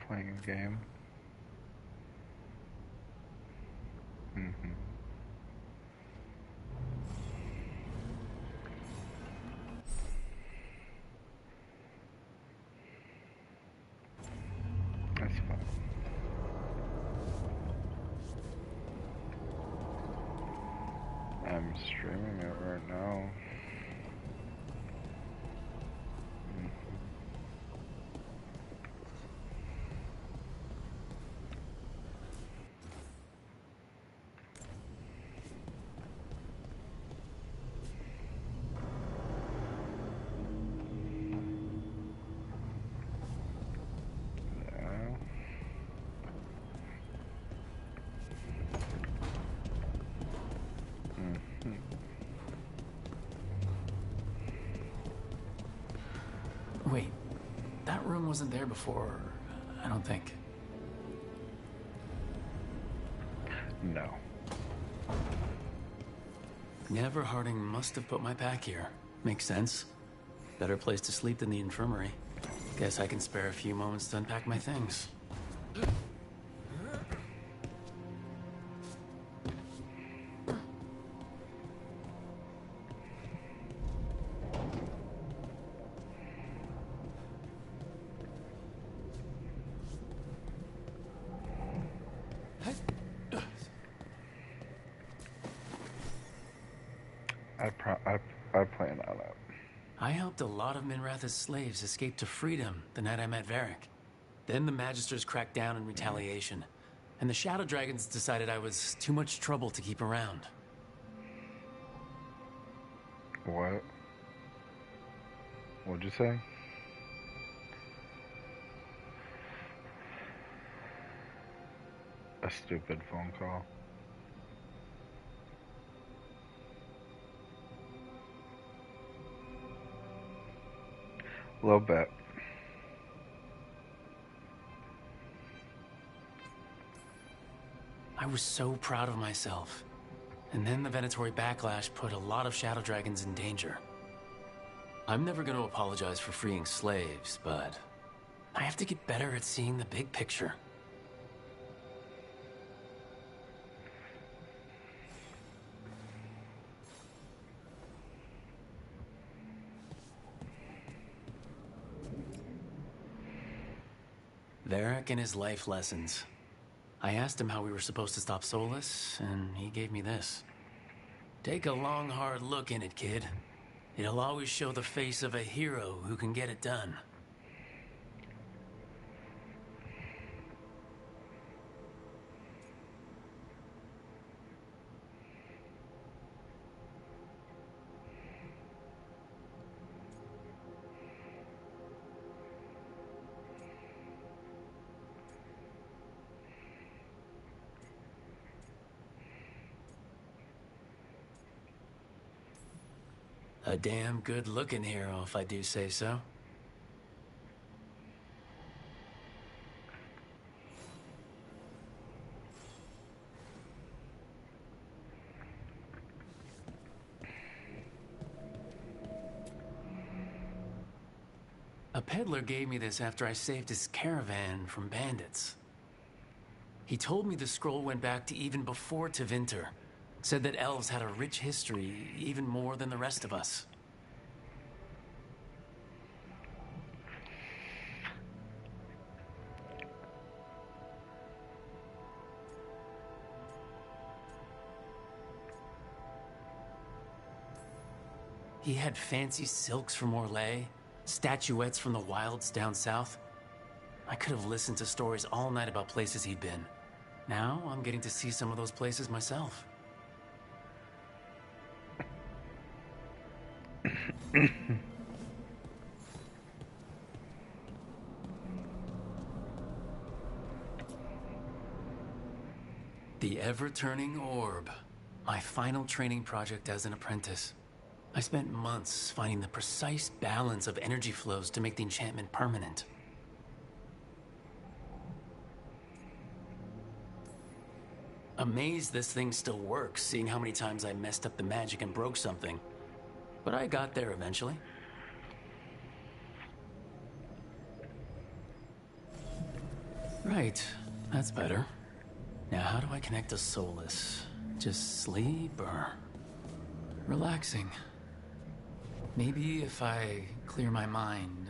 playing a game. Mm-hmm. That's fine. I'm streaming it right now. Yeah. Mm-hmm. Wait, that room wasn't there before, I don't think. No. Never Harding must have put my pack here. Makes sense. Better place to sleep than the infirmary. Guess I can spare a few moments to unpack my things. I plan on it. I helped a lot of Minrath's slaves escape to freedom the night I met Varric. Then the Magisters cracked down in retaliation, and the Shadow Dragons decided I was too much trouble to keep around. What? What'd you say? A stupid phone call. A little bit. I was so proud of myself. And then the Venatori backlash put a lot of Shadow Dragons in danger. I'm never going to apologize for freeing slaves, but I have to get better at seeing the big picture. Varric and his life lessons. I asked him how we were supposed to stop Solus, and he gave me this. Take a long, hard look in it, kid. It'll always show the face of a hero who can get it done. A damn good-looking hero, if I do say so. A peddler gave me this after I saved his caravan from bandits. He told me the scroll went back to even before Tevinter. Said that elves had a rich history, even more than the rest of us. He had fancy silks from Orlais, statuettes from the wilds down south. I could have listened to stories all night about places he'd been. Now I'm getting to see some of those places myself. The ever-turning orb. My final training project as an apprentice. I spent months finding the precise balance of energy flows to make the enchantment permanent. Amazed this thing still works, seeing how many times I messed up the magic and broke something. But I got there eventually. Right, that's better. Now how do I connect to Solus? Just sleep or relaxing? Maybe if I clear my mind.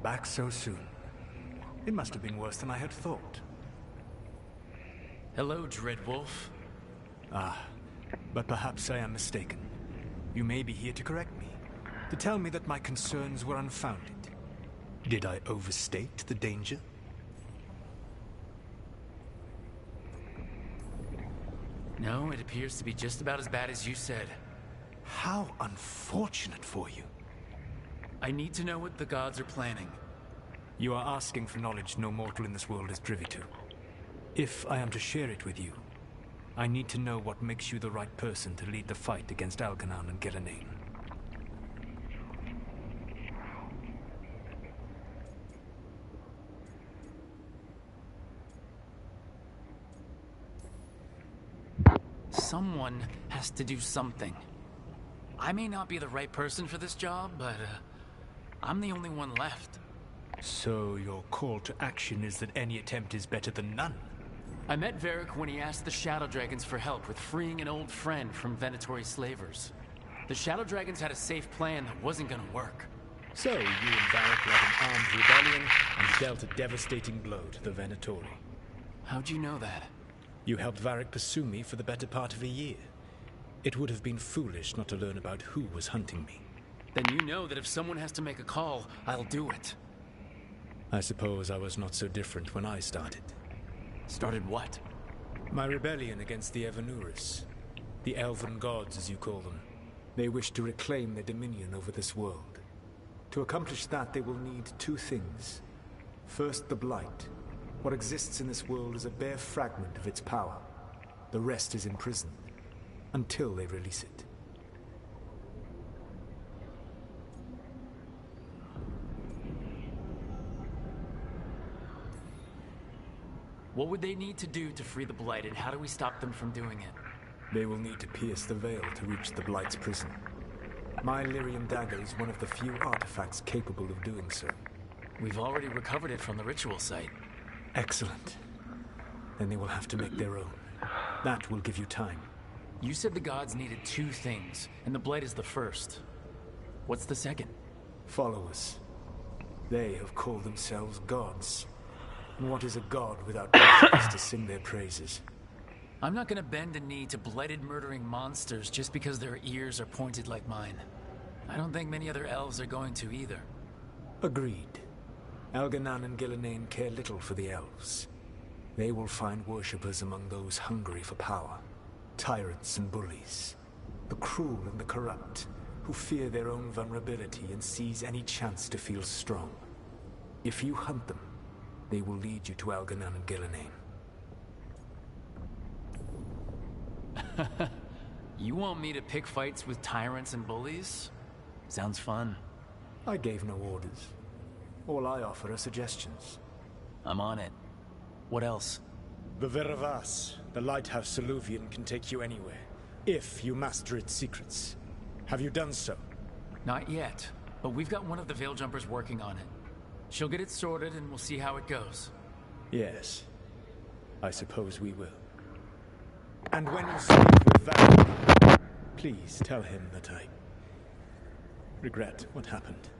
Back so soon. It must have been worse than I had thought. Hello, Dreadwolf. Ah, but perhaps I am mistaken. You may be here to correct me, to tell me that my concerns were unfounded. Did I overstate the danger? No, it appears to be just about as bad as you said. How unfortunate for you. I need to know what the gods are planning. You are asking for knowledge no mortal in this world is privy to. If I am to share it with you, I need to know what makes you the right person to lead the fight against Algernon and Gillenane. Someone has to do something. I may not be the right person for this job, but I'm the only one left. So your call to action is that any attempt is better than none? I met Varric when he asked the Shadow Dragons for help with freeing an old friend from Venatori slavers. The Shadow Dragons had a safe plan that wasn't gonna work. So you and Varric led an armed rebellion and dealt a devastating blow to the Venatori. How'd you know that? You helped Varric pursue me for the better part of a year. It would have been foolish not to learn about who was hunting me. Then you know that if someone has to make a call, I'll do it. I suppose I was not so different when I started. Started what? My rebellion against the Evanuris. The elven gods, as you call them. They wish to reclaim their dominion over this world. To accomplish that, they will need two things. First, the Blight. What exists in this world is a bare fragment of its power. The rest is imprisoned, until they release it. What would they need to do to free the Blight, and how do we stop them from doing it? They will need to pierce the veil to reach the Blight's prison. My Lyrium dagger is one of the few artifacts capable of doing so. We've already recovered it from the ritual site. Excellent. Then they will have to make their own. That will give you time. You said the gods needed two things, and the Blight is the first. What's the second? Followers. They have called themselves gods. And what is a god without worshippers to sing their praises? I'm not gonna bend a knee to blighted murdering monsters just because their ears are pointed like mine. I don't think many other elves are going to either. Agreed. Algernon and Gillenane care little for the elves. They will find worshippers among those hungry for power. Tyrants and bullies. The cruel and the corrupt, who fear their own vulnerability and seize any chance to feel strong. If you hunt them, they will lead you to Algernon and Gillenane. You want me to pick fights with tyrants and bullies? Sounds fun. I gave no orders. All I offer are suggestions. I'm on it. What else? The Veravas, the lighthouse Soluvian, can take you anywhere, if you master its secrets. Have you done so? Not yet, but we've got one of the Veil Jumpers working on it. She'll get it sorted and we'll see how it goes. Yes. I suppose we will. And when you speak with Varric, please tell him that I regret what happened.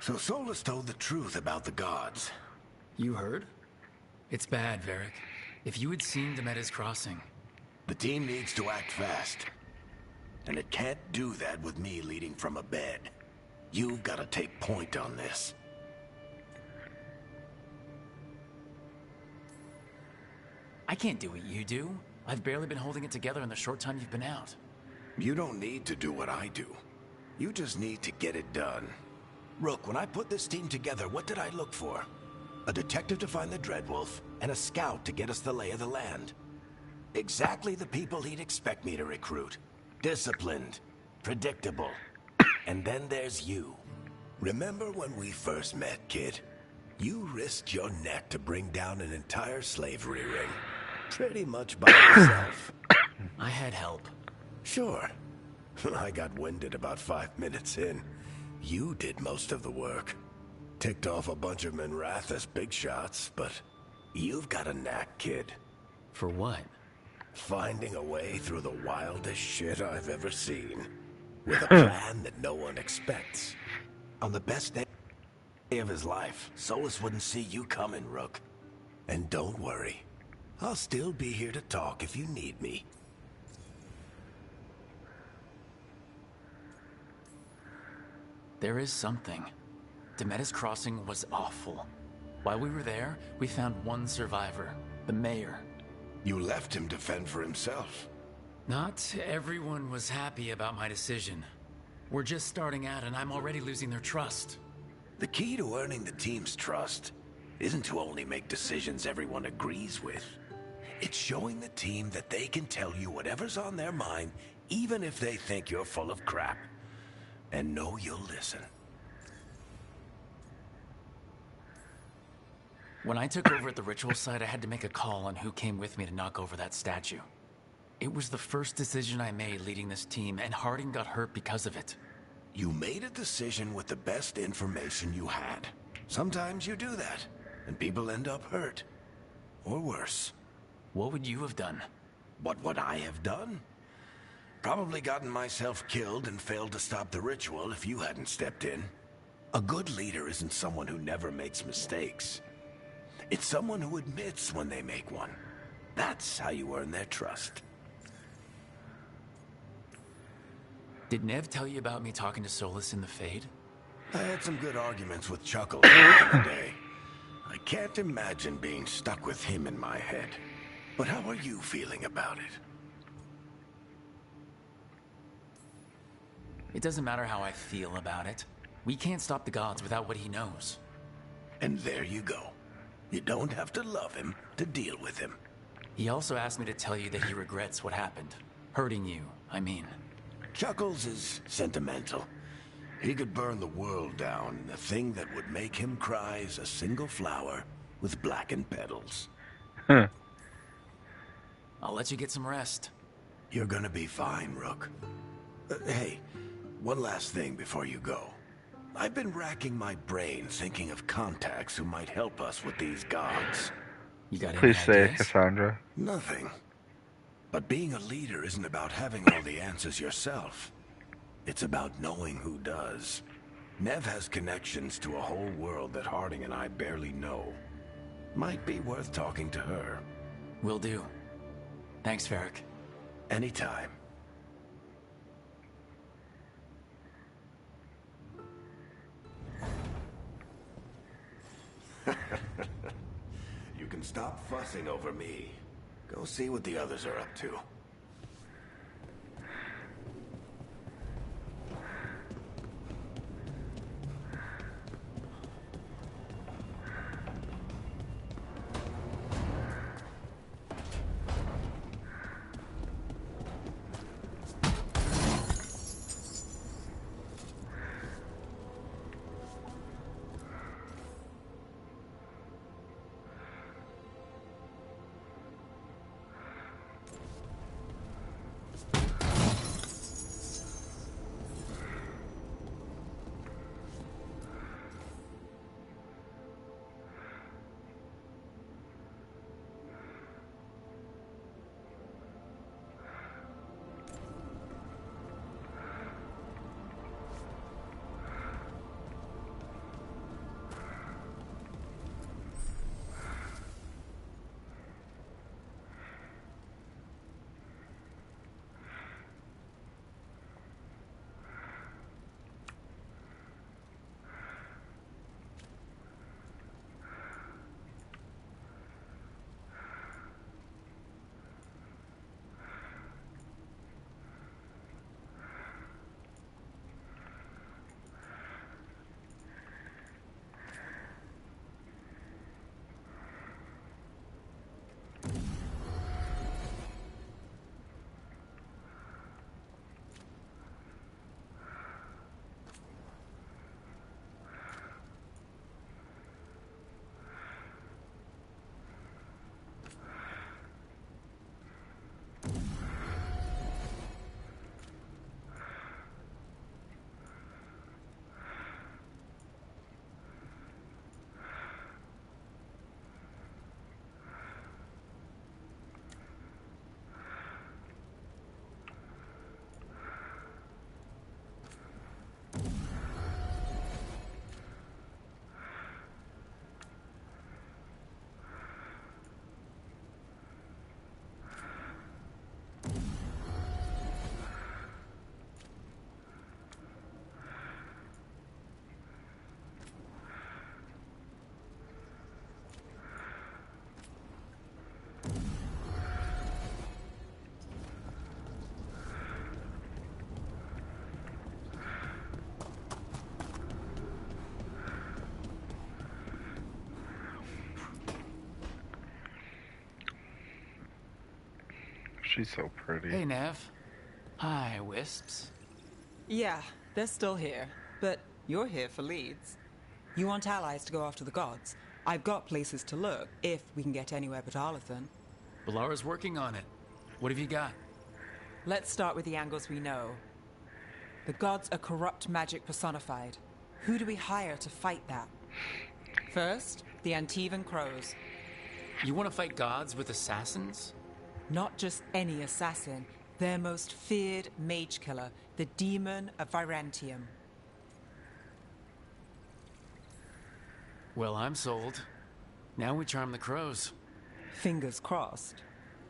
So Solus told the truth about the gods. You heard? It's bad, Varric. If you had seen Demeter's crossing... The team needs to act fast. And it can't do that with me leading from a bed. You've got to take point on this. I can't do what you do. I've barely been holding it together in the short time you've been out. You don't need to do what I do. You just need to get it done. Rook, when I put this team together, what did I look for? A detective to find the Dreadwolf, and a scout to get us the lay of the land. Exactly the people he'd expect me to recruit. Disciplined, predictable. And then there's you. Remember when we first met, kid? You risked your neck to bring down an entire slavery ring. Pretty much by yourself. I had help. Sure. I got winded about 5 minutes in. You did most of the work. Ticked off a bunch of Minrathous big shots, but you've got a knack, kid. For what? Finding a way through the wildest shit I've ever seen. With a plan that no one expects. On the best day of his life, Solus wouldn't see you coming, Rook. And don't worry. I'll still be here to talk if you need me. There is something. Demeter's crossing was awful. While we were there, we found one survivor, the mayor. You left him to fend for himself. Not everyone was happy about my decision. We're just starting out and I'm already losing their trust. The key to earning the team's trust isn't to only make decisions everyone agrees with. It's showing the team that they can tell you whatever's on their mind, even if they think you're full of crap. And know you'll listen. When I took over at the ritual site, I had to make a call on who came with me to knock over that statue. It was the first decision I made leading this team, and Harding got hurt because of it. You made a decision with the best information you had. Sometimes you do that, and people end up hurt. Or worse. What would you have done? What would I have done? Probably gotten myself killed and failed to stop the ritual if you hadn't stepped in. A good leader isn't someone who never makes mistakes. It's someone who admits when they make one. That's how you earn their trust. Did Nev tell you about me talking to Solus in the Fade? I had some good arguments with Chuckles back in the day. I can't imagine being stuck with him in my head. But how are you feeling about it? It doesn't matter how I feel about it. We can't stop the gods without what he knows. And there you go. You don't have to love him to deal with him. He also asked me to tell you that he regrets what happened. Hurting you, I mean. Chuckles is sentimental. He could burn the world down, and the thing that would make him cry is a single flower with blackened petals. I'll let you get some rest. You're gonna be fine, Rook. Hey, one last thing before you go. I've been racking my brain thinking of contacts who might help us with these gods. You got any Please say, ideas? Cassandra. Nothing. But being a leader isn't about having all the answers yourself. It's about knowing who does. Nev has connections to a whole world that Harding and I barely know. Might be worth talking to her. Will do. Thanks, Varric. Anytime. You can stop fussing over me. Go see what the others are up to. She's so pretty. Hey, Nev. Hi, Wisps. Yeah, they're still here. But you're here for leads. You want allies to go after the gods. I've got places to look, if we can get anywhere but Arlathan. Balara's working on it. What have you got? Let's start with the angles we know. The gods are corrupt magic personified. Who do we hire to fight that? First, the Antivan Crows. You want to fight gods with assassins? Not just any assassin, their most feared mage killer, the Demon of Virantium. Well, I'm sold. Now we charm the crows. Fingers crossed.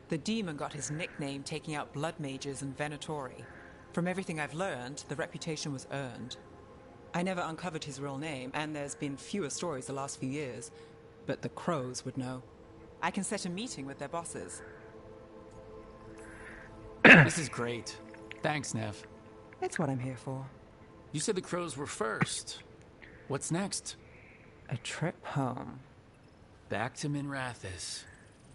The demon got his nickname taking out blood mages and Venatori. From everything I've learned, the reputation was earned. I never uncovered his real name, and there's been fewer stories the last few years. But the crows would know. I can set a meeting with their bosses. This is great. Thanks, Nev. It's what I'm here for. You said the crows were first. What's next? A trip home. Back to Minrathis.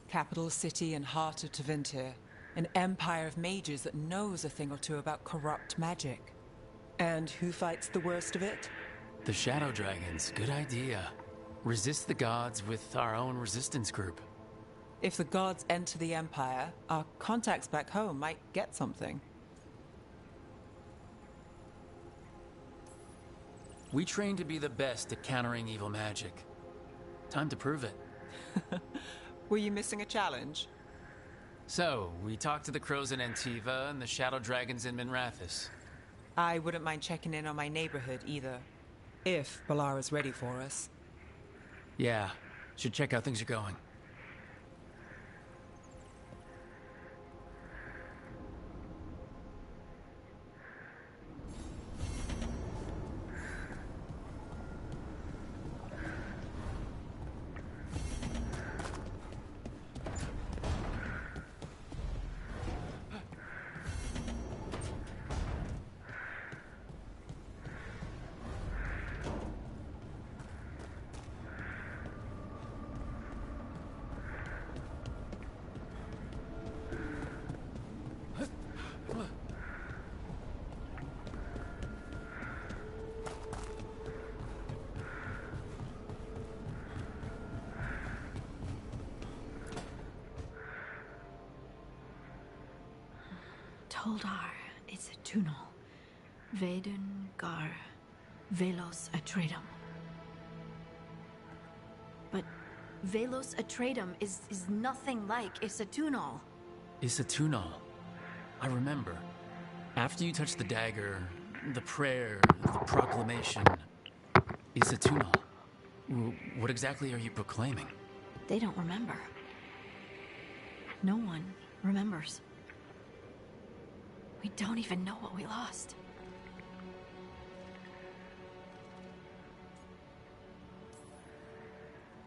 Capital city and heart of Tevinter. An empire of mages that knows a thing or two about corrupt magic. And who fights the worst of it? The Shadow Dragons. Good idea. Resist the gods with our own resistance group. If the gods enter the empire, our contacts back home might get something. We train to be the best at countering evil magic. Time to prove it. Were you missing a challenge? So, we talked to the crows in Antiva and the Shadow Dragons in Minrathis. I wouldn't mind checking in on my neighborhood either. If Balara's ready for us. Yeah, should check how things are going. Toldar is a tunnel. Vedun gar velos atredum. But velos atredum is nothing like Isatunal. Isatunal. I remember. After you touched the dagger, the prayer, the proclamation. Isatunal. What exactly are you proclaiming? They don't remember. No one remembers. We don't even know what we lost.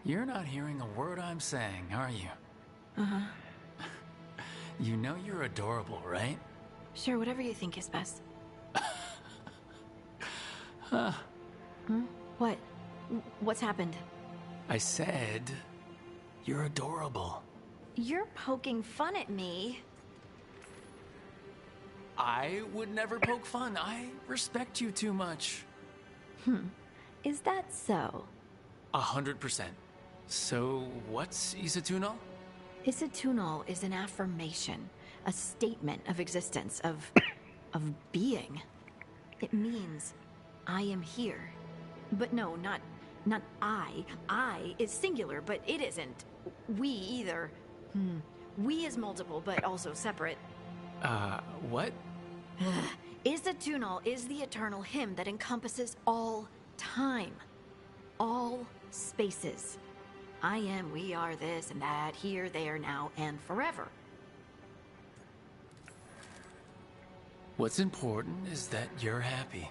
You're not hearing a word I'm saying, are you? Uh-huh. You know you're adorable, right? Sure, whatever you think is best. Huh. What? What's happened? I said, you're adorable. You're poking fun at me. I would never poke fun. I respect you too much. Is that so? 100%. So, what's Isatunal? Isatunal is an affirmation, a statement of existence, of being. It means, I am here. But no, not I. I is singular, but it isn't. We either. We is multiple, but also separate. What? Isatunal is the eternal hymn that encompasses all time. All spaces. I am, we are, this and that, here, there, now, and forever. What's important is that you're happy.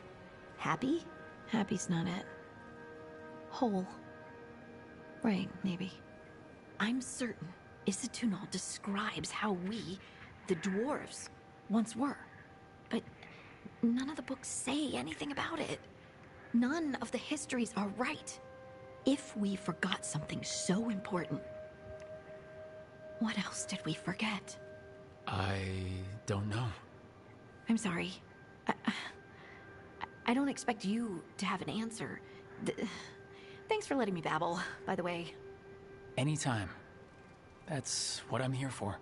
Happy? Happy's not it. Whole. Right, maybe. I'm certain Isatunal describes how we, the dwarves, once were. But none of the books say anything about it. None of the histories are right. If we forgot something so important, what else did we forget? I don't know. I'm sorry. I don't expect you to have an answer. Thanks for letting me babble, by the way. Anytime. That's what I'm here for.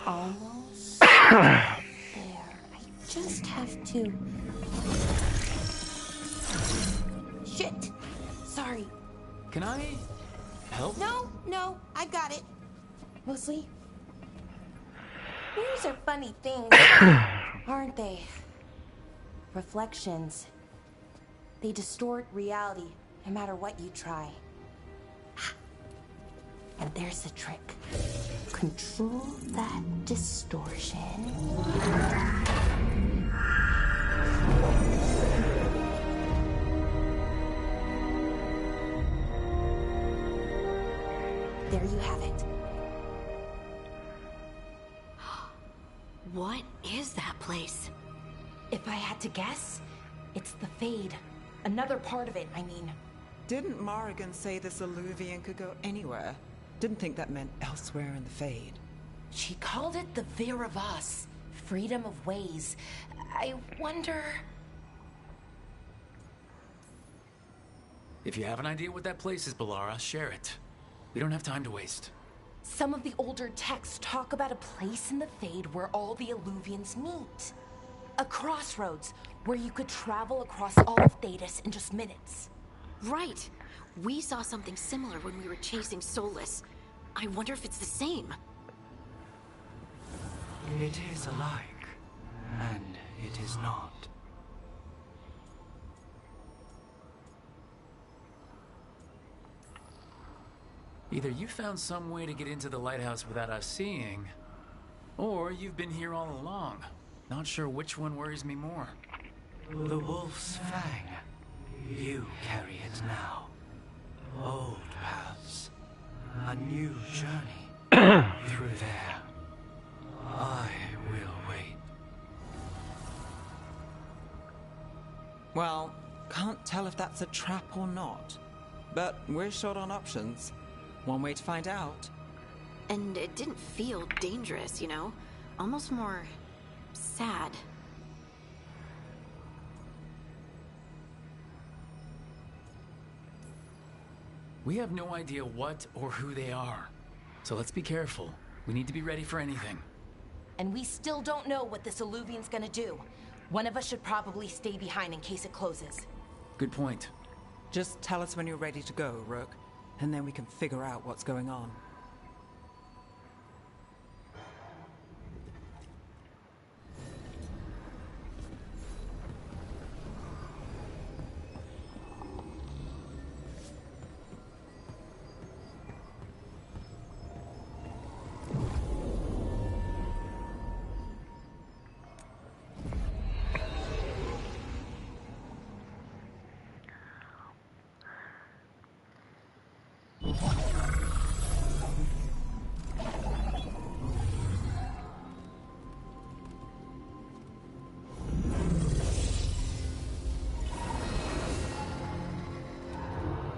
Almost there. I just have to. Shit! Sorry. Can I help? No, I got it. Mostly. Mirrors are funny things, aren't they? Reflections. They distort reality, no matter what you try. And there's the trick. Control that distortion. There you have it. What is that place? If I had to guess, it's the Fade. Another part of it, I mean. Didn't Morrigan say this Illuvian could go anywhere? Didn't think that meant elsewhere in the Fade. She called it the Vir of Us. Freedom of ways. I wonder... If you have an idea what that place is, Ballara, share it. We don't have time to waste. Some of the older texts talk about a place in the Fade where all the Illuvians meet. A crossroads where you could travel across all of Thedas in just minutes. Right. We saw something similar when we were chasing Solus. I wonder if it's the same. It is alike, and it is not. Either you found some way to get into the lighthouse without us seeing, or you've been here all along. Not sure which one worries me more. The wolf's fang. You carry it now. Old paths. A new journey. Through there. I will wait. Well, can't tell if that's a trap or not. But we're short on options. One way to find out. And it didn't feel dangerous, you know? Almost more... sad. We have no idea what or who they are. So let's be careful. We need to be ready for anything. And we still don't know what this Illuvian's gonna do. One of us should probably stay behind in case it closes. Good point. Just tell us when you're ready to go, Rook, and then we can figure out what's going on.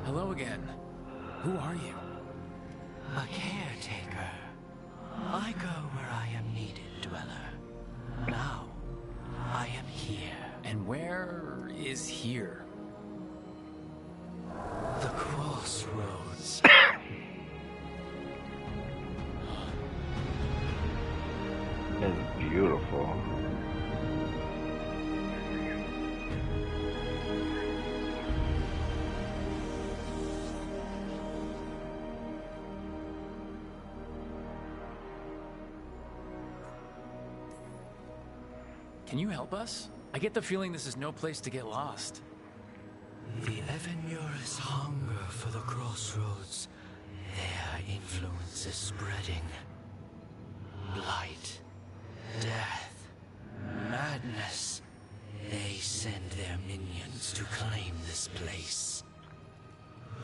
Hello again. Who are you? A caretaker. I go where I am needed, Dweller. Now, I am here. And where is here? The crossroads. It's beautiful. Can you help us? I get the feeling this is no place to get lost. The Evanurus hunger for the crossroads. Their influence is spreading. Blight, death, madness. They send their minions to claim this place.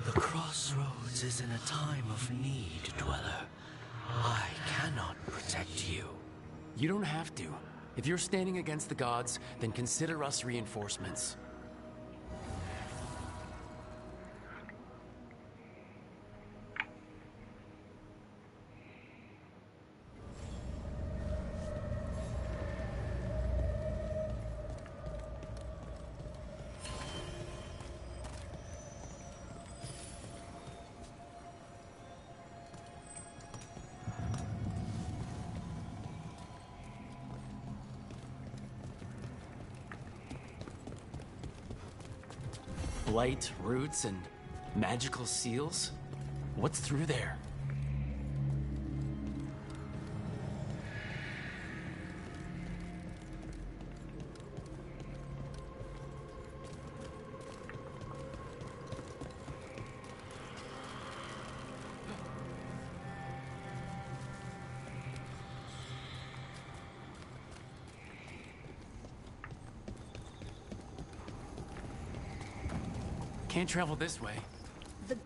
The crossroads is in a time of need, Dweller. I cannot protect you. You don't have to. If you're standing against the gods, then consider us reinforcements. Blight, roots, and magical seals? What's through there? Can't travel this way. The...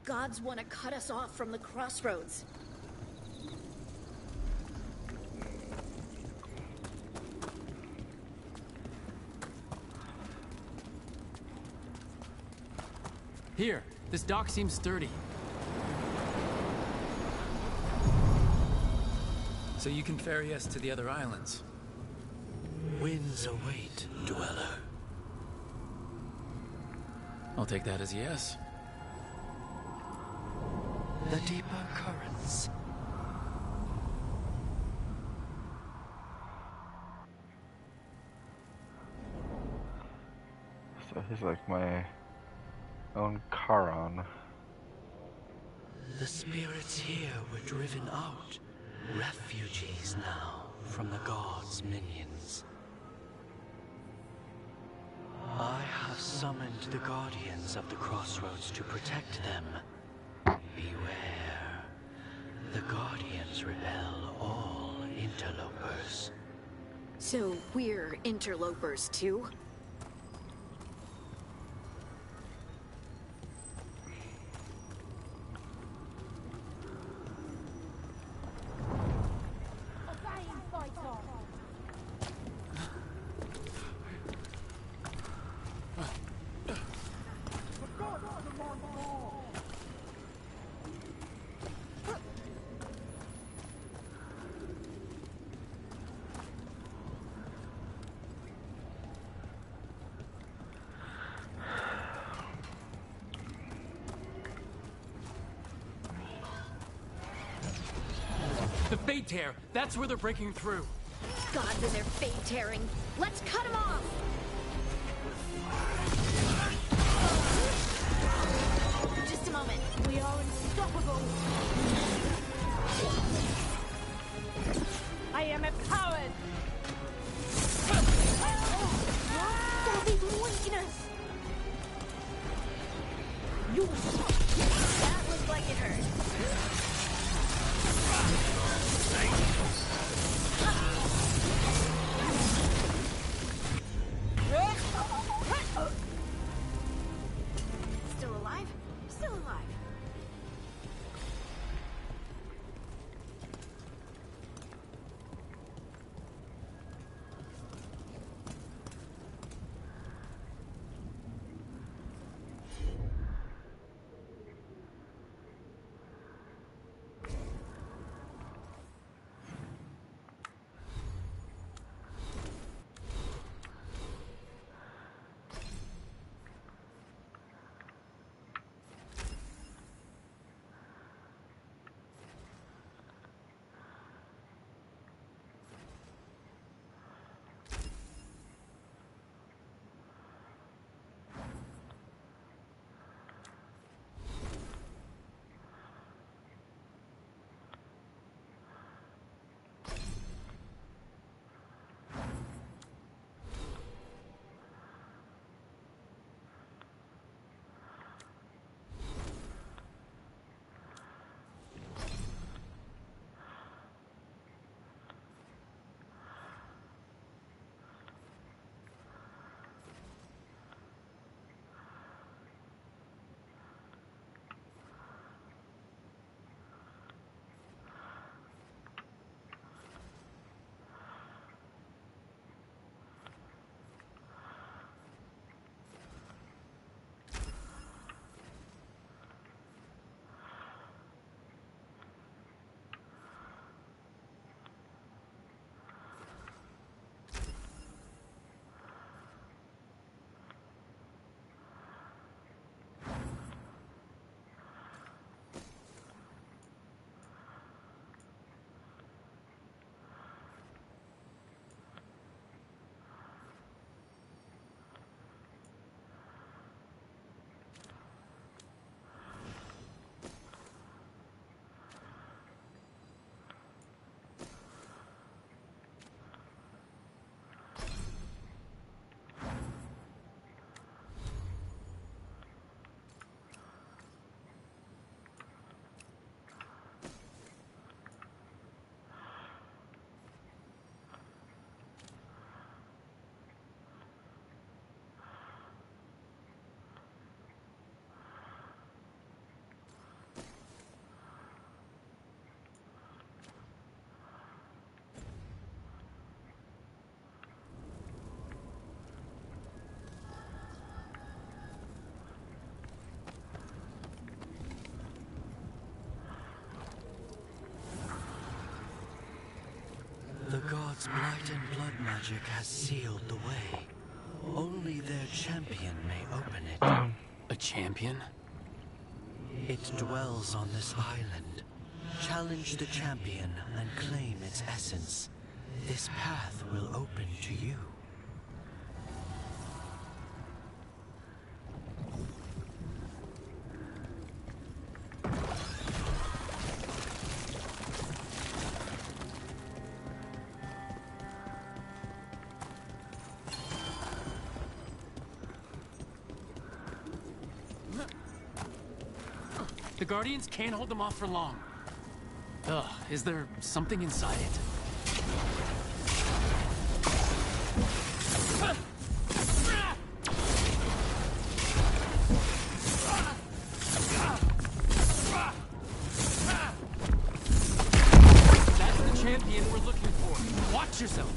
Gods want to cut us off from the crossroads. Here, this dock seems sturdy. So you can ferry us to the other islands. Winds await, Dweller. I'll take that as a yes. The deeper currents. So he's like my own Charon. The spirits here were driven out. Refugees now from the gods' minions. I have summoned the guardians of the crossroads to protect them. Beware. The guardians repel all interlopers. So we're interlopers too? The Fate Tear! That's where they're breaking through. Gods and their fate tearing. Let's cut them off! Just a moment. We are unstoppable. I am empowered. That is weakness. You. That looked like it hurt. Blight and blood magic has sealed the way. Only their champion may open it. A champion? It dwells on this island. Challenge the champion and claim its essence. This path will open to you. The Guardians can't hold them off for long. Ugh, is there something inside it? That's the champion we're looking for. Watch yourself.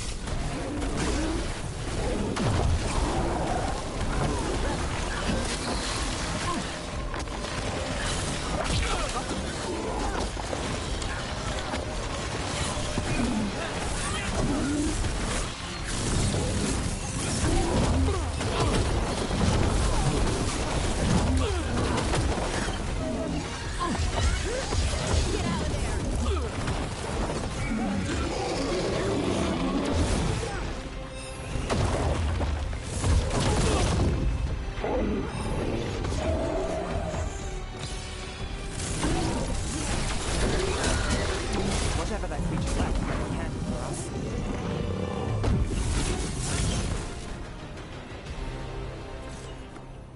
Whatever that creature's like, it can for us.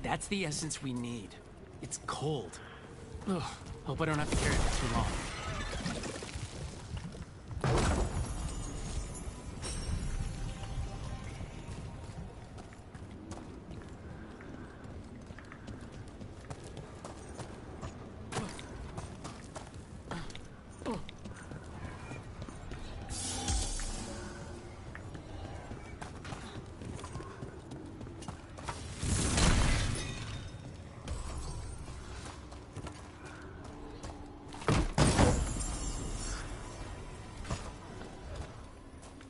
That's the essence we need. It's cold. Ugh, hope I don't have to carry it for too long.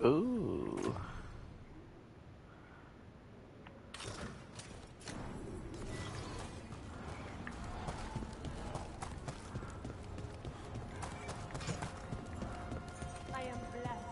Ooh. I am blessed.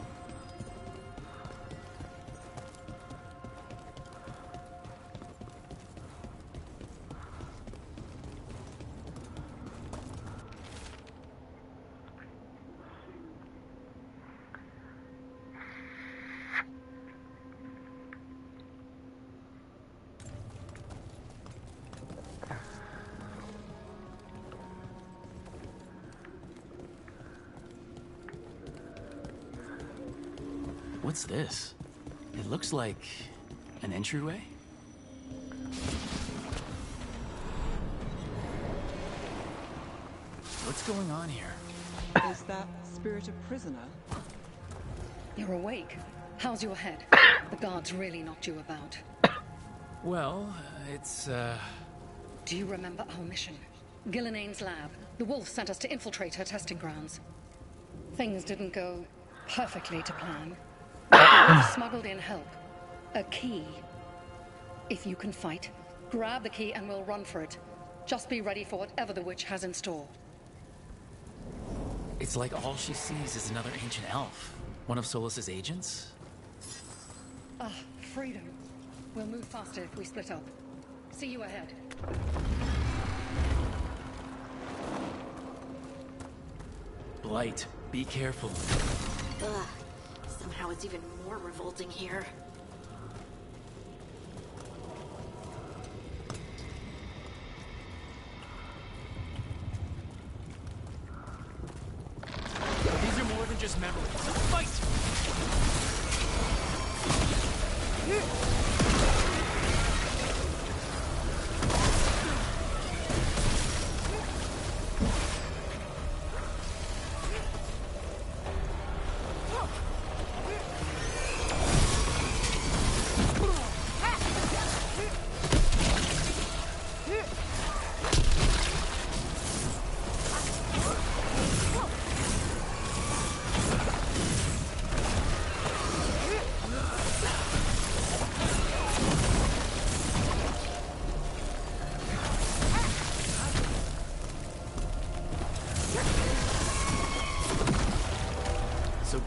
What's this? It looks like an entryway? What's going on here? Is that spirit a prisoner? You're awake. How's your head? The guards really knocked you about. Well, it's, Do you remember our mission? Gillenane's lab. The wolf sent us to infiltrate her testing grounds. Things didn't go perfectly to plan. The wolf smuggled in help. A key. If you can fight, grab the key and we'll run for it. Just be ready for whatever the witch has in store. It's like all she sees is another ancient elf. One of Solus's agents? Ah, freedom. We'll move faster if we split up. See you ahead. Blight, be careful. Ugh. Somehow it's even more revolting here. These are more than just memories. Fight!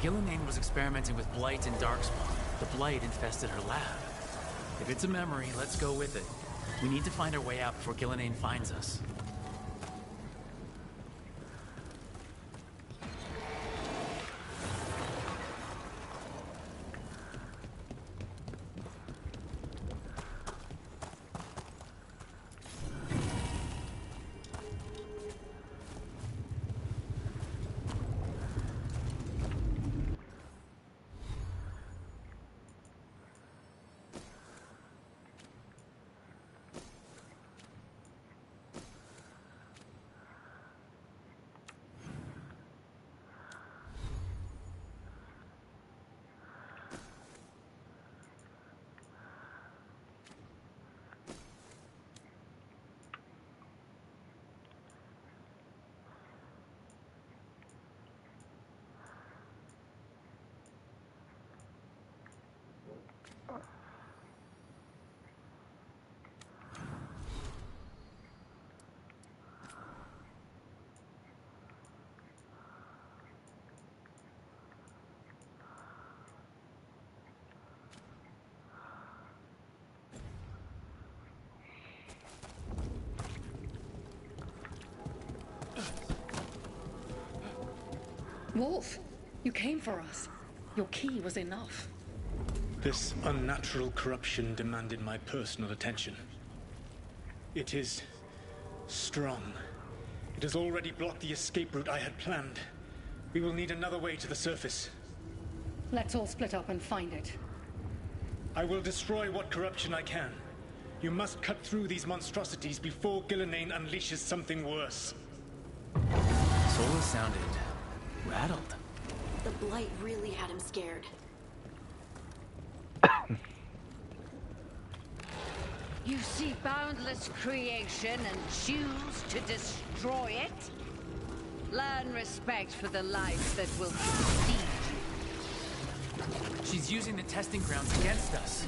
Gillenane was experimenting with Blight and Darkspawn. The Blight infested her lab. If it's a memory, let's go with it. We need to find our way out before Gillenane finds us. Wolf, you came for us. Your key was enough. This unnatural corruption demanded my personal attention. It is strong. It has already blocked the escape route I had planned. We will need another way to the surface. Let's all split up and find it. I will destroy what corruption I can. You must cut through these monstrosities before Gillenane unleashes something worse. Sola sounded rattled. The Blight really had him scared. You see boundless creation and choose to destroy it? Learn respect for the life that will succeed you. She's using the testing grounds against us.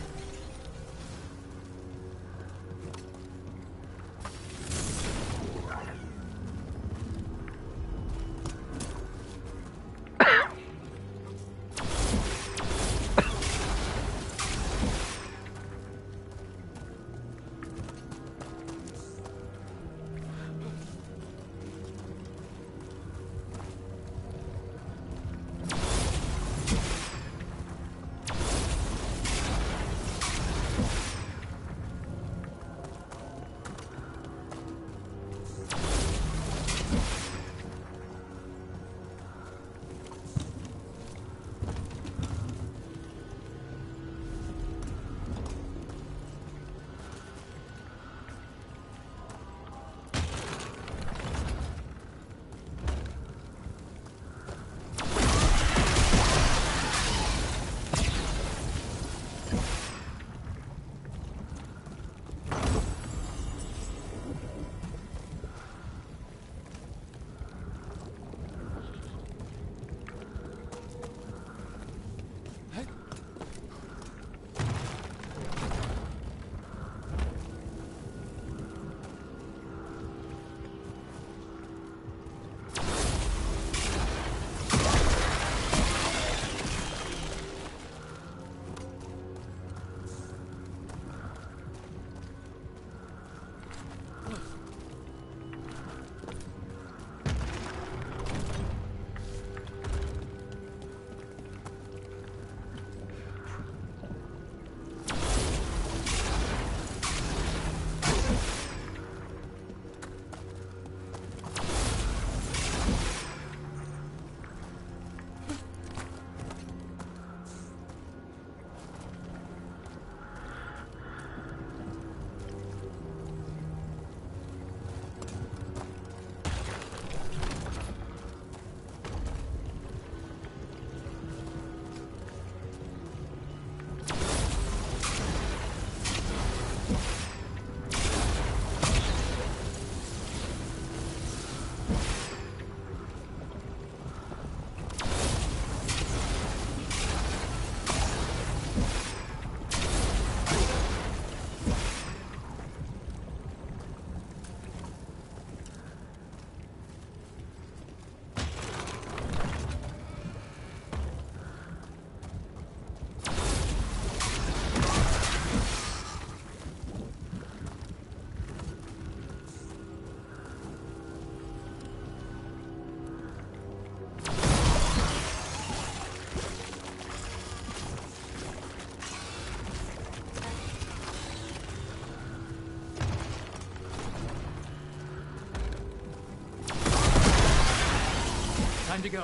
Time to go.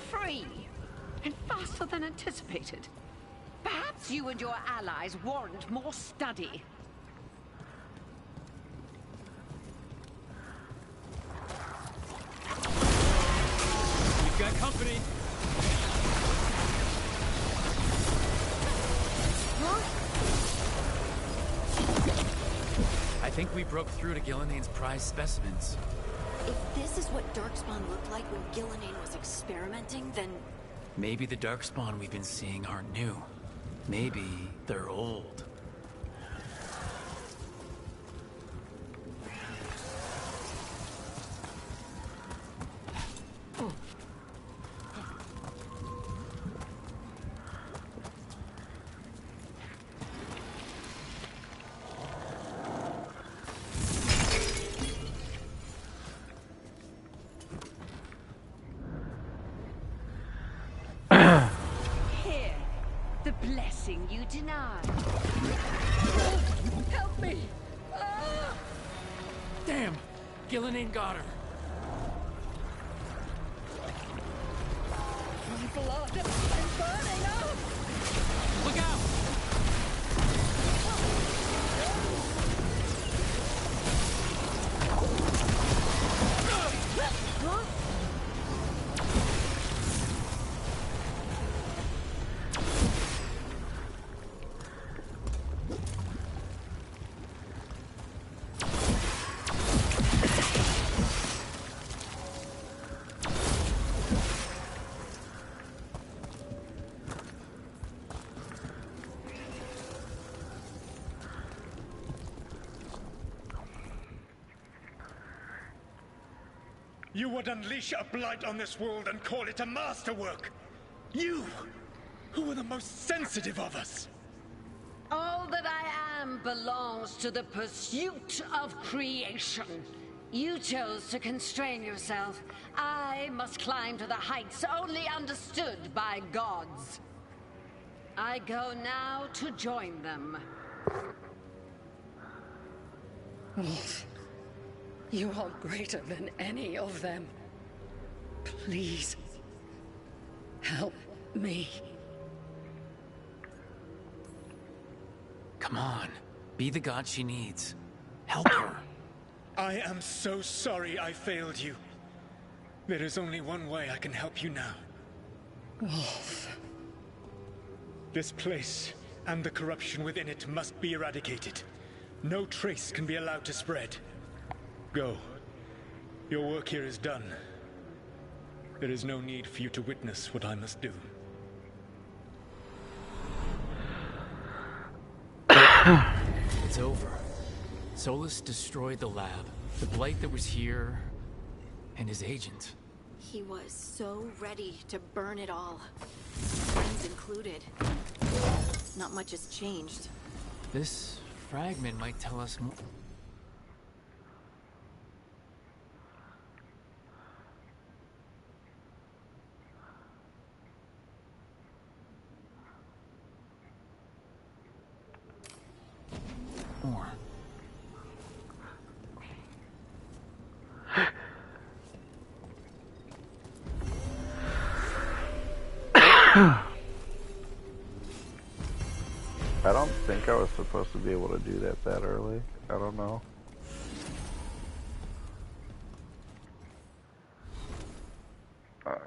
Free. And faster than anticipated. Perhaps you and your allies warrant more study. We've got company. I think we broke through to Gillinane's prize specimens. If this is what Darkspawn looked like when Gillinane was experimenting, then... Maybe the Darkspawn we've been seeing aren't new. Maybe they're old. Here, the blessing you denied. Help me! Ah! Damn! Gillinane got her. My blood is burning up! Look out! You would unleash a blight on this world and call it a masterwork! You, who were the most sensitive of us! All that I am belongs to the pursuit of creation. You chose to constrain yourself. I must climb to the heights only understood by gods. I go now to join them. Wolf, you are greater than any of them. Please, help me. Come on. Be the god she needs. Help her. I am so sorry I failed you. There is only one way I can help you now. Wolf. This place and the corruption within it must be eradicated. No trace can be allowed to spread. Go. Your work here is done. There is no need for you to witness what I must do. It's over. Solus destroyed the lab, the blight that was here, and his agent. He was so ready to burn it all. Friends included. Not much has changed. This fragment might tell us more. I don't think I was supposed to be able to do that early. I don't know. Alright.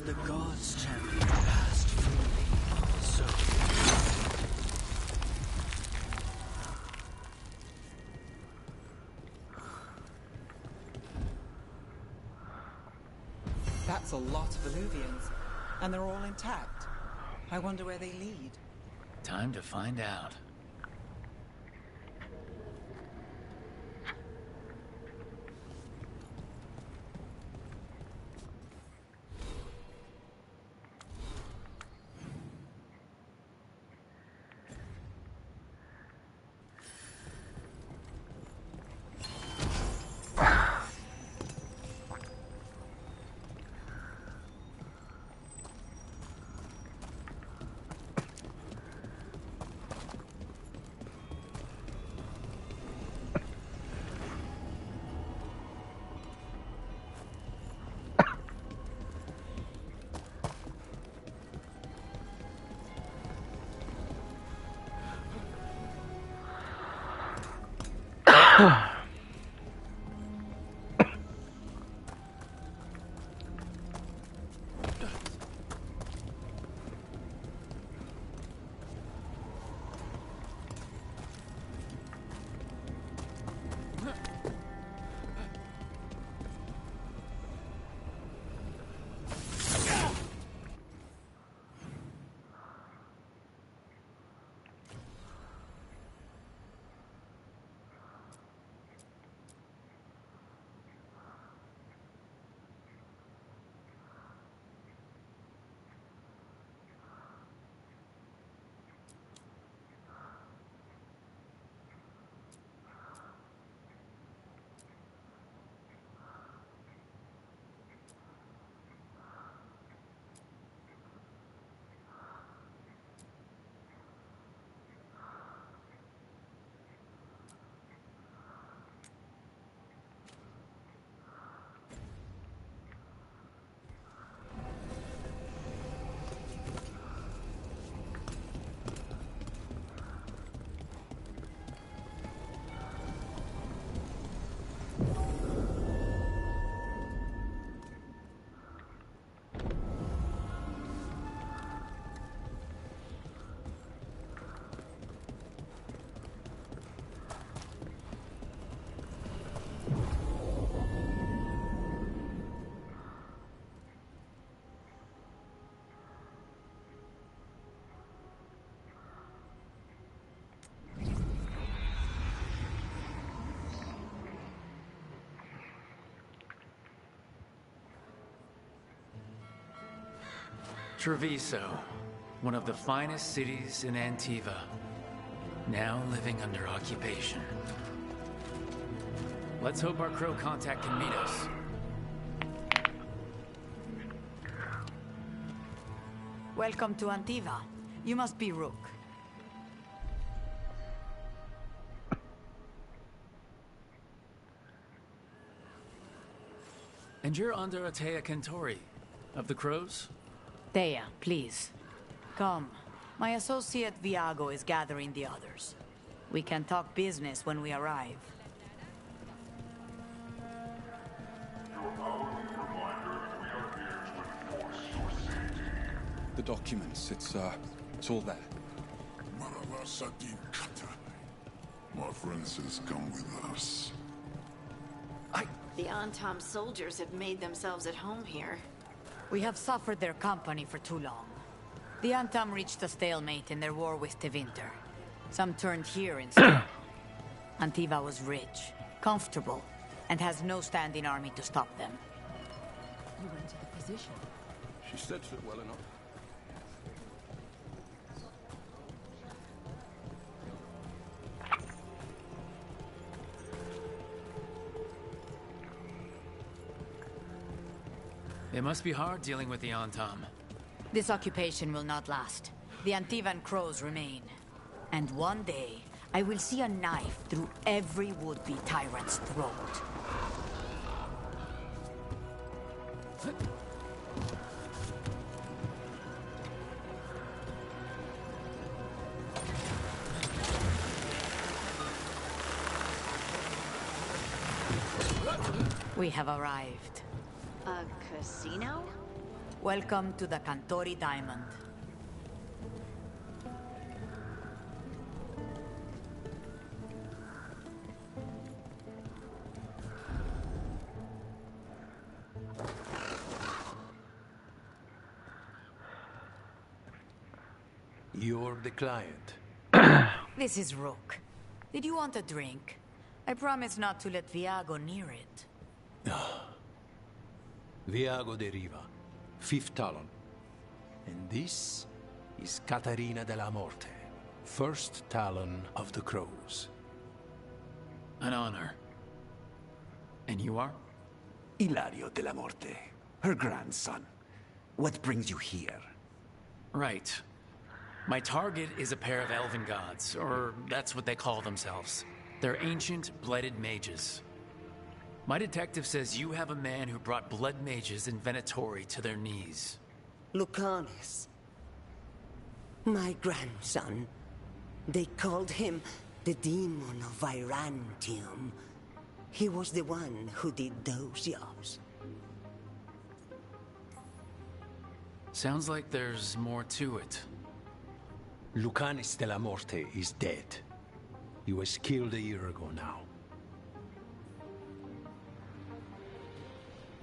the gods' champion passed freely, so That's a lot of Illuvians, and they're all intact. I wonder where they lead. Time to find out. Treviso, one of the finest cities in Antiva, now living under occupation. Let's hope our crow contact can meet us. Welcome to Antiva. You must be Rook. And you're under Atea Kentori, of the Crows? Thea, please. Come. My associate Viago is gathering the others. We can talk business when we arrive. The documents, it's all there. My friend says come with us. The Antam soldiers have made themselves at home here. We have suffered their company for too long. The Antam reached a stalemate in their war with Tevinter. Some turned here instead. Antiva was rich, comfortable, and has no standing army to stop them. You went to the physician. She said it well enough. It must be hard dealing with the Antam. This occupation will not last. The Antivan Crows remain. And one day, I will see a knife through every would-be tyrant's throat. We have arrived. A casino? Welcome to the Cantori Diamond. You're the client. This is Rook. Did you want a drink? I promise not to let Viago near it. Viago de Riva, 5th Talon. And this is Catarina de la Morte, 1st Talon of the Crows. An honor. And you are? Ilario de la Morte, her grandson. What brings you here? Right. My target is a pair of elven gods, or that's what they call themselves. They're ancient, blooded mages. My detective says you have a man who brought blood mages in Venatori to their knees. Lucanus. My grandson. They called him the Demon of Virantium. He was the one who did those jobs. Sounds like there's more to it. Lucanus de la Morte is dead. He was killed a year ago now.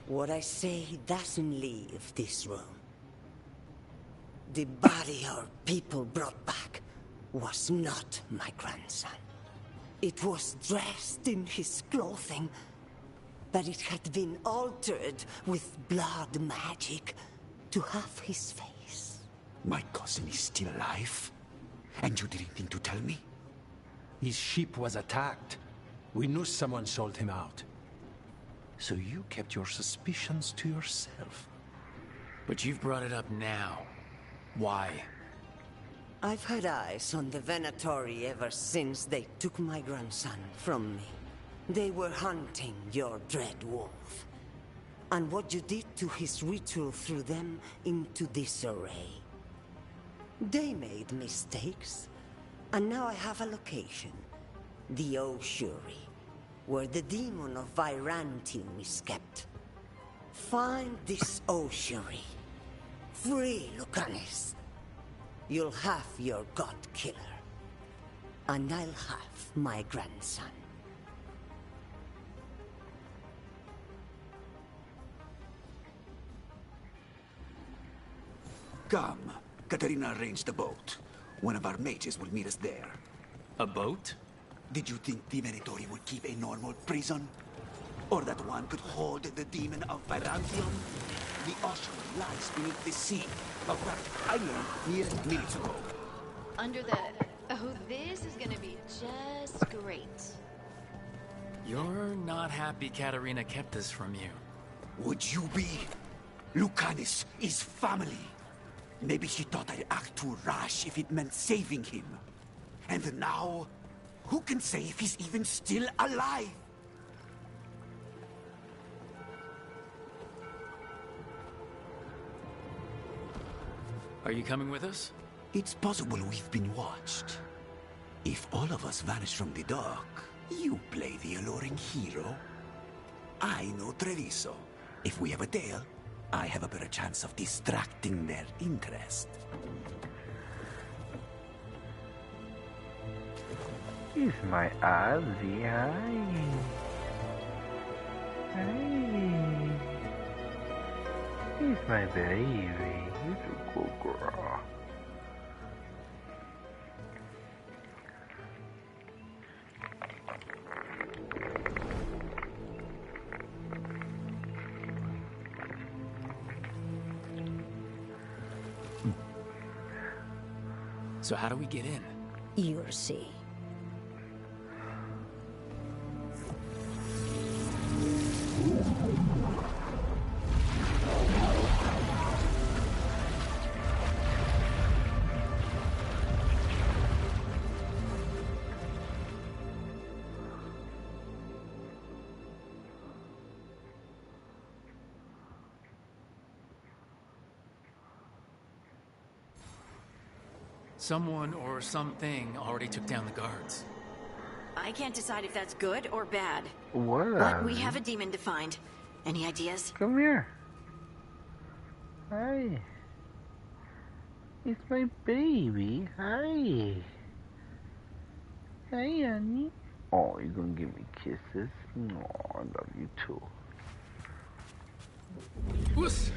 What I say doesn't leave this room. The body our people brought back was not my grandson. It was dressed in his clothing, but it had been altered with blood magic to have his face. My cousin is still alive? And you didn't think to tell me? His ship was attacked. We knew someone sold him out. So you kept your suspicions to yourself. But you've brought it up now. Why? I've had eyes on the Venatori ever since they took my grandson from me. They were hunting your dread wolf. And what you did to his ritual threw them into disarray. They made mistakes, and now I have a location. The Ossuary, where the demon of Virantium is kept. Find this Ossuary. Free Lucanus. You'll have your god killer. And I'll have my grandson. Come. Katerina arranged a boat. One of our mages will meet us there. A boat? Did you think the Venatori would keep a normal prison? Or that one could hold the demon of Virantium? The ossuary lies beneath the sea. Of that I learned mere minutes ago. Under the... Oh, this is gonna be just great. You're not happy Katarina kept this from you. Would you be? Lucanus is family. Maybe she thought I'd act too rash if it meant saving him. And now, who can say if he's even still alive? Are you coming with us? It's possible we've been watched. If all of us vanish from the dock, you play the alluring hero. I know Treviso. If we have a tail, I have a better chance of distracting their interest. He's my Ozzy, hi. Hey. He's my baby. He's a good girl. So how do we get in? You'll see. Someone or something already took down the guards. I can't decide if that's good or bad. What? But we have a demon to find. Any ideas? Come here. Hi. It's my baby. Hi. Hi, honey. Oh, you're gonna give me kisses? Oh, I love you too. Whoosh.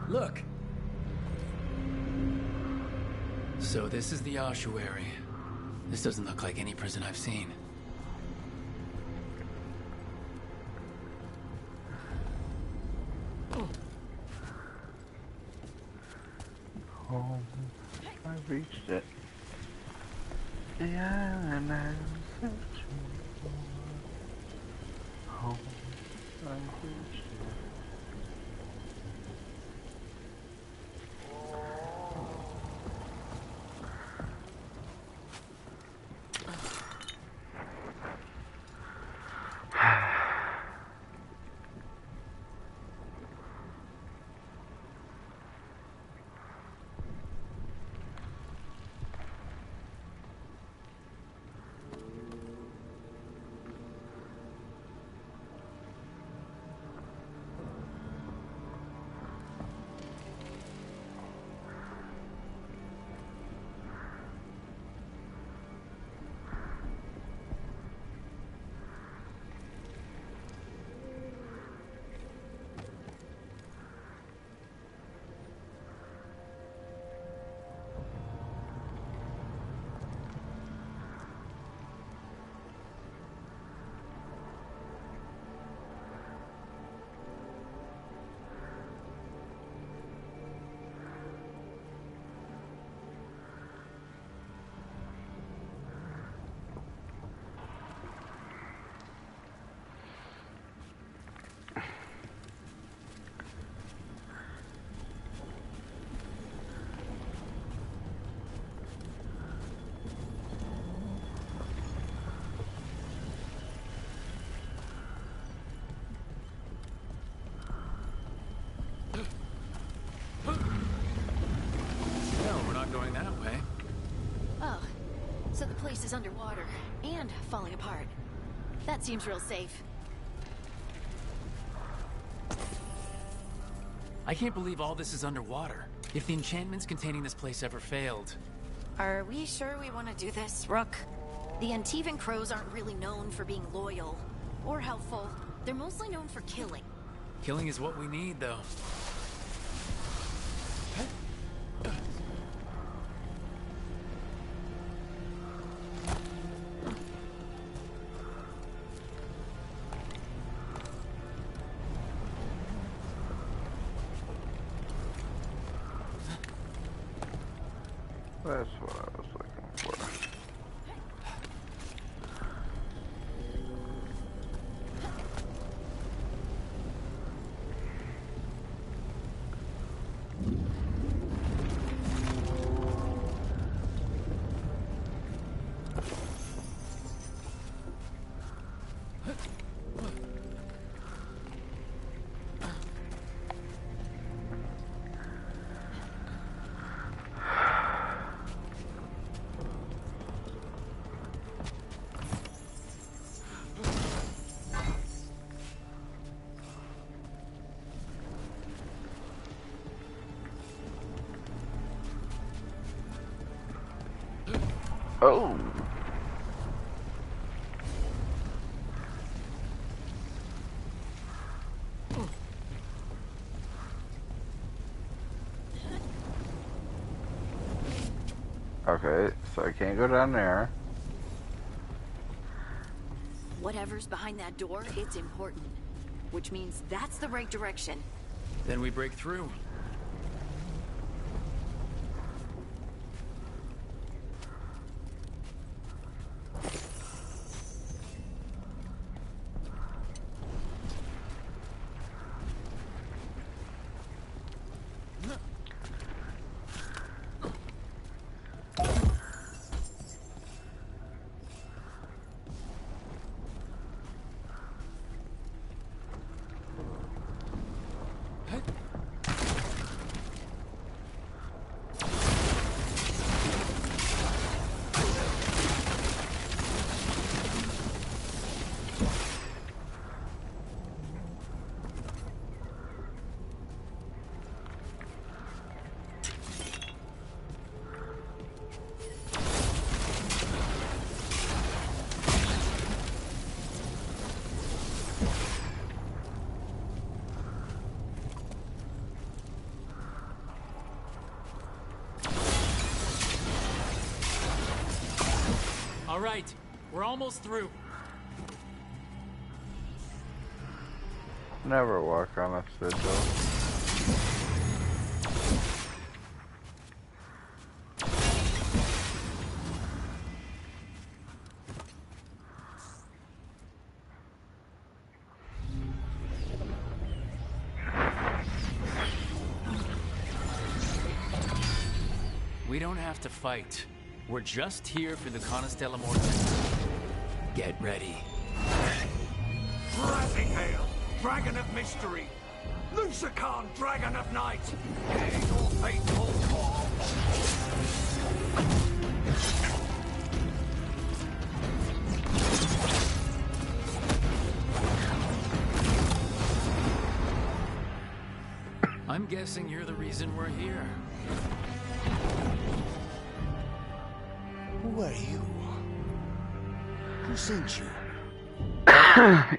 Look. So this is the ossuary. This doesn't look like any prison I've seen. Home. I've reached it. The island I'm searching for. Home. I've reached it. No, we're not going that way. Oh, so the place is underwater and falling apart. That seems real safe. I can't believe all this is underwater. If the enchantments containing this place ever failed. Are we sure we want to do this, Rook? The Antivan Crows aren't really known for being loyal or helpful. They're mostly known for killing. Killing is what we need, though. That's what I was looking for. Oh. Okay, so I can't go down there. Whatever's behind that door, it's important. Which means that's the right direction. Then we break through. All right, we're almost through. Never walk on a sigil. We don't have to fight. We're just here for the Conestella Morte. Get ready. Rising Hail, Dragon of Mystery! Lucican, Dragon of Night! Hear your fateful call! I'm guessing you're the reason we're here. Who are you? Who sent you?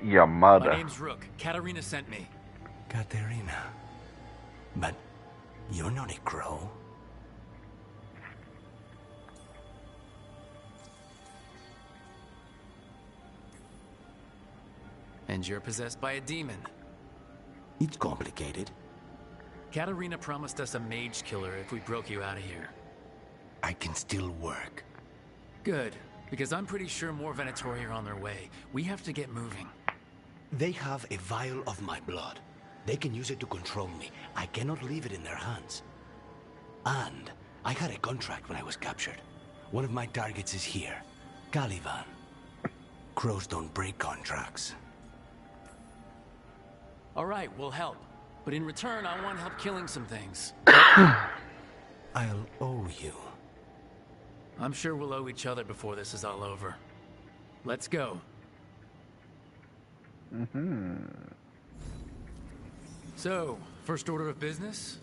Your mother. My name's Rook. Katarina sent me. Katerina. But you're not a crow. And you're possessed by a demon. It's complicated. Katarina promised us a mage killer if we broke you out of here. I can still work. Good, because I'm pretty sure more Venatori are on their way. We have to get moving. They have a vial of my blood. They can use it to control me. I cannot leave it in their hands. And I had a contract when I was captured. One of my targets is here. Caliban. Crows don't break contracts. All right, we'll help. But in return, I want help killing some things. I'll owe you. I'm sure we'll owe each other before this is all over. Let's go. So, first order of business?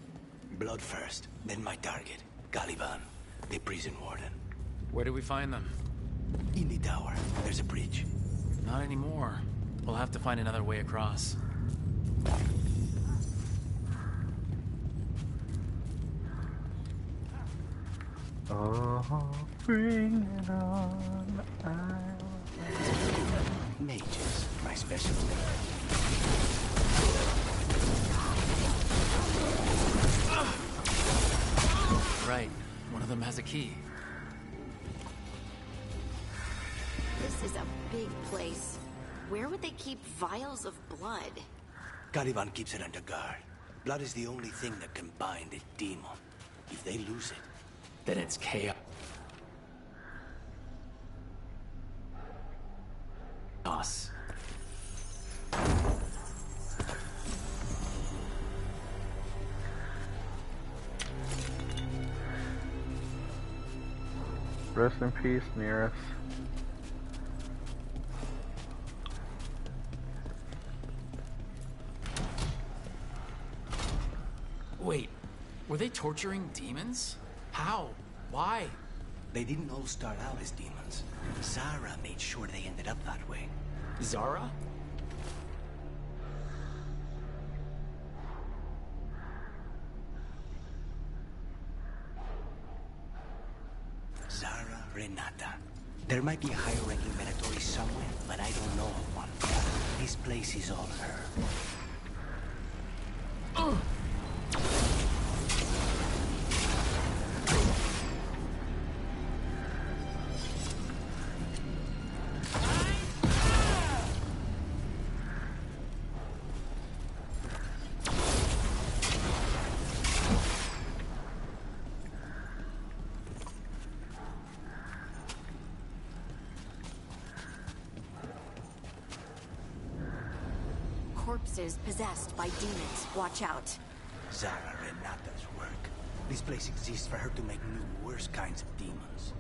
Blood first, then my target. Caliban, the prison warden. Where do we find them? In the tower. There's a bridge. Not anymore. We'll have to find another way across. Oh, bring it on. Mages, my specialty. Right. One of them has a key. This is a big place. Where would they keep vials of blood? Caliban keeps it under guard. Blood is the only thing that can bind a demon. If they lose it, then it's chaos. Rest in peace, Nearest. Wait, were they torturing demons? How? Why? They didn't all start out as demons. Zara made sure they ended up that way. Zara? Zara Renata. There might be a higher-ranking Venatori somewhere, but I don't know of one. This place is all her. Corpses possessed by demons. Watch out. Zara Renata's work. This place exists for her to make new, worse kinds of demons.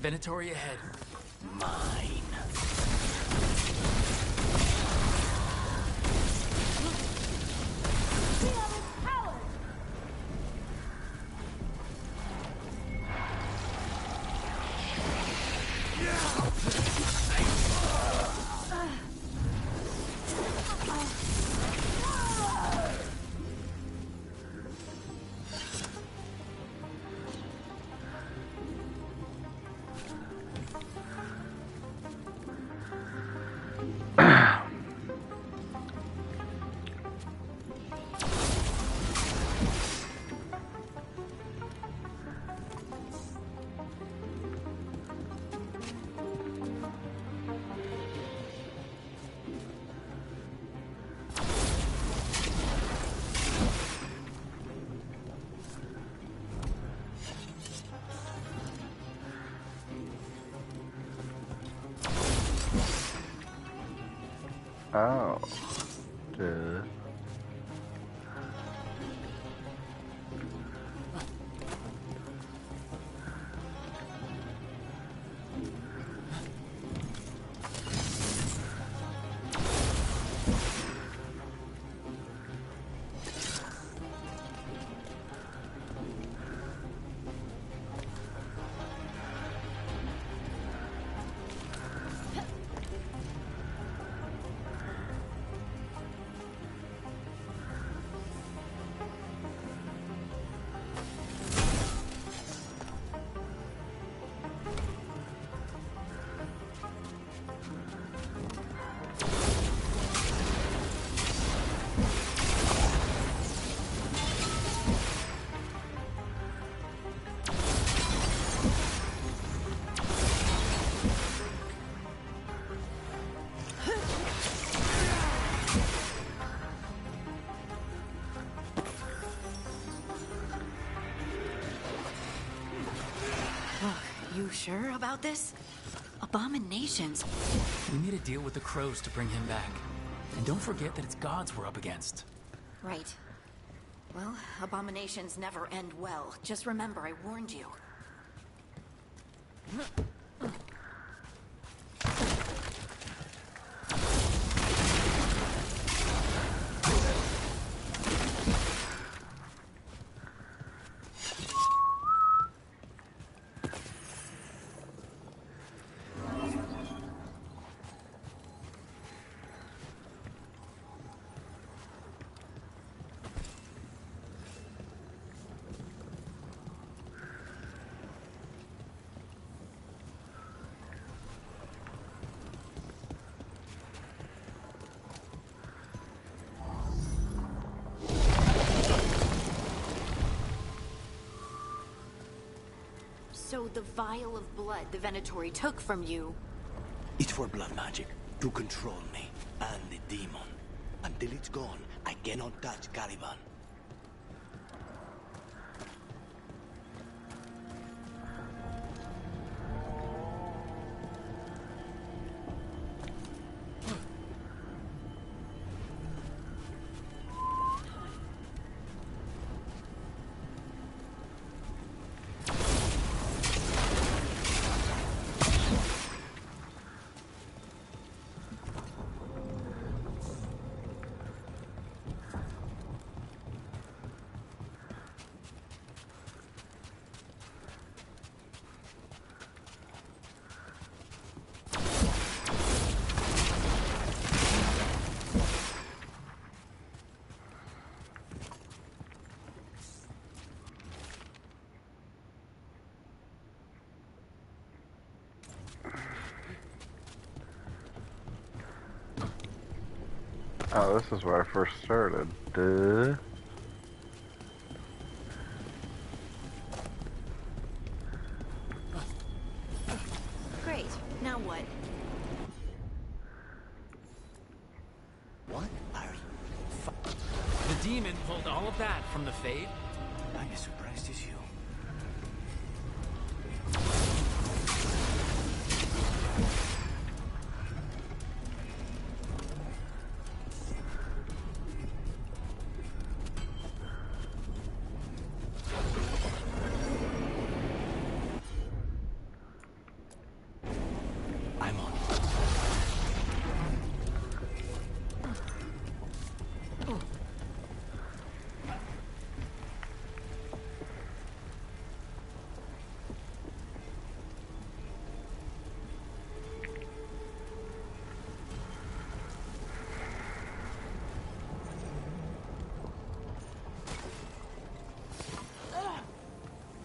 Venatori ahead. Mine. Oh. Duh. You sure about this? Abominations. We made a deal with the crows to bring him back. And don't forget that it's gods we're up against. Right. Well, abominations never end well. Just remember, I warned you. So the vial of blood the Venatori took from you... It's for blood magic, to control me, and the demon. Until it's gone, I cannot touch Caliban. Oh, this is where I first started. Duh. Great. Now what? What are you? The demon pulled all of that from the Fade? I'm as surprised as you.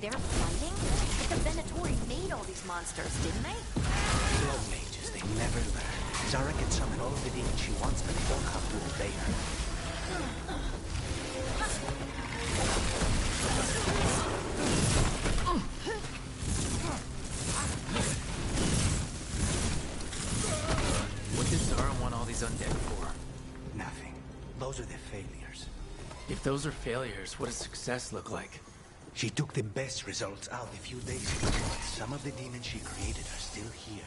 They're fighting? But the Venatori made all these monsters, didn't they? Blood mages, they never learn. Zara can summon all the demons she wants, but they don't have to obey her. What did Zara want all these undead for? Nothing. Those are the failures. If those are failures, what does success look like? She took the best results out a few days ago, but some of the demons she created are still here.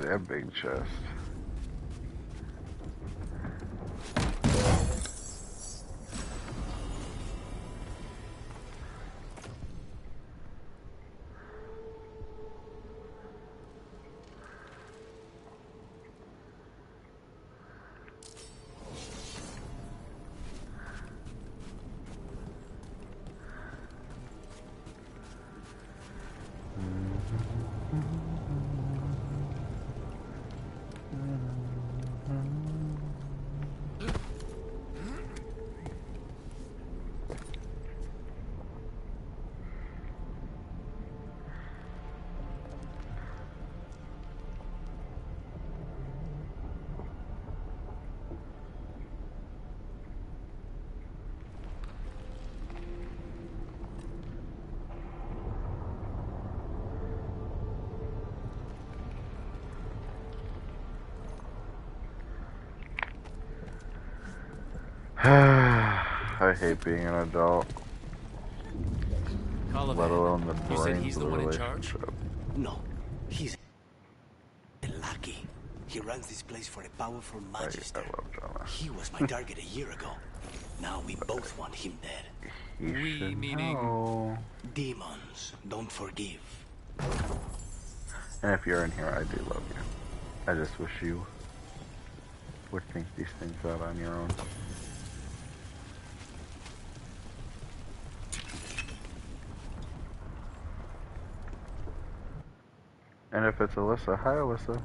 that big chest. I hate being an adult. Let alone the You said brains he's of the the one in charge? relationship. No, he's a lackey. He runs this place for a powerful magister. He was my target a year ago. Now we both want him dead. We meaning demons don't forgive. And if you're in here, I do love you. I just wish you would think these things out on your own. And if it's Alyssa, hi Alyssa.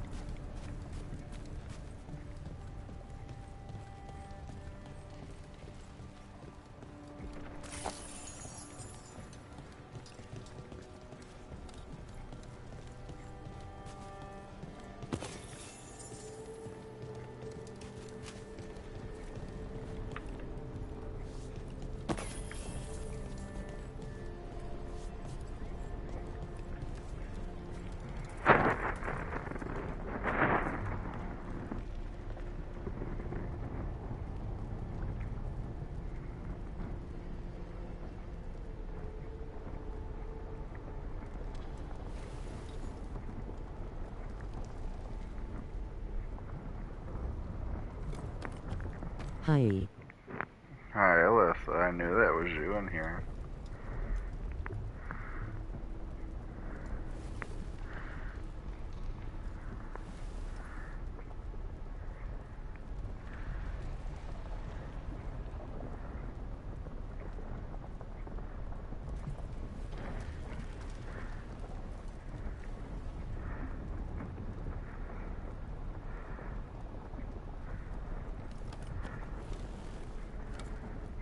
Hi. Hi Alyssa, I knew that was you in here.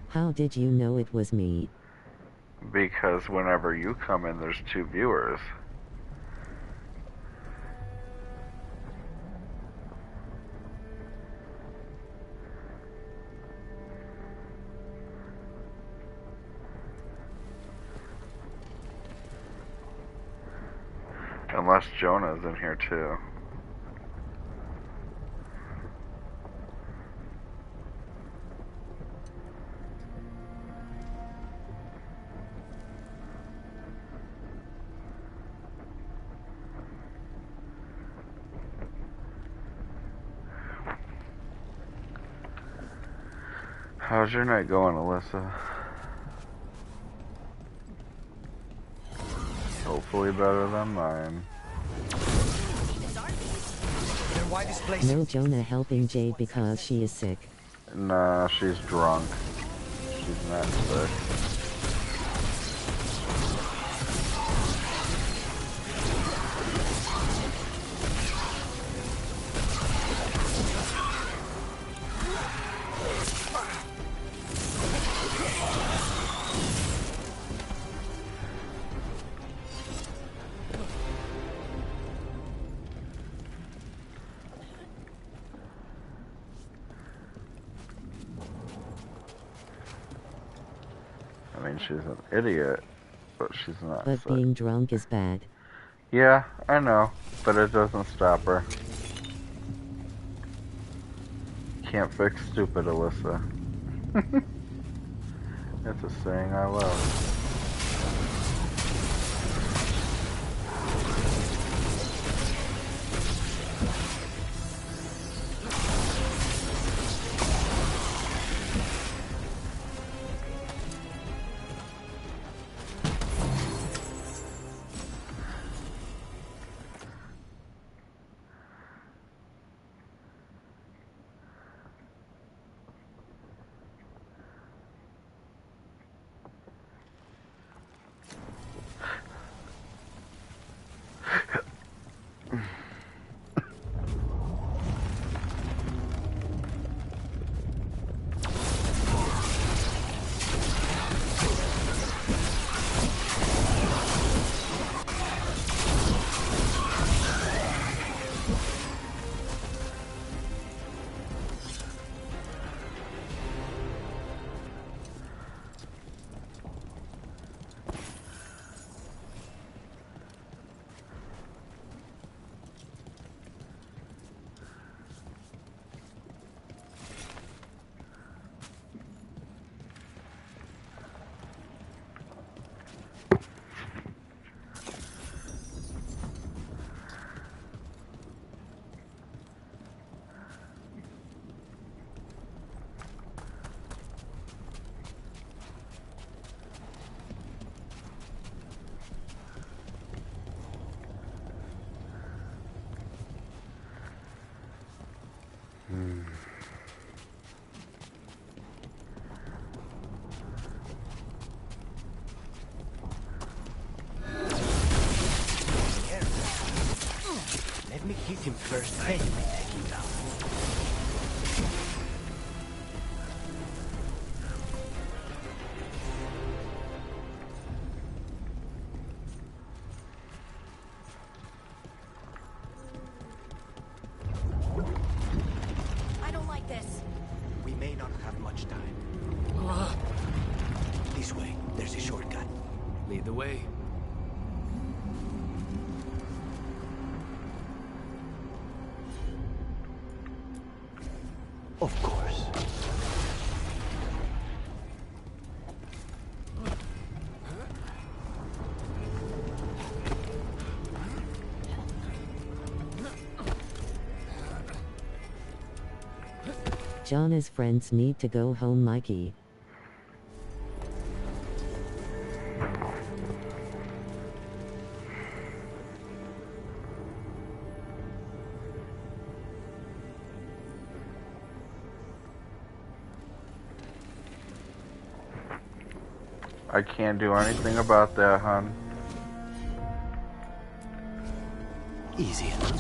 How did you know it was me? Because whenever you come in, there's 2 viewers. Unless Jonah's in here too. How's your night going, Alyssa? Hopefully better than mine. Then why this place? No Jonah helping Jade because she is sick. Nah, she's drunk. She's not sick. I mean, she's an idiot, but she's not But sick. being drunk is bad. Yeah, I know, but it doesn't stop her. Can't fix stupid, Alyssa. That's a saying I love. first thing we take you down. I don't like this. We may not have much time. This way. There's a shortcut. Lead the way. Of course. Jonah's friends need to go home, Mikey. I can't do anything about that, hon. Easy enough.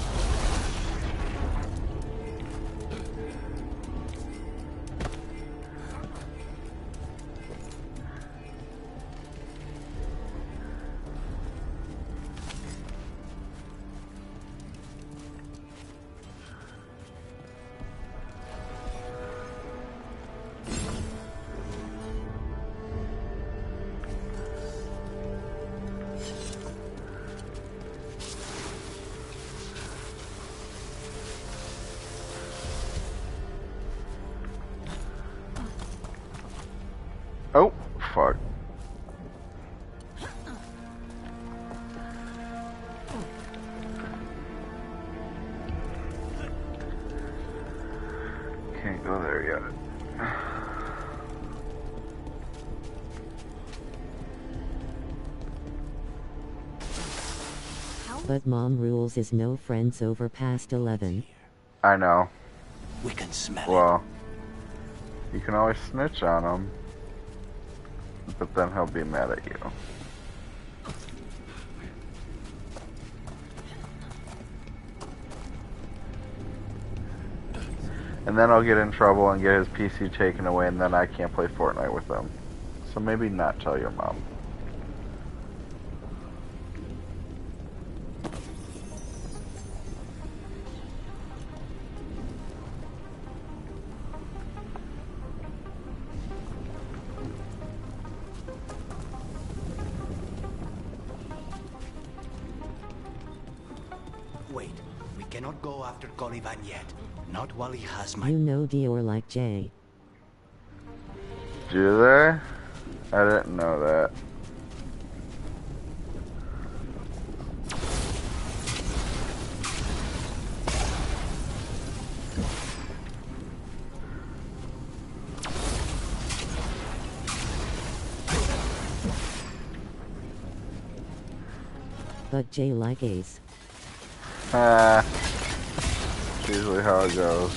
Oh, fuck. Can't go there yet. But mom rules is no friends over past 11. I know. We can smell well, you can always snitch on him, but then he'll be mad at you. And then I'll get in trouble and get his PC taken away, and then I can't play Fortnite with him. So maybe not tell your mom. Wait, we cannot go after Coliban yet. Not while he has my... You know Dior like Jay. Do they? I didn't know that. But Jay like Ace. That's usually how it goes.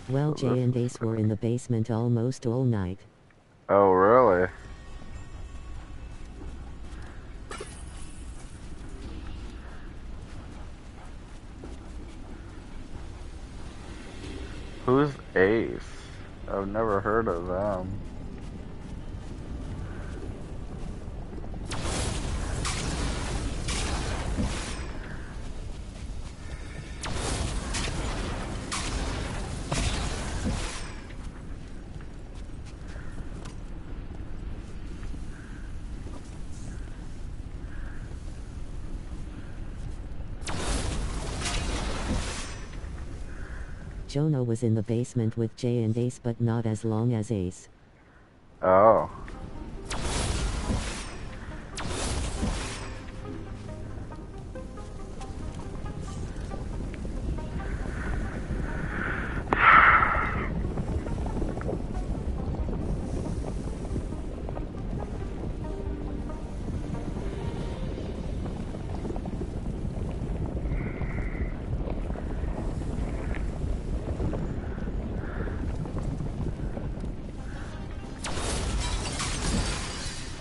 Well, Jay and Ace were in the basement almost all night. Oh, really? Who's Ace? I've never heard of them. Jonah was in the basement with Jay and Ace, but not as long as Ace. Oh.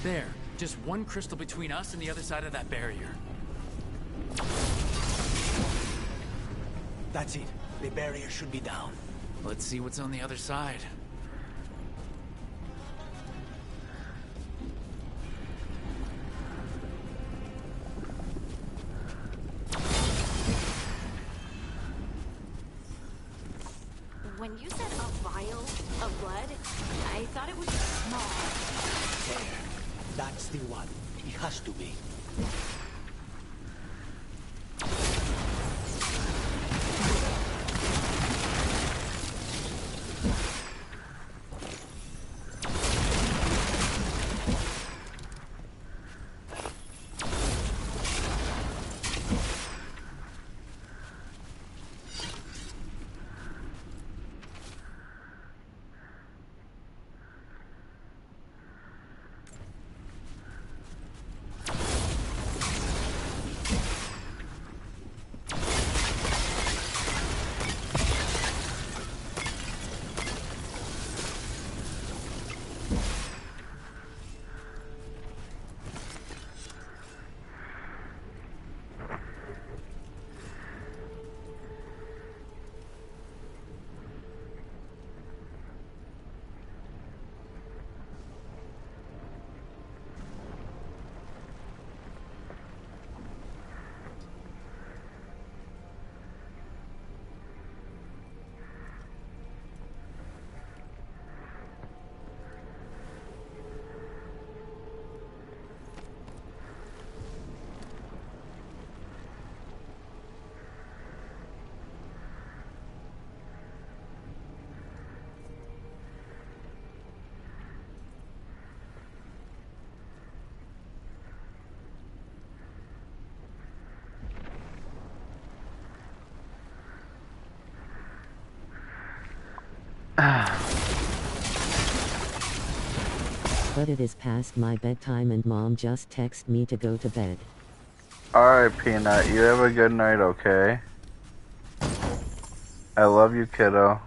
There. Just one crystal between us and the other side of that barrier. That's it. The barrier should be down. Let's see what's on the other side. When you said a vial of blood, I thought it was small. There. That's the one. It has to be. But it is past my bedtime and Mom just texted me to go to bed. Alright, Peanut, you have a good night, okay? I love you, kiddo.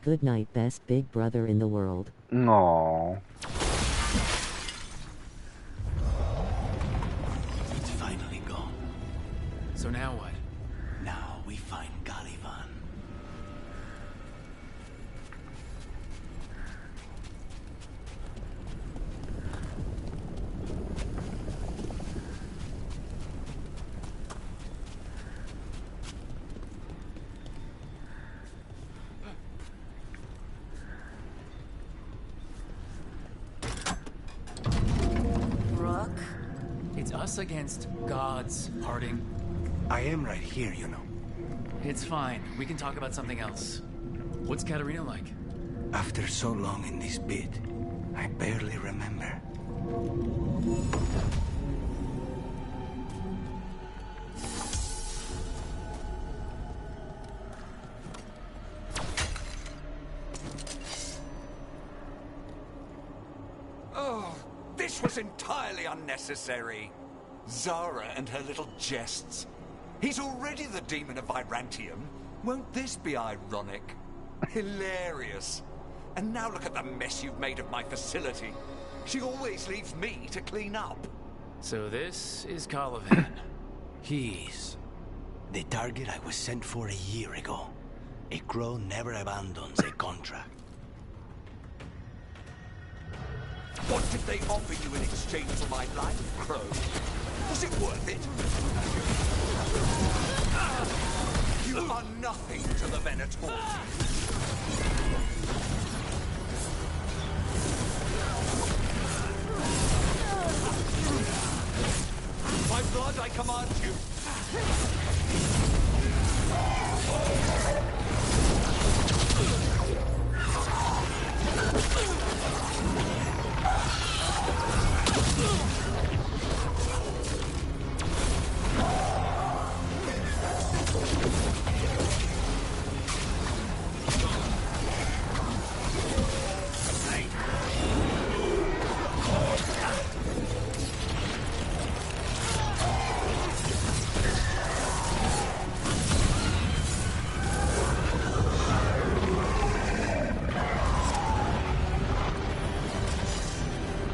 Good night, best big brother in the world. No. It's finally gone. So now what? Now we find Galivan. Rook? It's us against gods, Harding. I am right here, you know. It's fine. We can talk about something else. What's Katarina like? After so long in this bit, I barely remember. Oh, this was entirely unnecessary. Zara and her little jests. He's already the demon of Virantium. Won't this be ironic? Hilarious. And now look at the mess you've made of my facility. She always leaves me to clean up. So this is Calivan. He's the target I was sent for a year ago. A crow never abandons a contract. What did they offer you in exchange for my life, Crow? Was it worth it? You are nothing to the Venator. blood, I command you!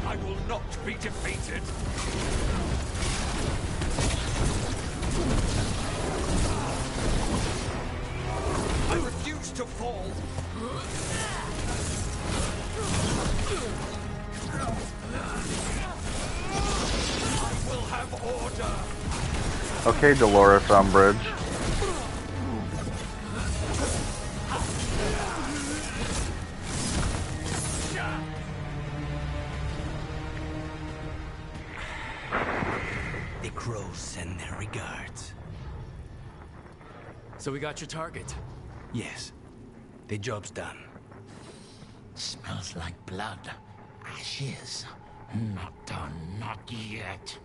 I will not be defeated! I refuse to fall! I will have order! Okay, Dolores Umbridge. The crows send their regards. So we got your target. Yes. The job's done. Smells like blood. Ashes. Not done, not yet.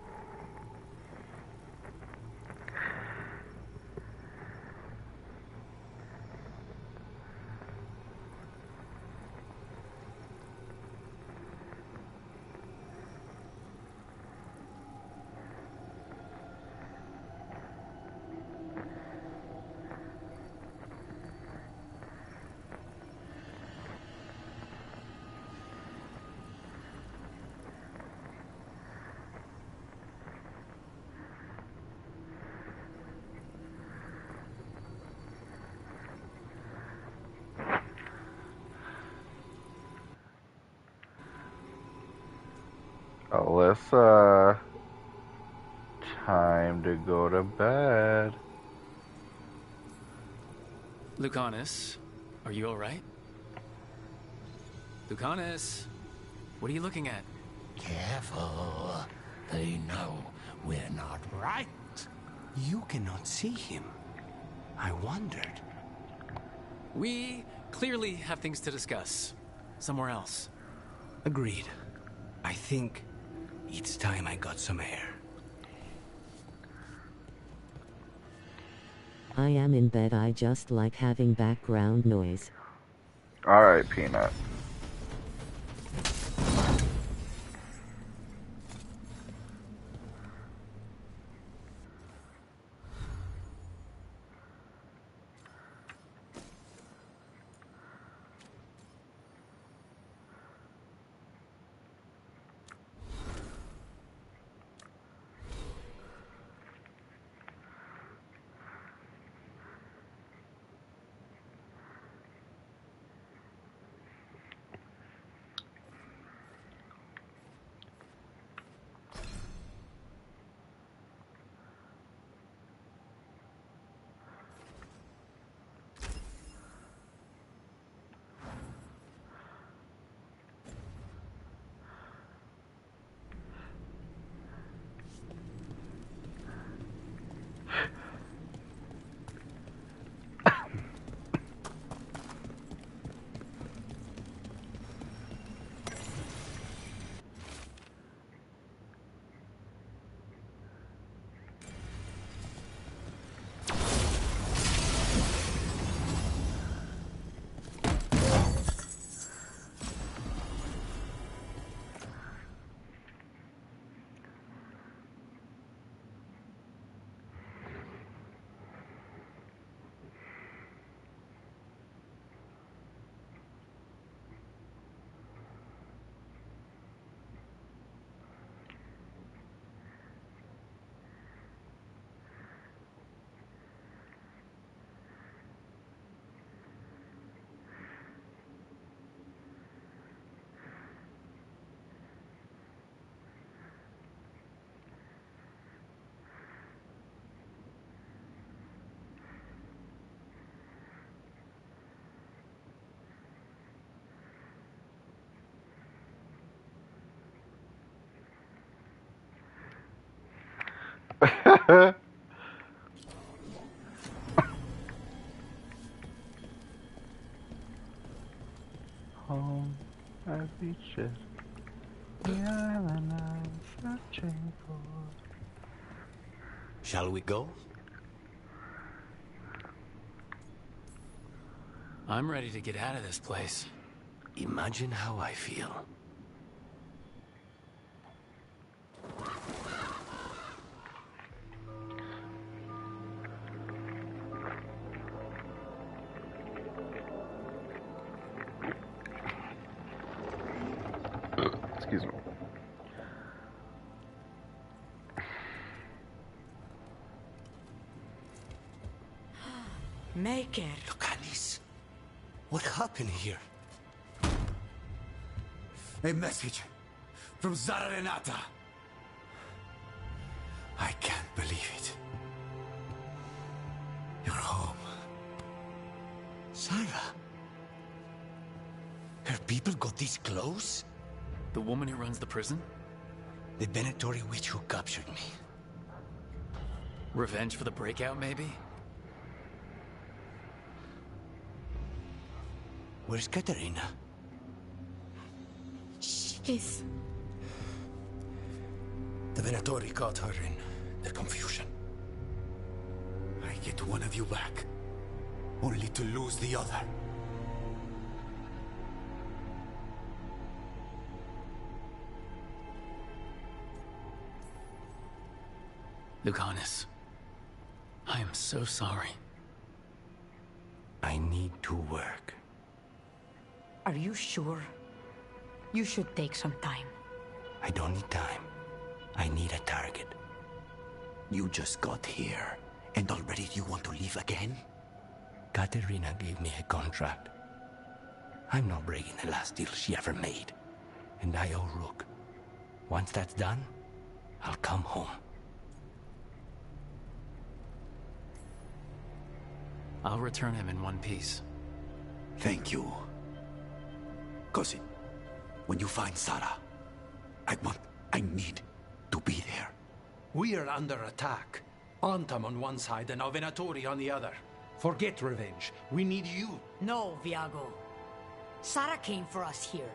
Alyssa, time to go to bed. Lucanus, are you alright? Lucanus, what are you looking at? Careful. They know we're not right. You cannot see him. I wondered. We clearly have things to discuss. Somewhere else. Agreed. I think it's time I got some air. I am in bed. I just like having background noise. Alright, Peanut. Home as beaches, the island I'm searching for. Shall we go? I'm ready to get out of this place. Imagine how I feel. Excuse me. Make it. Look, Alice. What happened here? A message from Zara Renata. I can't believe it. You're home. Sarah? Her people got this close? The woman who runs the prison? The Venatori witch who captured me. Revenge for the breakout, maybe? Where's Katerina? She's... The Venatori caught her in the confusion. I get one of you back, only to lose the other. Lucanus, I am so sorry. I need to work. Are you sure? You should take some time. I don't need time. I need a target. You just got here, and already you want to leave again? Katerina gave me a contract. I'm not breaking the last deal she ever made. And I owe Rook. Once that's done, I'll come home. I'll return him in one piece. Thank you. Cousin, when you find Sarah, I need to be there. We are under attack. Antam on one side and Venatori on the other. Forget revenge. We need you. No, Viago. Sarah came for us here,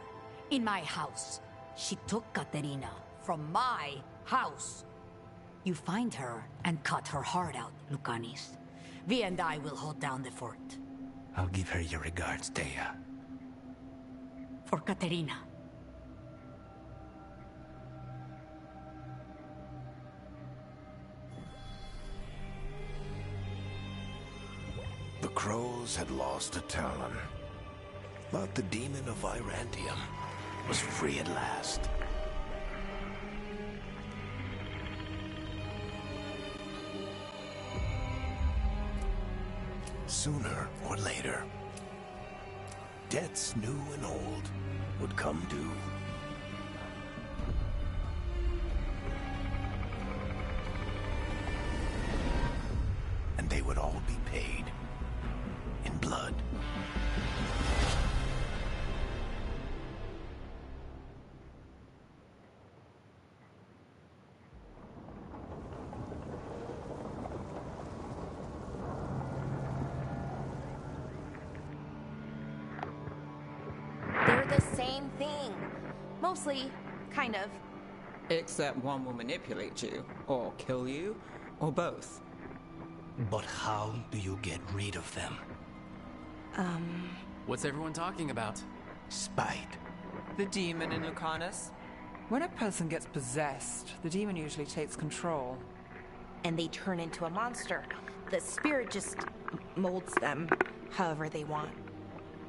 in my house. She took Katerina from my house. You find her and cut her heart out, Lucanis. Vi and I will hold down the fort. I'll give her your regards, Thea. For Katerina. The crows had lost a talon, but the demon of Virantium was free at last. Sooner or later, debts new and old would come due. And they would all be paid in blood. They're the same thing. Mostly, kind of. Except one will manipulate you, or kill you, or both. But how do you get rid of them? What's everyone talking about? Spite. The demon in Lucanus. When a person gets possessed, the demon usually takes control. And they turn into a monster. The spirit just molds them however they want.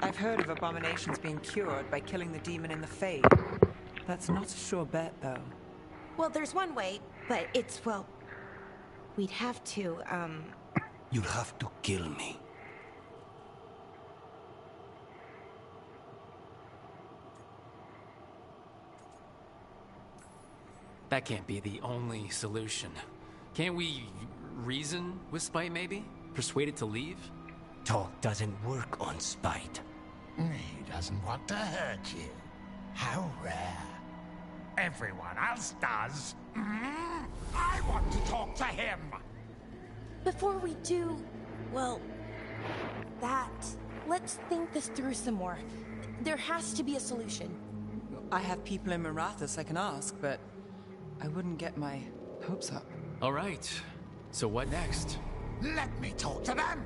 I've heard of abominations being cured by killing the demon in the Fade. That's not a sure bet, though. Well, there's one way, but it's, well... We'd have to, You'll have to kill me. That can't be the only solution. Can't we reason with Spite, maybe? Persuade it to leave? Talk doesn't work on Spite. He doesn't want to hurt you. How rare. everyone else does. I want to talk to him. Before we do, well, that, let's think this through some more. There has to be a solution. I have people in Marathas I can ask, but I wouldn't get my hopes up. All right. So what next? Let me talk to them.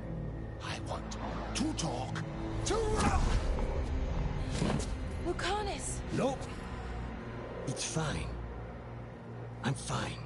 I want to talk to Lucanus! Nope. It's fine. I'm fine.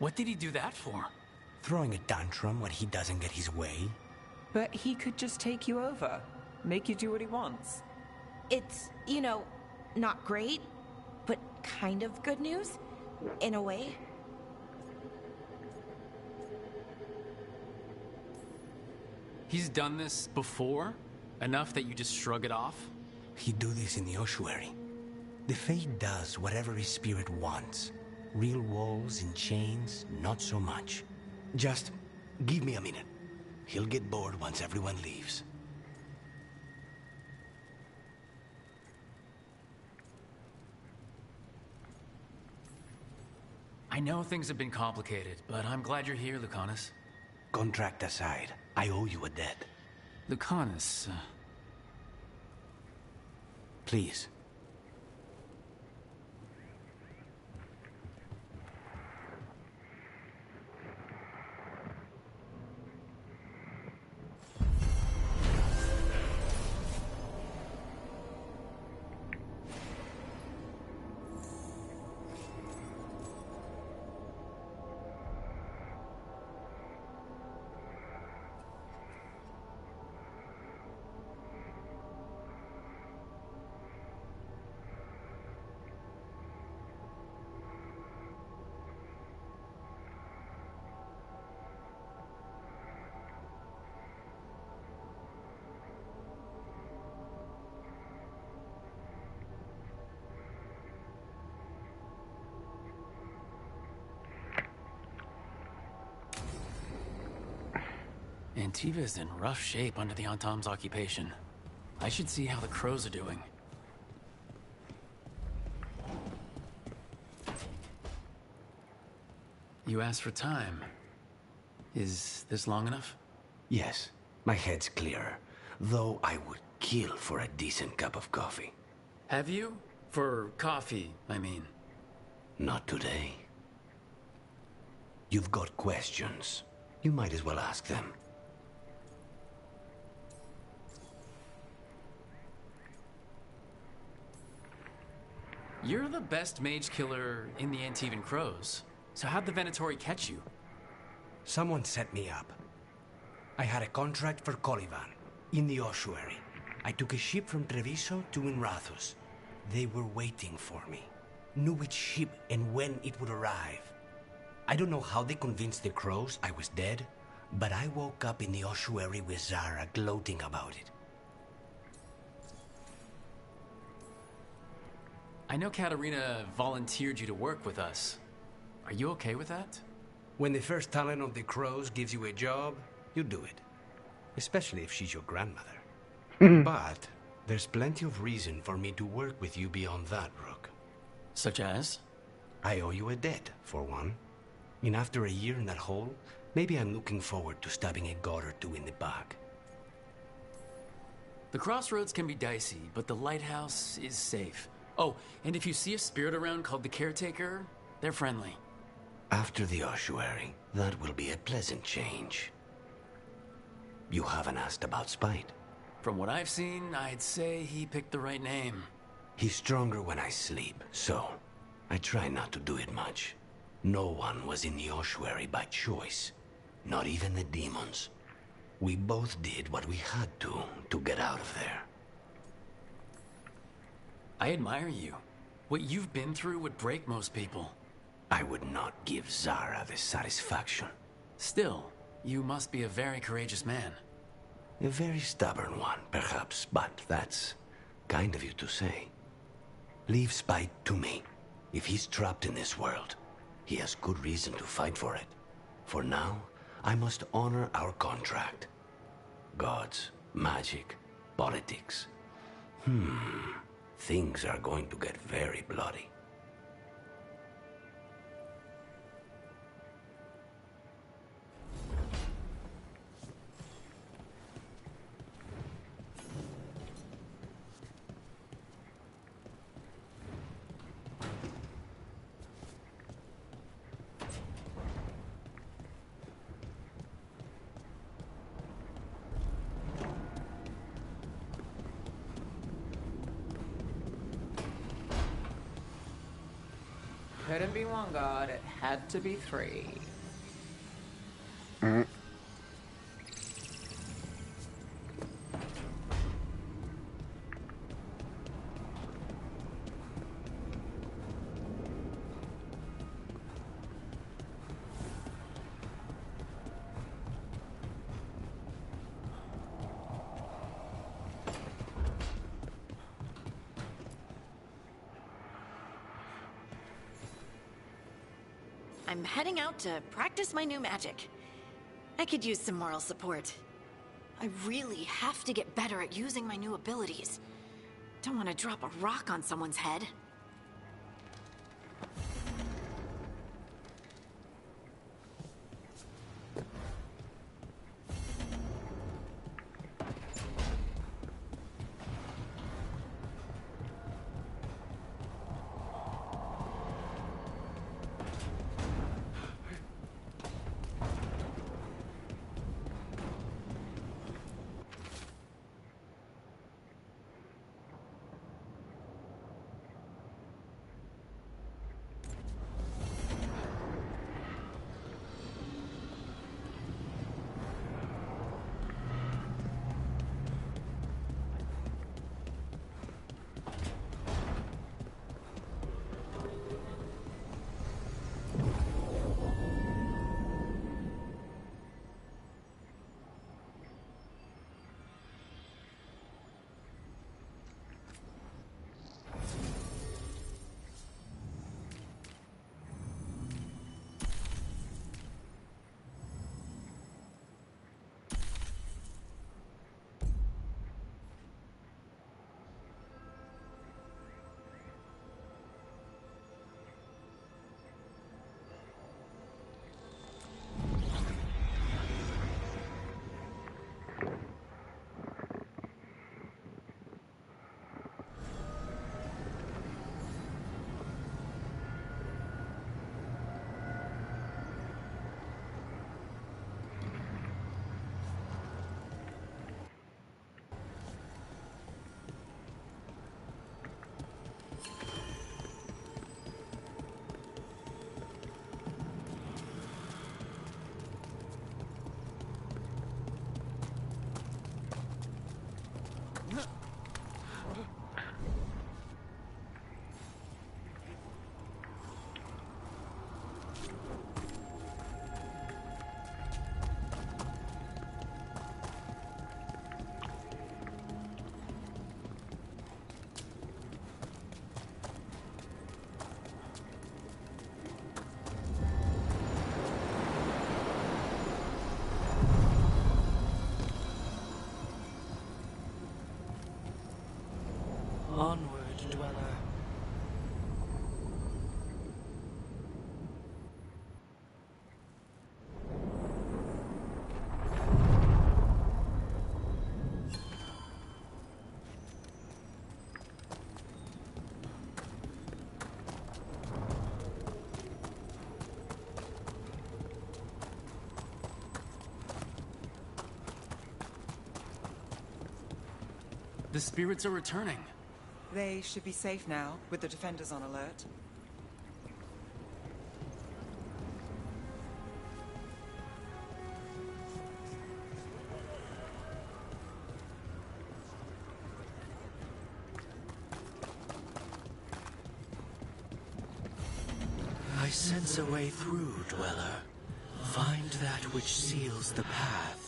What did he do that for? Throwing a tantrum when he doesn't get his way. But he could just take you over, make you do what he wants. It's, you know, not great, but kind of good news, in a way. He's done this before? Enough that you just shrug it off? He'd do this in the ossuary. The Fate does whatever his spirit wants. Real walls and chains, not so much. Just give me a minute. He'll get bored once everyone leaves. I know things have been complicated, but I'm glad you're here, Lucanus. Contract aside, I owe you a debt. Lucanus, Please. Antiva's in rough shape under the Antam's occupation. I should see how the crows are doing. You asked for time. Is this long enough? Yes, my head's clearer. Though I would kill for a decent cup of coffee. Have you? For coffee, I mean. Not today. You've got questions. You might as well ask them. You're the best mage killer in the Antivan Crows. So how'd the Venatori catch you? Someone set me up. I had a contract for Colivan, in the ossuary. I took a ship from Treviso to Inrathus. They were waiting for me. Knew which ship and when it would arrive. I don't know how they convinced the Crows I was dead, but I woke up in the ossuary with Zara gloating about it. I know Katerina volunteered you to work with us. Are you okay with that? When the first talent of the Crows gives you a job, you do it. Especially if she's your grandmother. But there's plenty of reason for me to work with you beyond that, Rook. Such as? I owe you a debt, for one. And after a year in that hole, maybe I'm looking forward to stabbing a god or two in the back. The crossroads can be dicey, but the lighthouse is safe. Oh, and if you see a spirit around called the Caretaker, they're friendly. After the ossuary, that will be a pleasant change. You haven't asked about Spite. From what I've seen, I'd say he picked the right name. He's stronger when I sleep, so I try not to do it much. No one was in the ossuary by choice, not even the demons. We both did what we had to get out of there. I admire you. What you've been through would break most people. I would not give Zara the satisfaction. Still, you must be a very courageous man. A very stubborn one, perhaps, but that's kind of you to say. Leave Spite to me. If he's trapped in this world, he has good reason to fight for it. For now, I must honor our contract. Gods, magic, politics. Things are going to get very bloody. Couldn't be one god, it had to be three. I'm heading out to practice my new magic. I could use some moral support. I really have to get better at using my new abilities. Don't want to drop a rock on someone's head. Onward, dweller. The spirits are returning. They should be safe now, with the defenders on alert. I sense a way through, Dweller. Find that which seals the path.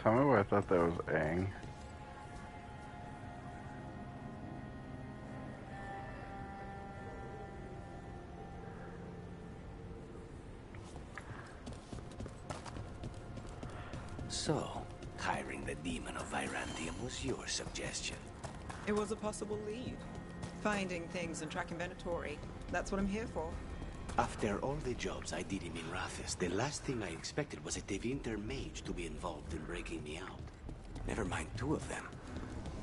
Tell me where I thought that was Aang. So, hiring the demon of Virantium was your suggestion. It was a possible lead. Finding things and tracking Venatori. That's what I'm here for. After all the jobs I did in Minrathis, the last thing I expected was a Tevinter mage to be involved in breaking me out. Never mind 2 of them.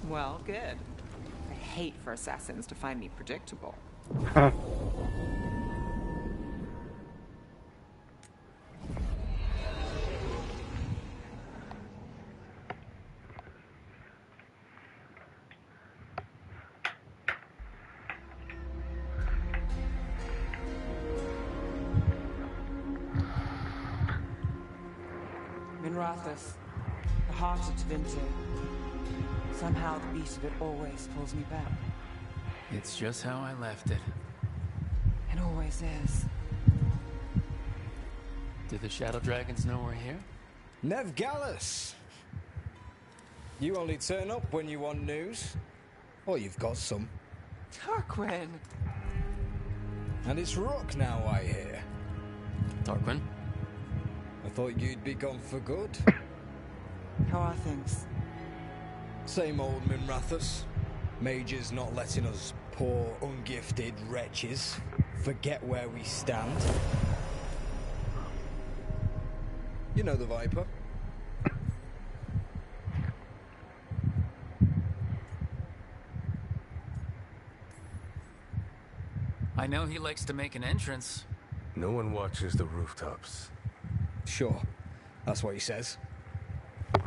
Well, good. I hate for assassins to find me predictable. Minrathis, the heart of Tevinter. Somehow the beat of it always pulls me back. It's just how I left it. It always is. Do the Shadow Dragons know we're here? Nev Gallus! You only turn up when you want news. Or you've got some. Tarquin! And it's Rook now, I hear. Tarquin? I thought you'd be gone for good. How are things? Same old Minrathus. Mages not letting us poor, ungifted wretches forget where we stand. You know the Viper. I know he likes to make an entrance. No one watches the rooftops. Sure, that's what he says.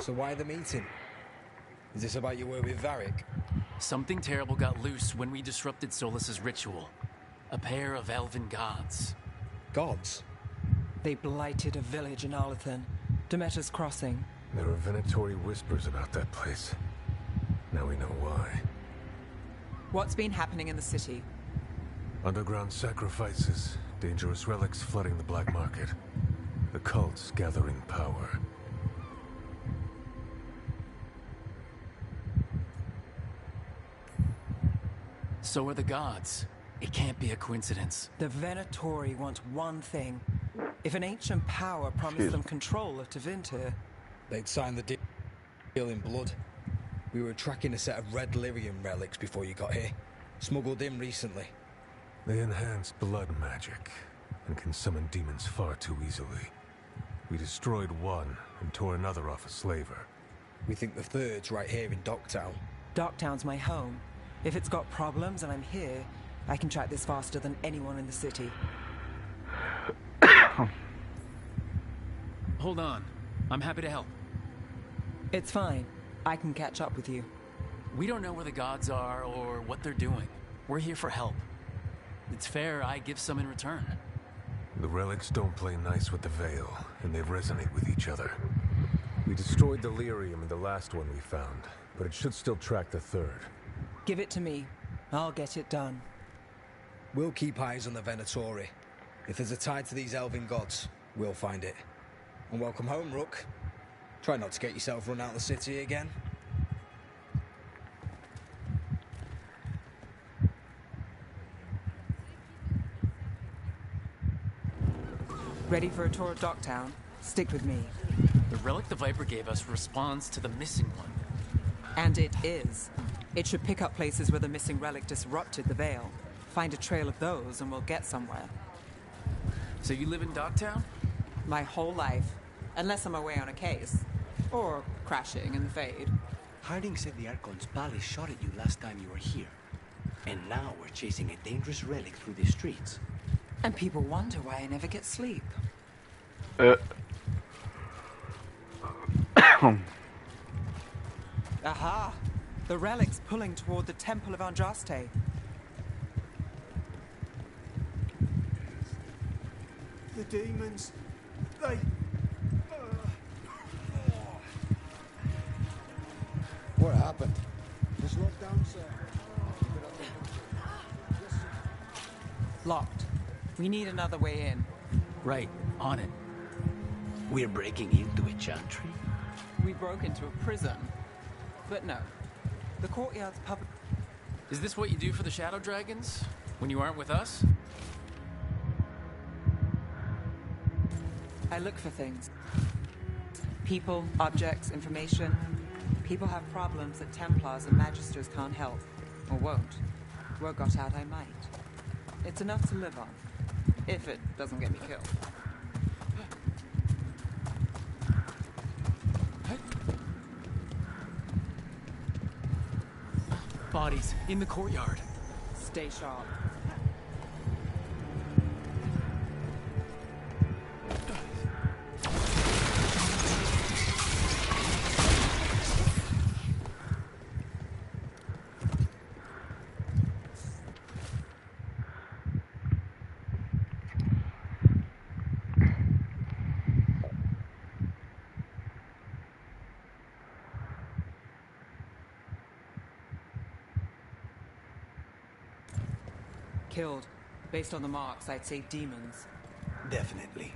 So why the meeting? Is this about your work with Varric? Something terrible got loose when we disrupted Solus's ritual. A pair of elven gods. Gods? They blighted a village in Arlathan, Demeter's Crossing. There are Venatori whispers about that place. Now we know why. What's been happening in the city? Underground sacrifices, dangerous relics flooding the black market. The cults gathering power. So are the gods. It can't be a coincidence. The Venatori want one thing. If an ancient power promised them control of Tevinter, they'd sign the deal in blood. We were tracking a set of red lyrium relics before you got here. Smuggled in recently. They enhance blood magic and can summon demons far too easily. We destroyed one and tore another off a slaver. We think the third's right here in Docktown. Docktown's my home. If it's got problems and I'm here, I can track this faster than anyone in the city. Hold on. I'm happy to help. It's fine. I can catch up with you. We don't know where the gods are or what they're doing. We're here for help. It's fair I give some in return. The relics don't play nice with the Veil, and they resonate with each other. We destroyed the lyrium in the last one we found, but it should still track the third. Give it to me. I'll get it done. We'll keep eyes on the Venatori. If there's a tie to these elven gods, we'll find it. And welcome home, Rook. Try not to get yourself run out of the city again. Ready for a tour of Docktown? Stick with me. The relic the Viper gave us responds to the missing one. And it is. It should pick up places where the missing relic disrupted the Veil. Find a trail of those and we'll get somewhere. So you live in Docktown? My whole life. Unless I'm away on a case. Or crashing in the Fade. Harding said the Archon's palace shot at you last time you were here. And now we're chasing a dangerous relic through the streets. And people wonder why I never get sleep. Aha! The relic's pulling toward the Temple of Andraste. The demons, they... What happened? Just look down, sir. Locked. We need another way in. Right, on it. We're breaking into a chantry? We broke into a prison. But no. The courtyard's public. Is this what you do for the Shadow Dragons? When you aren't with us? I look for things. People, objects, information. People have problems that Templars and Magisters can't help. Or won't. Word got out I might. It's enough to live on. If it doesn't get me killed. Bodies in the courtyard. Stay sharp. Killed. Based on the marks, I'd say demons. Definitely.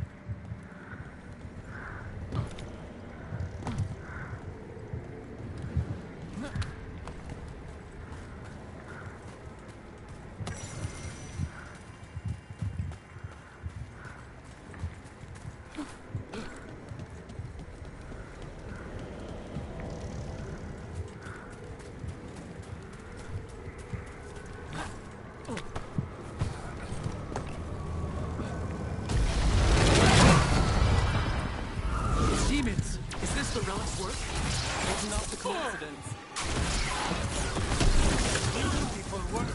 Demons! Is this the relic's work? It's not the coincidence. People work.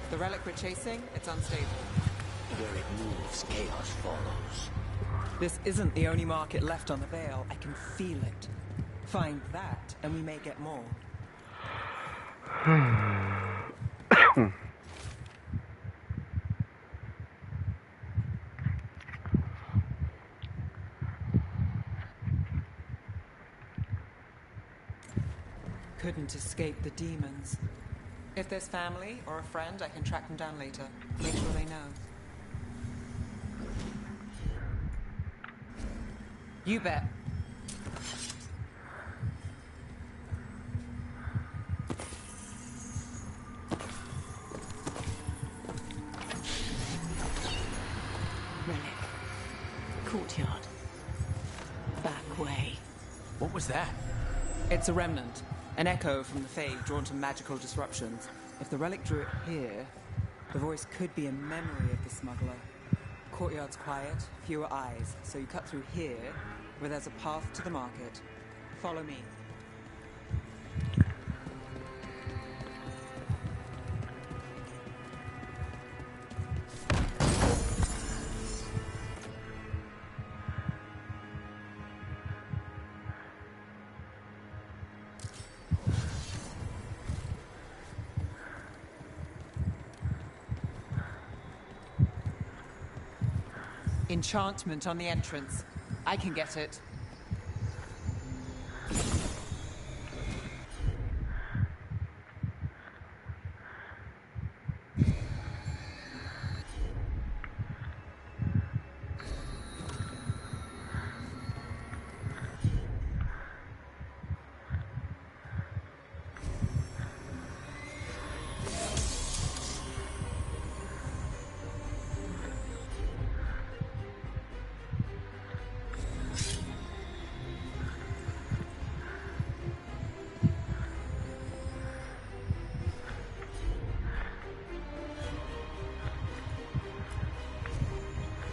The relic we're chasing, it's unstable. Where it moves, chaos follows. This isn't the only market left on the Veil. I can feel it. Find that, and we may get more. Couldn't escape the demons. If there's family or a friend, I can track them down later. Make sure they know. You bet. Relic. Courtyard. Back way. What was that? It's a remnant. An echo from the Fade drawn to magical disruptions. If the relic drew it here, the voice could be a memory of the smuggler. courtyard's quiet, fewer eyes, so you cut through here, where there's a path to the market. Follow me. Enchantment on the entrance. I can get it.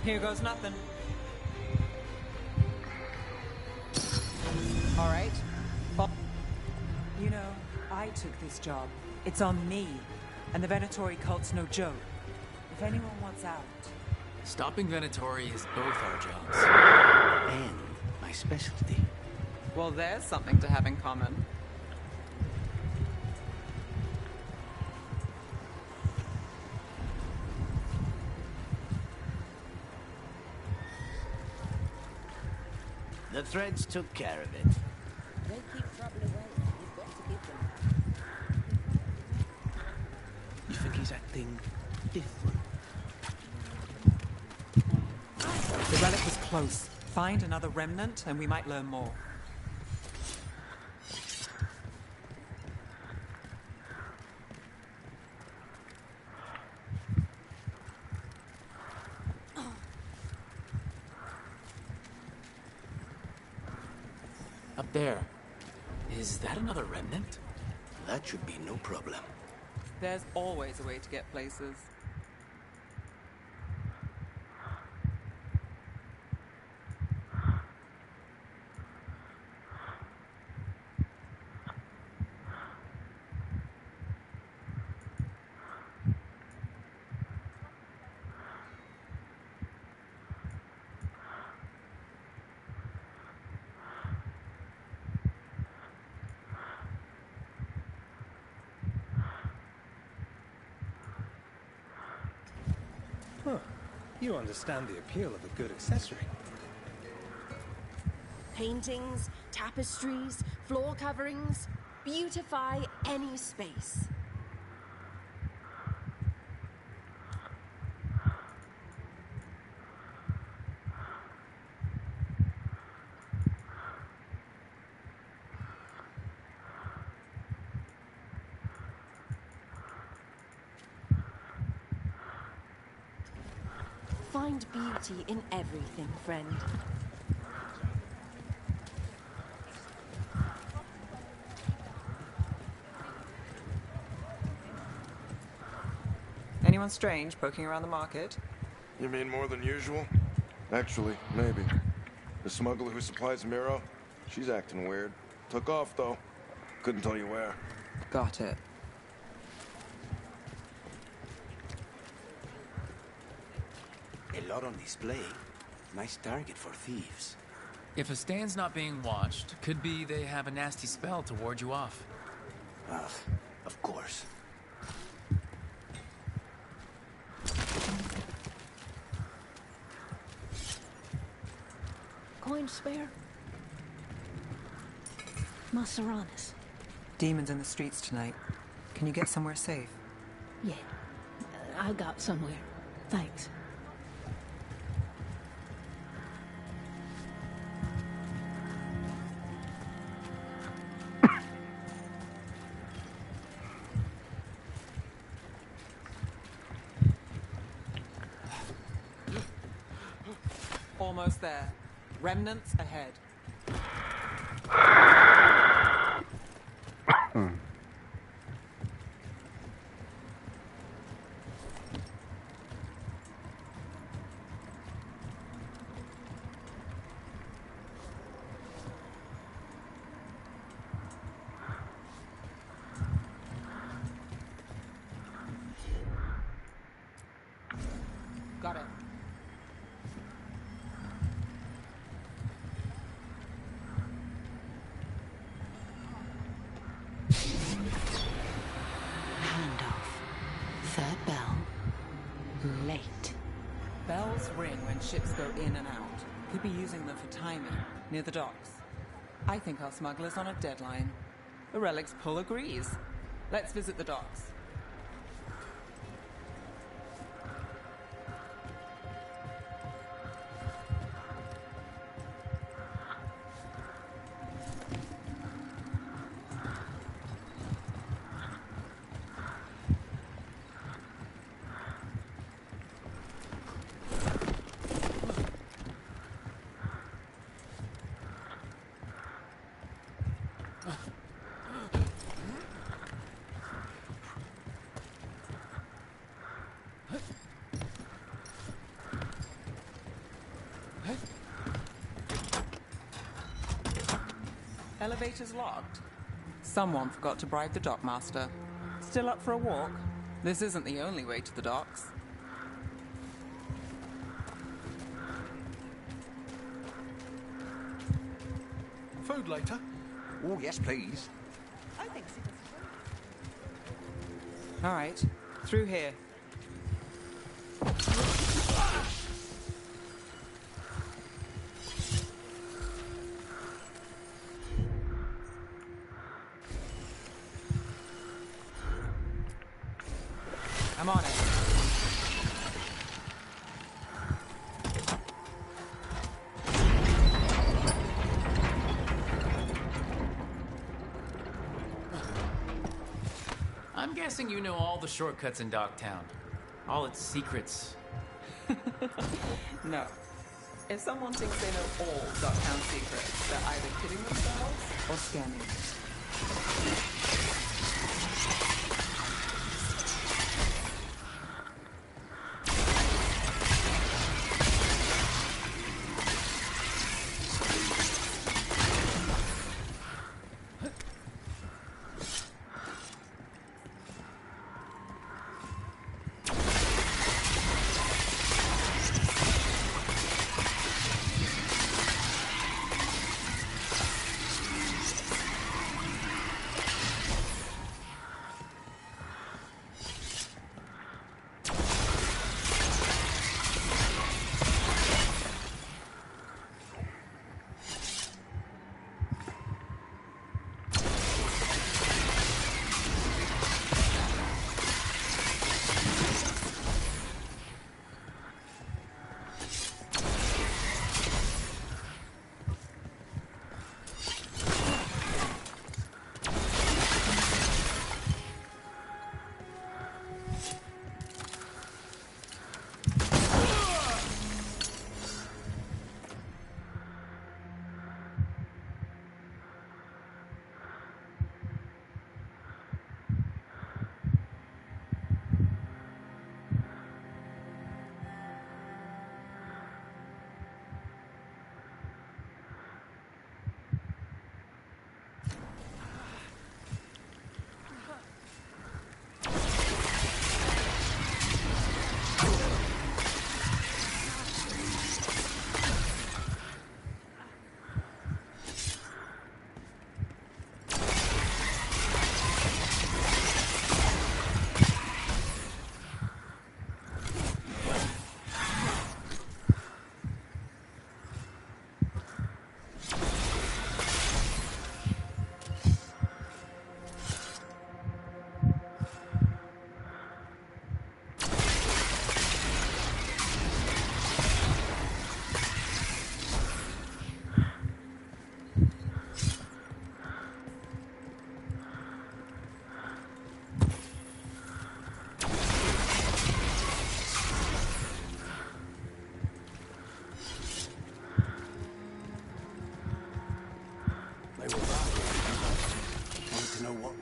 Here goes nothing. All right. You know, I took this job. It's on me. And the Venatori cult's no joke. If anyone wants out... Stopping Venatori is both our jobs. And my specialty. Well, there's something to have in common. The threads took care of it. They keep trouble away. You've got to keep them. You think he's acting different? The relic was close. Find another remnant and we might learn more. Up there. Is that another remnant? That should be no problem. There's always a way to get places. Huh. You understand the appeal of a good accessory. Paintings, tapestries, floor coverings. Beautify any space. Find beauty in everything, friend. Anyone strange poking around the market? You mean more than usual? Actually, maybe. The smuggler who supplies Miro, she's acting weird. Took off, though. Couldn't tell you where. Got it. A lot on display. Nice target for thieves. If a stand's not being watched, could be they have a nasty spell to ward you off. Ugh, of course. Coin spare? Maseranas. Demons in the streets tonight. Can you get somewhere safe? Yeah. I got somewhere. Thanks. Almost there. Remnants ahead. when ships go in and out. Could be using them for timing, near the docks. I think our smuggler's on a deadline. The Relic's pull agrees. Let's visit the docks. Elevator's locked. Someone forgot to bribe the dockmaster. Still up for a walk? This isn't the only way to the docks. Food later? Oh, yes, please. I think so. All right, through here. I'm on it. I'm guessing you know all the shortcuts in Docktown. All its secrets. No. If someone thinks they know all Docktown secrets, they're either kidding themselves or scamming.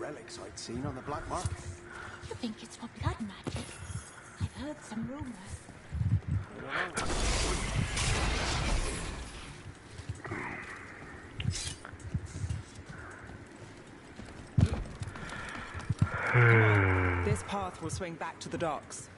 relics I'd seen on the black market. You think it's for blood magic? I've heard some rumors. This path will swing back to the docks.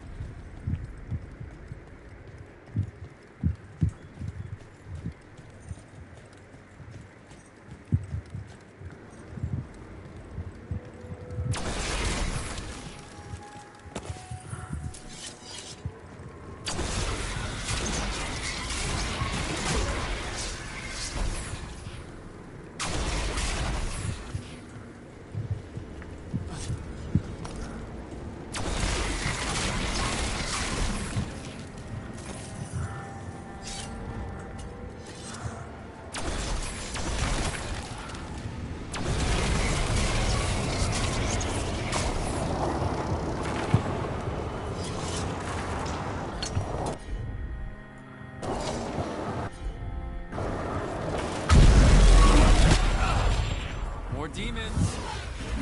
more demons.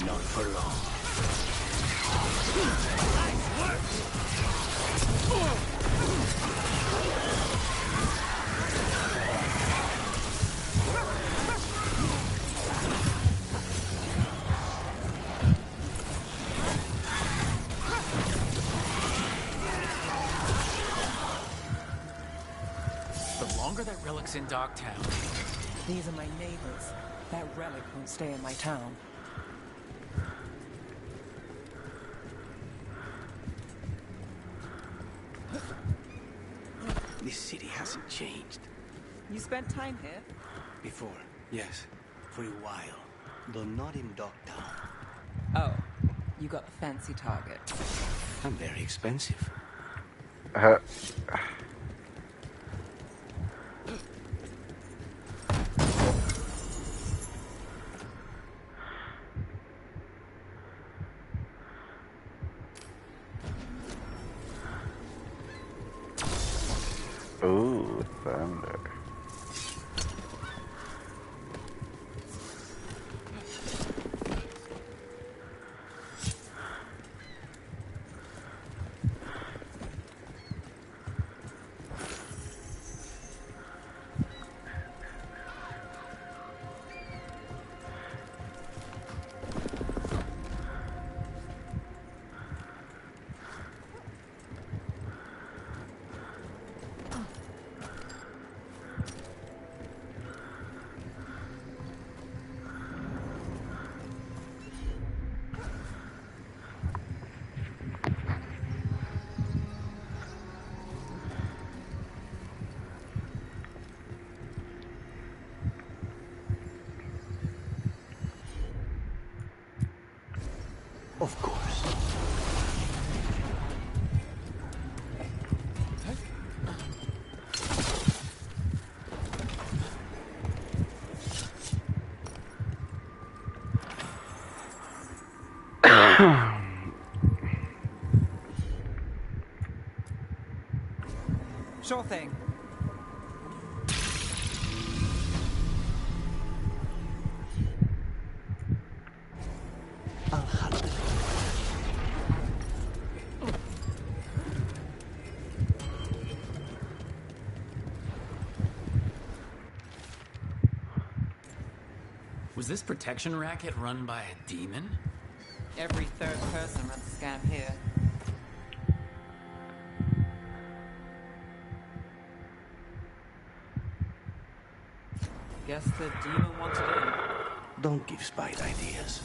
Not for long. The longer that relic's in Dogtown. These are my neighbors. That relic won't stay in my town. This city hasn't changed. You spent time here? Before, yes. For a while. Though not in Dogtown. Oh, you got a fancy target. I'm very expensive. Ooh, thunder. Of course. Sure thing. Was this protection racket run by a demon? Every third person runs a scam here. Guess the demon wanted in. Don't give Spite ideas.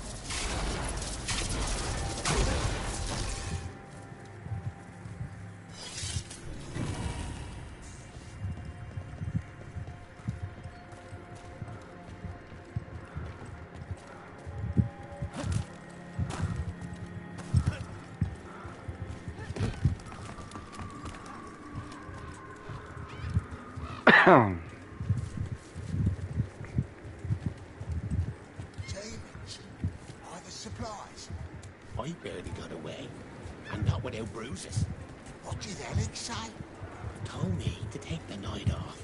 Demons. Are the supplies? I barely got away. And not without bruises. What did Alex say? Told me to take the night off.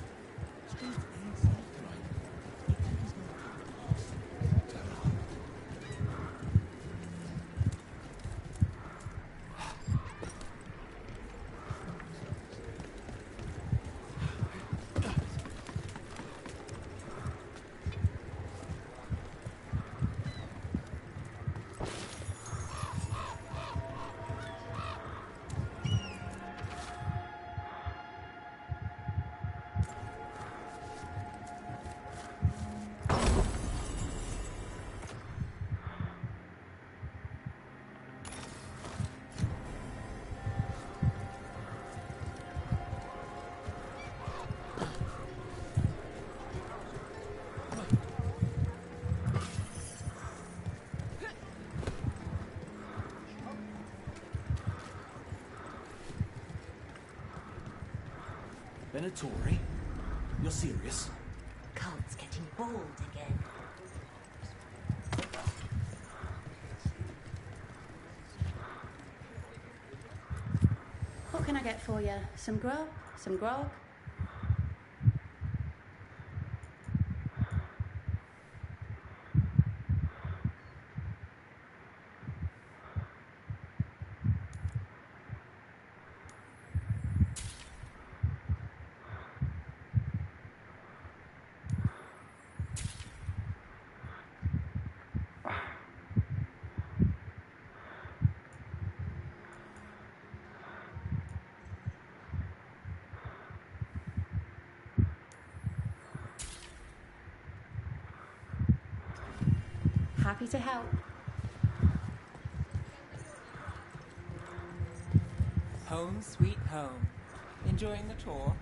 Venatori? You're serious? Cult's getting bold again. What can I get for you? Some grub? Some grog? Happy to help. Home sweet home. Enjoying the tour?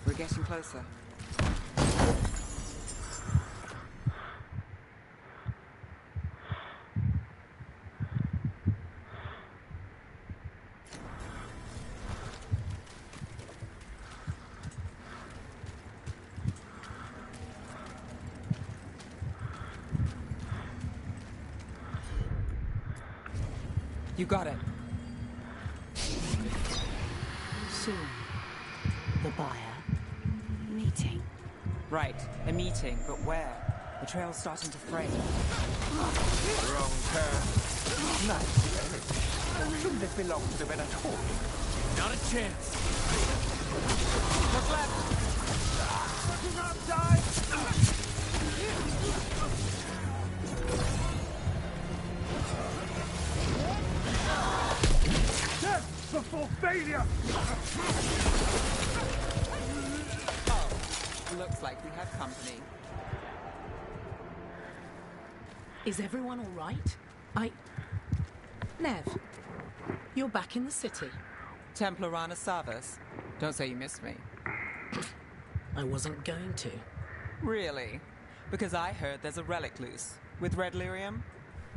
We're getting closer. You got it. Soon. The buyer. Meeting. Right, a meeting, but where? The trail's starting to fray. Wrong turn. Nice. Shouldn't it belong to the Venatori? Not a chance. What's left? Do not die! Death before failure! Looks like we have company. Is everyone all right? Nev, you're back in the city. Templar Rana Savas. Don't say you missed me. I wasn't going to. Really? Because I heard there's a relic loose. With red lyrium?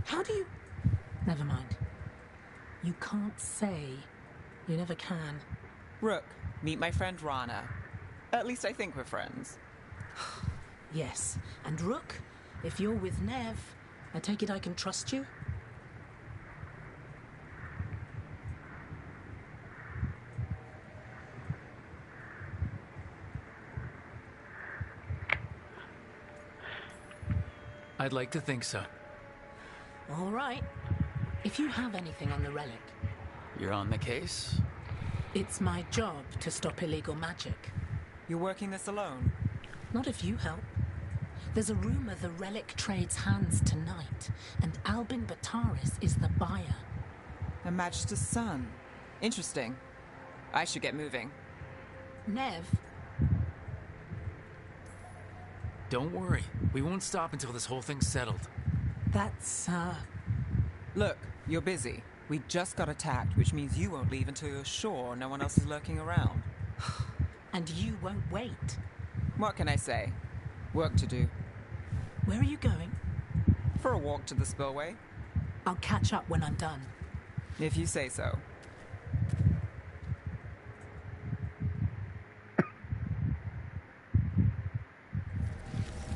How do you... Never mind. You can't say. You never can. Rook, meet my friend Rana. At least I think we're friends. Yes. And Rook, if you're with Nev, I take it I can trust you? I'd like to think so. All right. If you have anything on the relic... You're on the case? It's my job to stop illegal magic. You're working this alone? Not if you help. There's a rumor the relic trades hands tonight, and Albin Bataris is the buyer. Her Majesty's son. Interesting. I should get moving. Nev? Don't worry. We won't stop until this whole thing's settled. That's, Look, you're busy. We just got attacked, which means you won't leave until you're sure no one else is lurking around. And you won't wait. What can I say? Work to do. Where are you going? For a walk to the spillway. I'll catch up when I'm done. If you say so.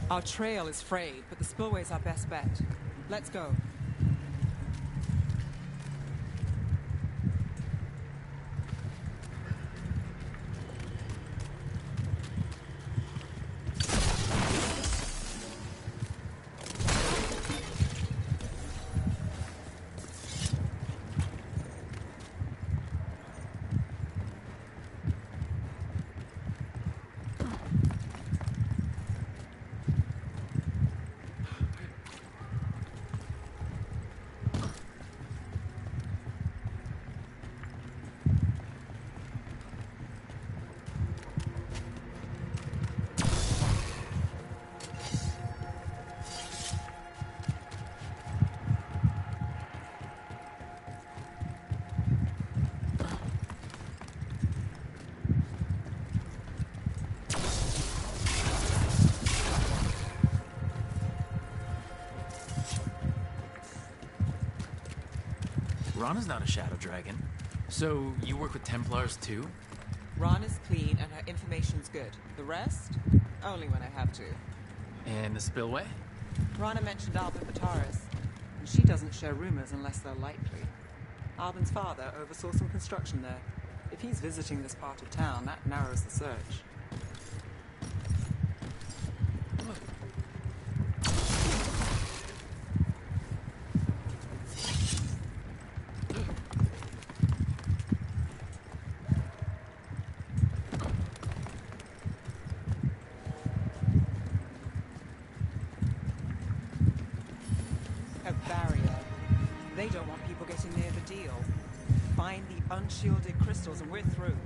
Our trail is frayed, but the spillway's our best bet. Let's go. Rana's not a shadow dragon. So, you work with Templars too? Ron is clean and her information's good. The rest? Only when I have to. And the spillway? Rana mentioned Albin Bataris, and she doesn't share rumors unless they're likely. Albin's father oversaw some construction there. If he's visiting this part of town, that narrows the search. They don't want people getting near the deal. Find the unshielded crystals and we're through.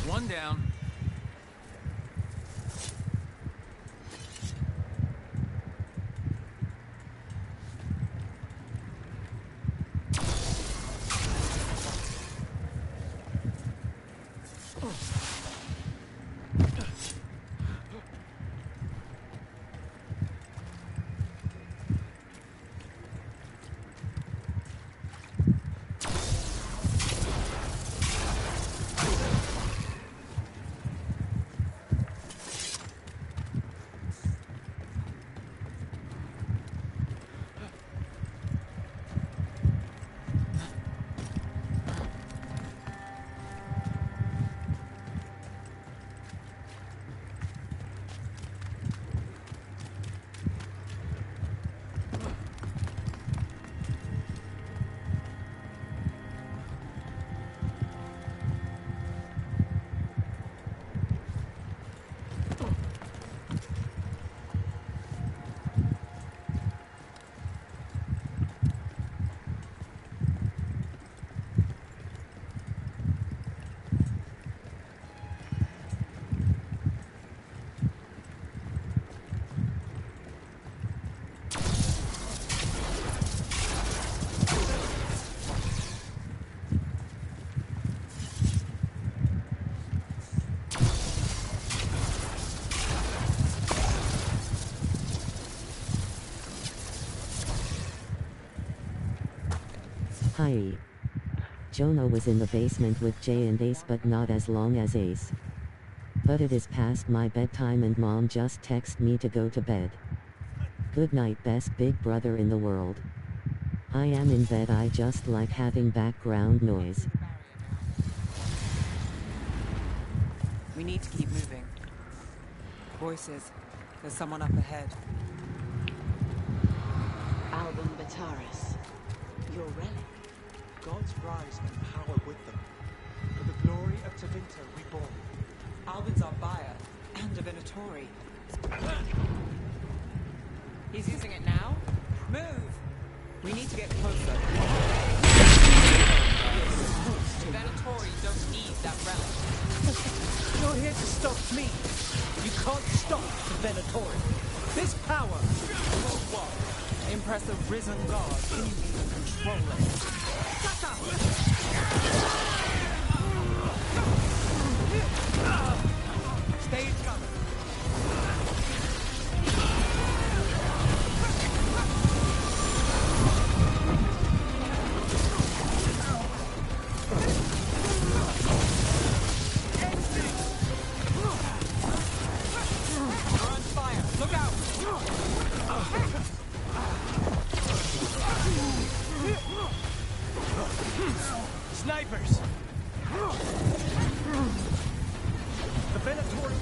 One down. Hi. Jonah was in the basement with Jay and Ace, but not as long as Ace. But it is past my bedtime and Mom just texted me to go to bed. Good night, best big brother in the world. I am in bed, I just like having background noise. We need to keep moving. Voices. There's someone up ahead. Albin Bataris. Your relic. Gods rise and power with them. For the glory of Tevinter reborn. Albin's our buyer, and a Venatori. He's using it now? Move! We need to get closer. Venatori don't need that relic. You're here to stop me. You can't stop the Venatori. This power. For what? Impress a risen god. Can you even control it? Stage coming. We're on fire. Look out! Snipers! The Venatori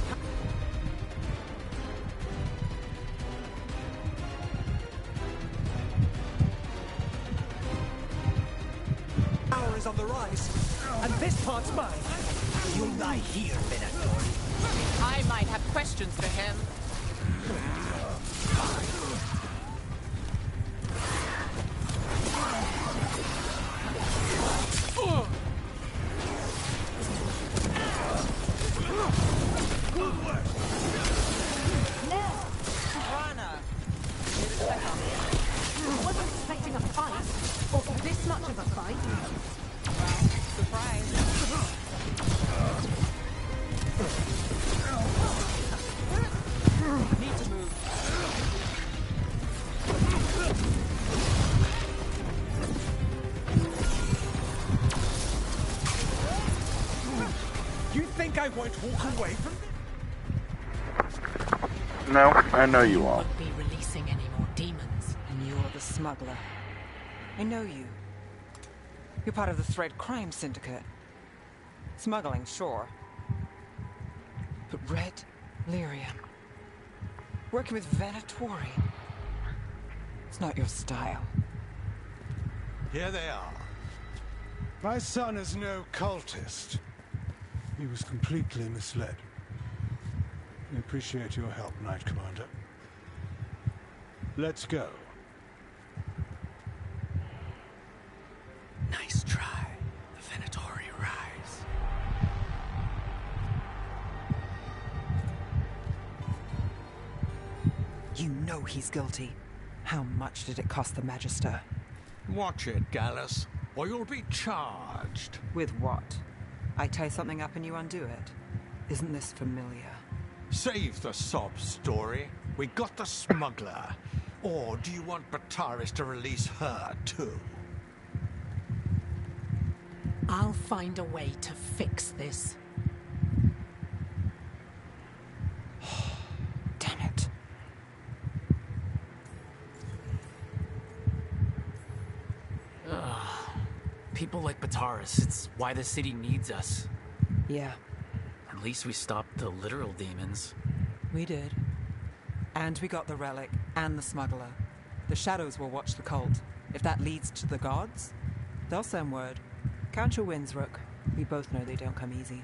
power is on the rise, and this part's mine. You'll die here, Venatori. I might have questions for him. I won't walk away from No, I know you won't. Be releasing smuggler. I know you. You're part of the Thread Crime Syndicate. Smuggling, sure. But Red Lyrium. Working with Venatori. It's not your style. Here they are. My son is no cultist. He was completely misled. We appreciate your help, Knight Commander. Let's go. Nice try. The Venatori rise. You know he's guilty. How much did it cost the Magister? Watch it, Gallus, or you'll be charged. With what? I tie something up and you undo it. Isn't this familiar? Save the sob story. We got the smuggler. Or do you want Bataris to release her, too? I'll find a way to fix this. Damn it. People like Bataris, it's why the city needs us. Yeah, At least we stopped the literal demons. we did. And we got the relic and the smuggler. The shadows will watch the cult. If that leads to the gods, they'll send word. Count your wins, Rook. We both know they don't come easy.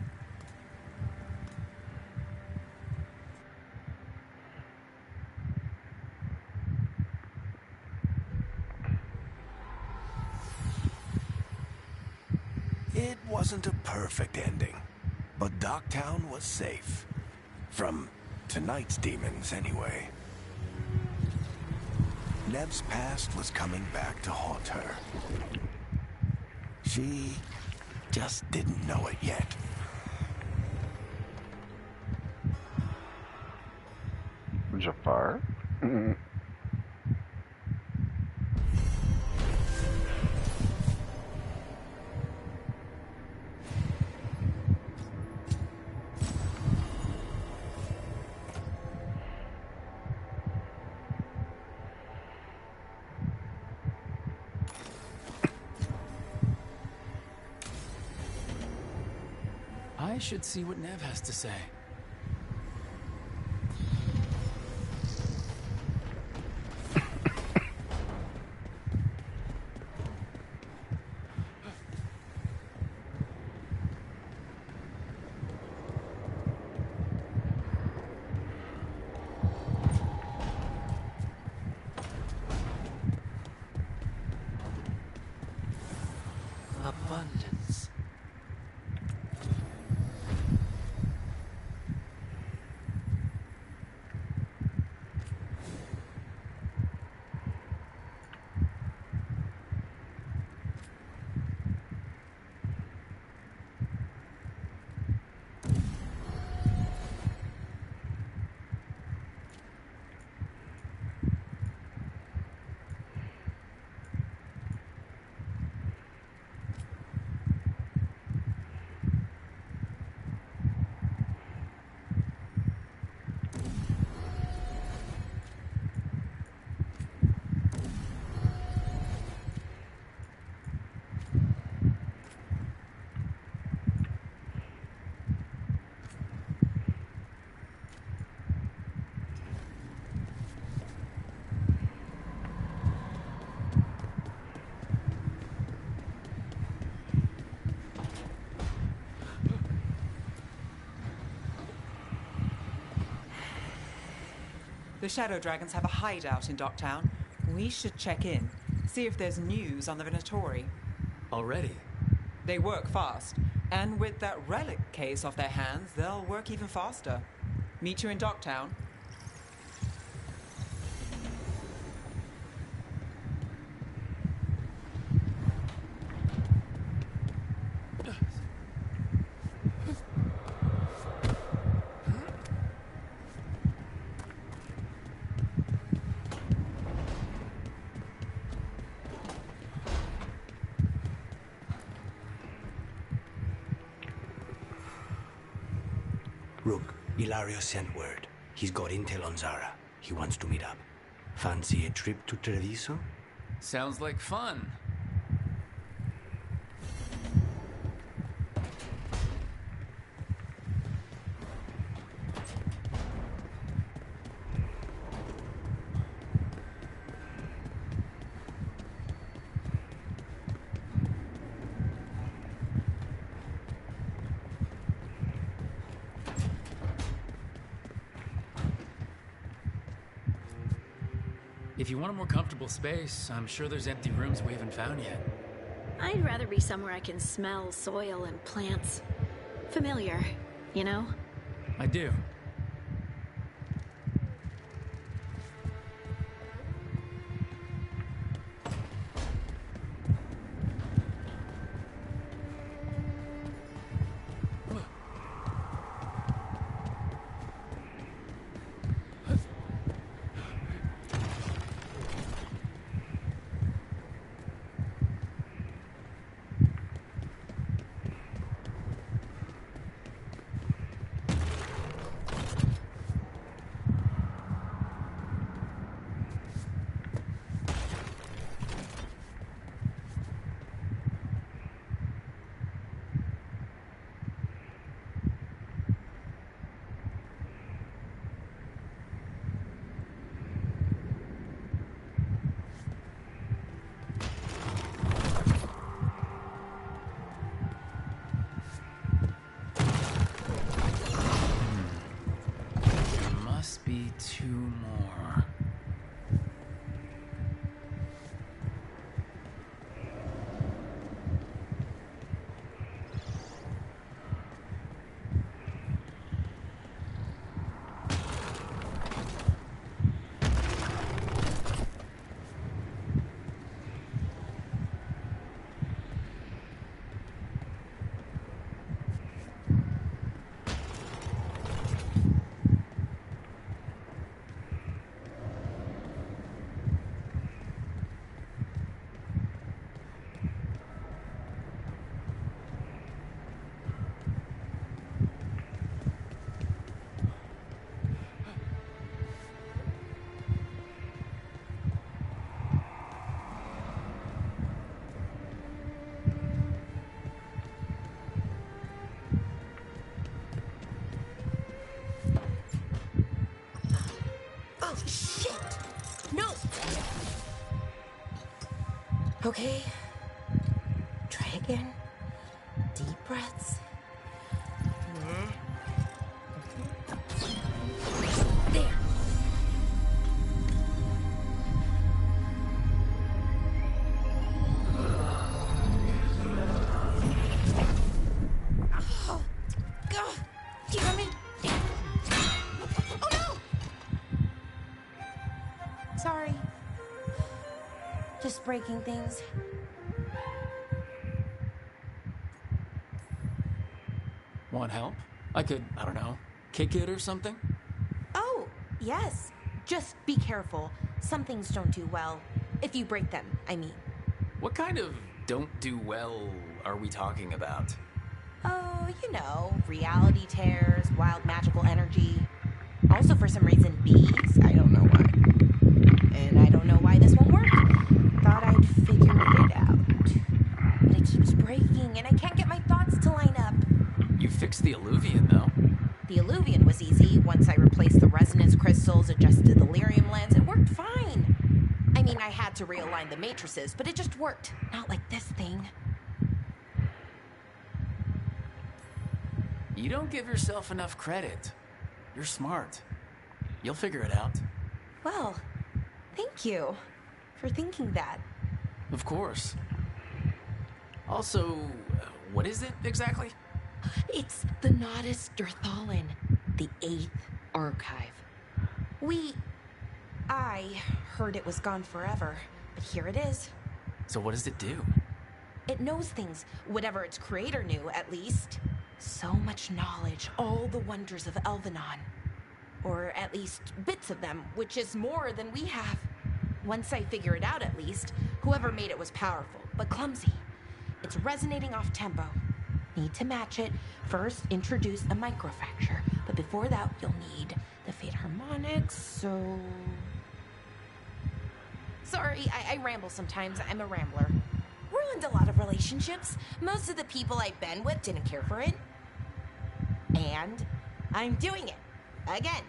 It wasn't a perfect ending, but Docktown was safe. From tonight's demons, anyway. Nev's past was coming back to haunt her. She just didn't know it yet. Jafar? I should see what Nev has to say. Abundance. The Shadow Dragons have a hideout in Docktown. We should check in, see if there's news on the Venatori. Already? They work fast, and with that relic case off their hands, they'll work even faster. Meet you in Docktown. Rook, Ilario sent word. He's got intel on Zara. He wants to meet up. Fancy a trip to Treviso? Sounds like fun. If you want a more comfortable space, I'm sure there's empty rooms we haven't found yet. I'd rather be somewhere I can smell soil and plants. Familiar, you know? I do. Be two more. Oh, shit! No! Okay. Try again. Deep breaths. There. Oh, God. Damn it. Oh, no! Sorry. Just breaking things. Want help? I could, I don't know, kick it or something? Oh, yes. Just be careful. Some things don't do well. If you break them, I mean. What kind of don't do well are we talking about? Oh, you know, reality tears, wild magical energy. Also, for some reason, bees. I don't know why. And I don't know why this won't work. Thought I'd figured it out. But it keeps breaking, and I can't get my thoughts to line up. You fixed the alluvian, though. The alluvian was easy. Once I replaced the resonance crystals, adjusted the lyrium lens, it worked fine. I mean, I had to realign the matrices, but it just worked. Not like this thing. You don't give yourself enough credit. You're smart. You'll figure it out. Well, thank you for thinking that. Of course. Also, what is it exactly? It's the Nodus Dirthalin, the 8th archive. I heard it was gone forever, but here it is. So what does it do? It knows things, whatever its creator knew, at least. So much knowledge, all the wonders of Elvenon. Or at least bits of them, which is more than we have. Once I figure it out, at least, whoever made it was powerful, but clumsy. It's resonating off tempo. Need to match it. First, introduce a microfracture. But before that, you'll need the fate harmonics, so... Sorry, I ramble sometimes. I'm a rambler. Ruined a lot of relationships. Most of the people I've been with didn't care for it. And I'm doing it. Again.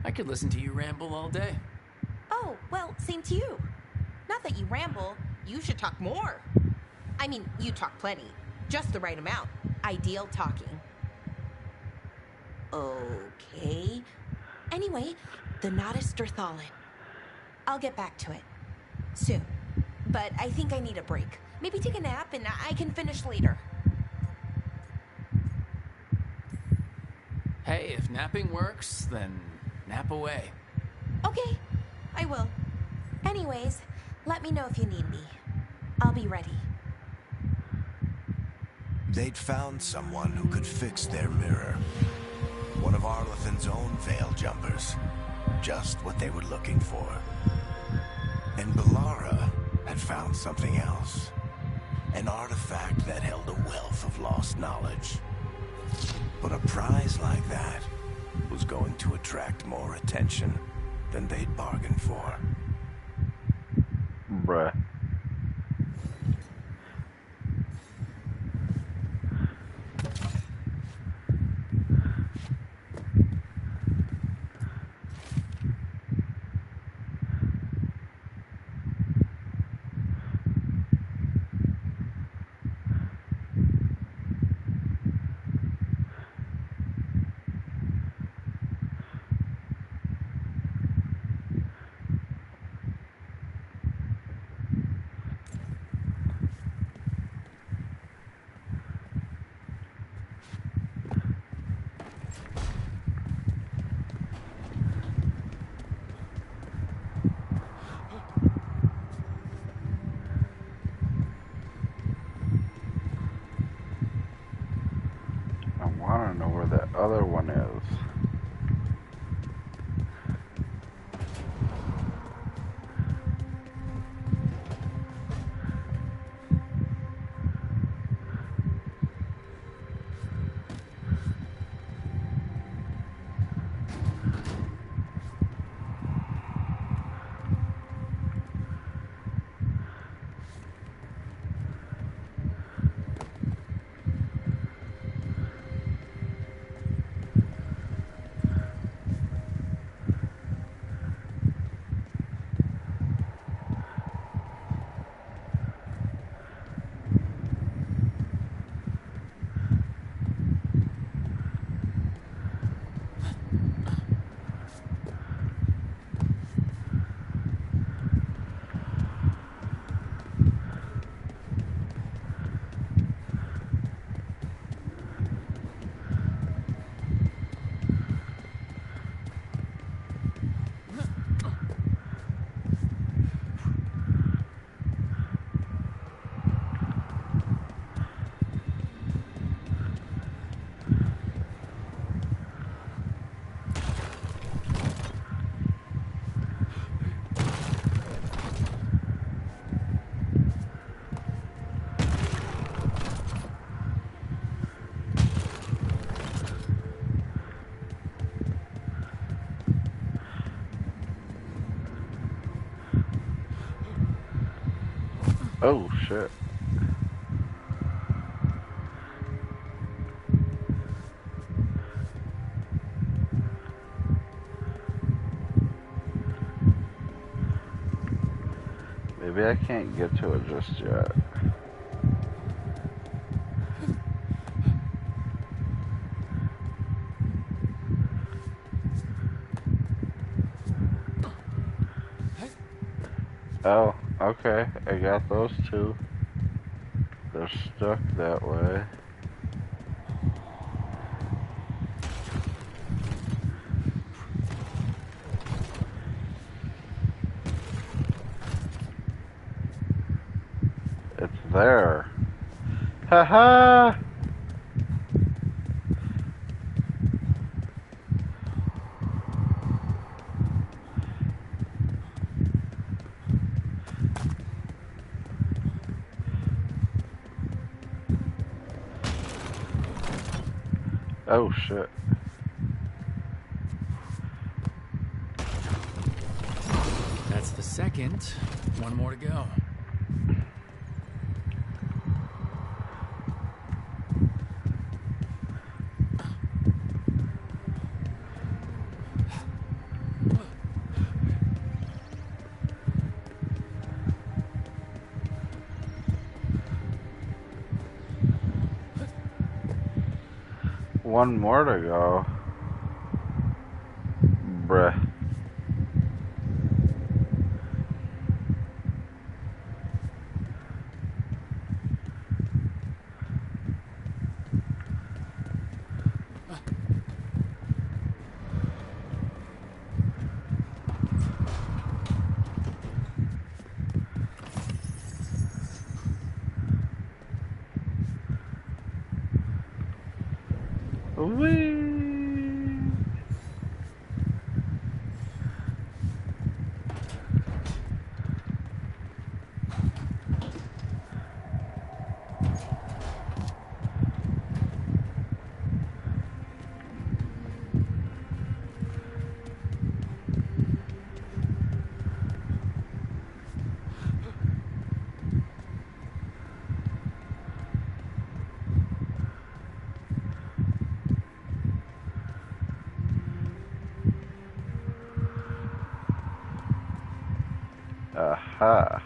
I could listen to you ramble all day. Oh, well, same to you. Not that you ramble, you should talk more. I mean, you talk plenty. Just the right amount. Ideal talking. Okay. Anyway, the Nodus Derthalin. I'll get back to it. Soon. But I think I need a break. Maybe take a nap and I can finish later. Hey, if napping works, then nap away. Okay, I will. Anyways, let me know if you need me. I'll be ready. They'd found someone who could fix their mirror. One of Arlethan's own Veil Jumpers. Just what they were looking for. And Bellara had found something else. An artifact that held a wealth of lost knowledge. But a prize like that was going to attract more attention than they'd bargained for. Bruh. I want to know where that other one is. Oh shit. Maybe I can't get to it just yet. Oh, okay. I got those two. They're stuck that way. It's there. Haha! Oh shit. second. One more to go. One more to go. Bruh. Aha.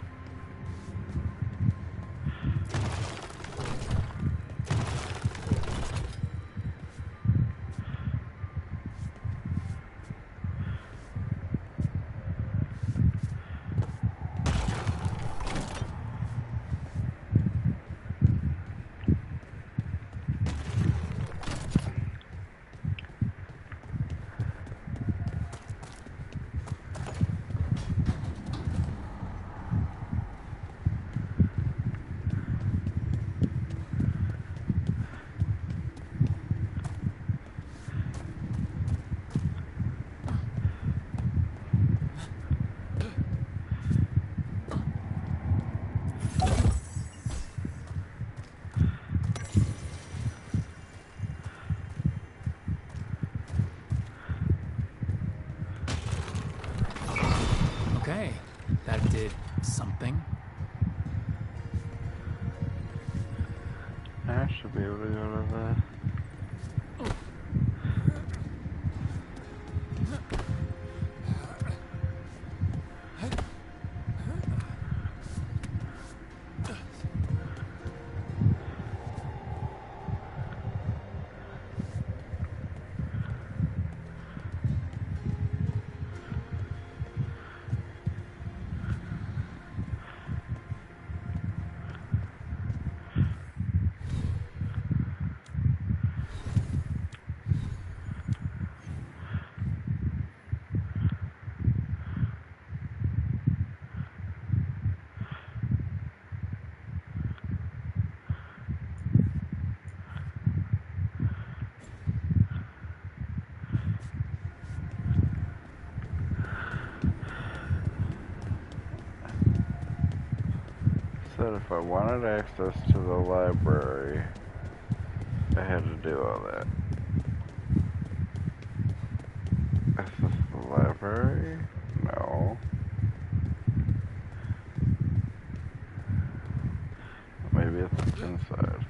Okay, that did something. I should be able to go to the... Said if I wanted access to the library, I had to do all that. Is this the library? No. Maybe it's inside.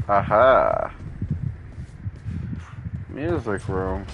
Aha! Music room.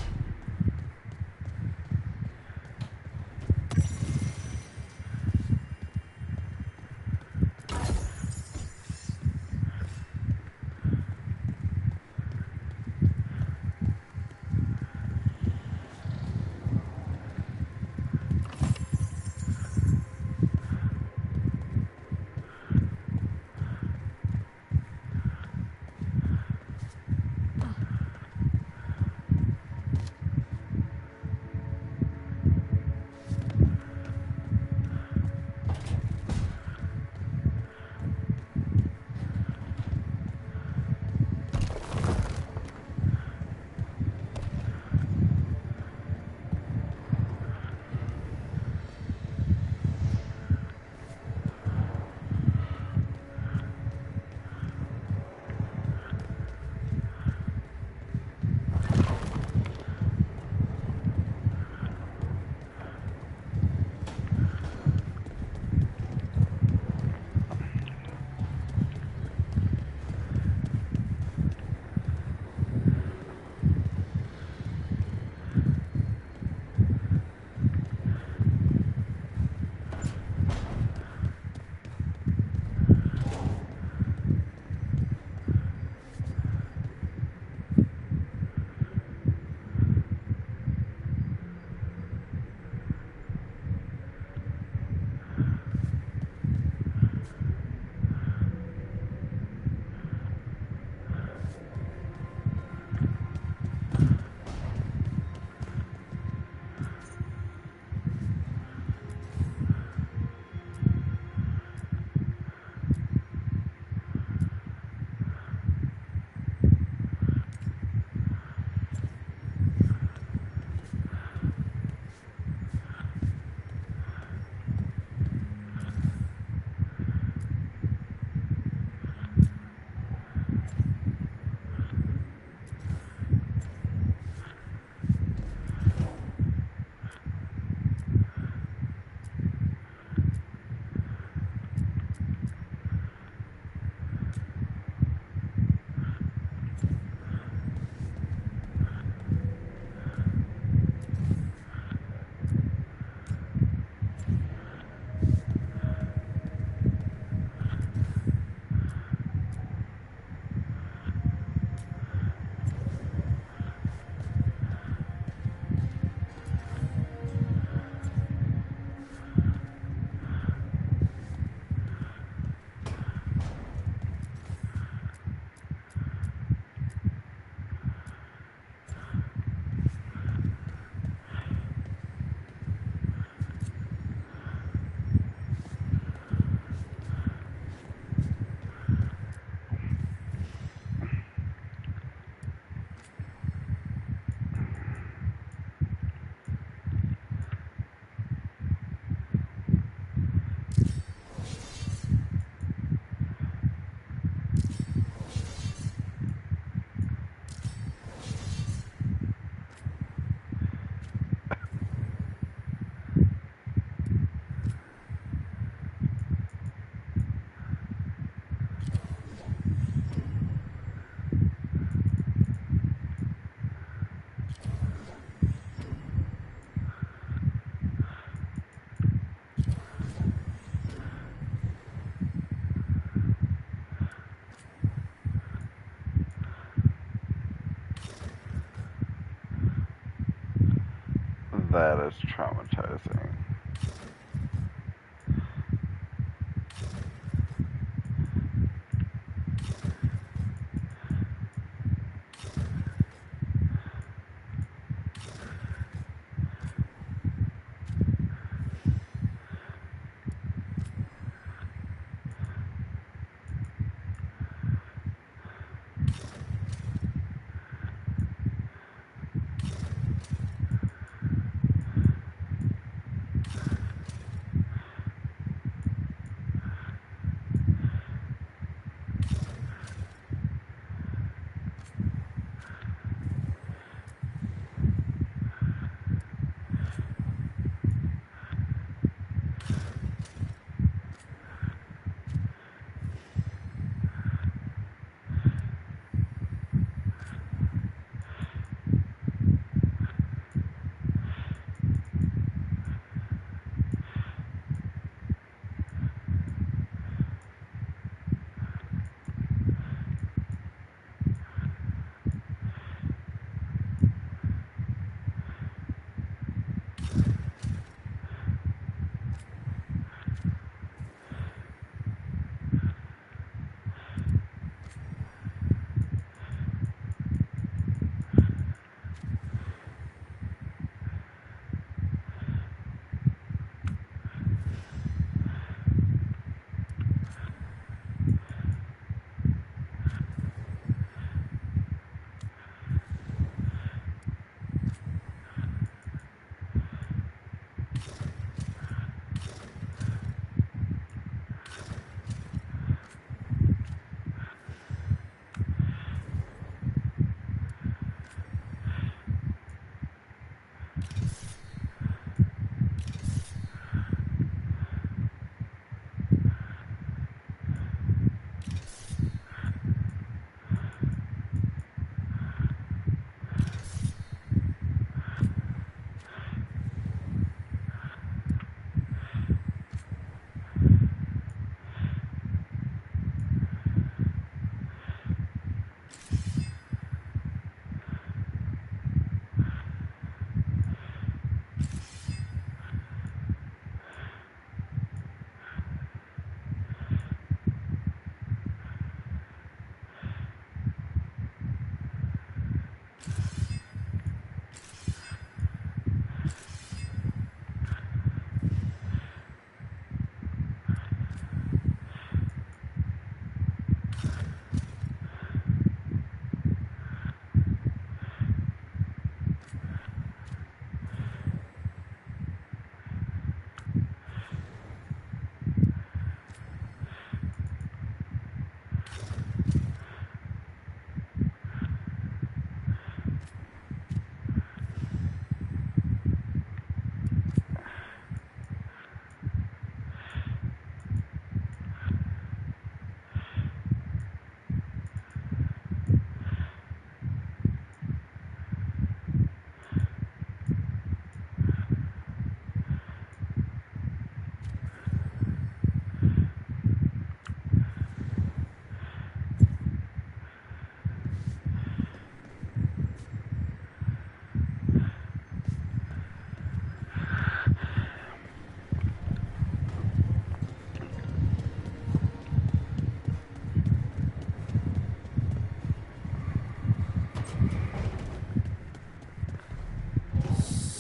That is traumatizing.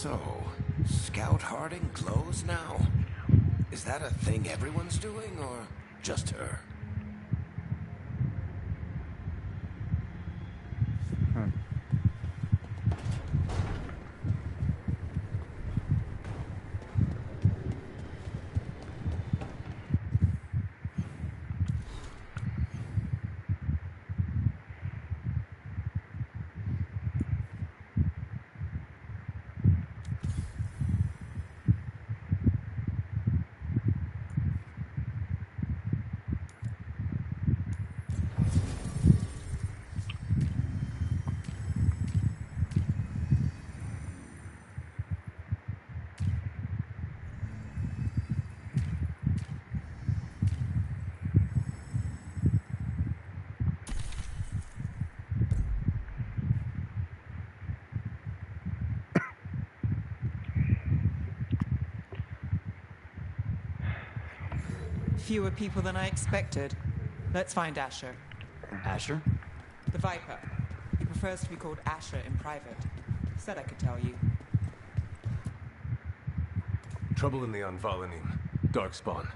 So, Scout Harding glows now? Is that a thing everyone's doing, or just her? fewer people than I expected. Let's find Asher. Asher? The Viper. He prefers to be called Asher in private. Said I could tell you. Trouble in the Anvalanim. Darkspawn.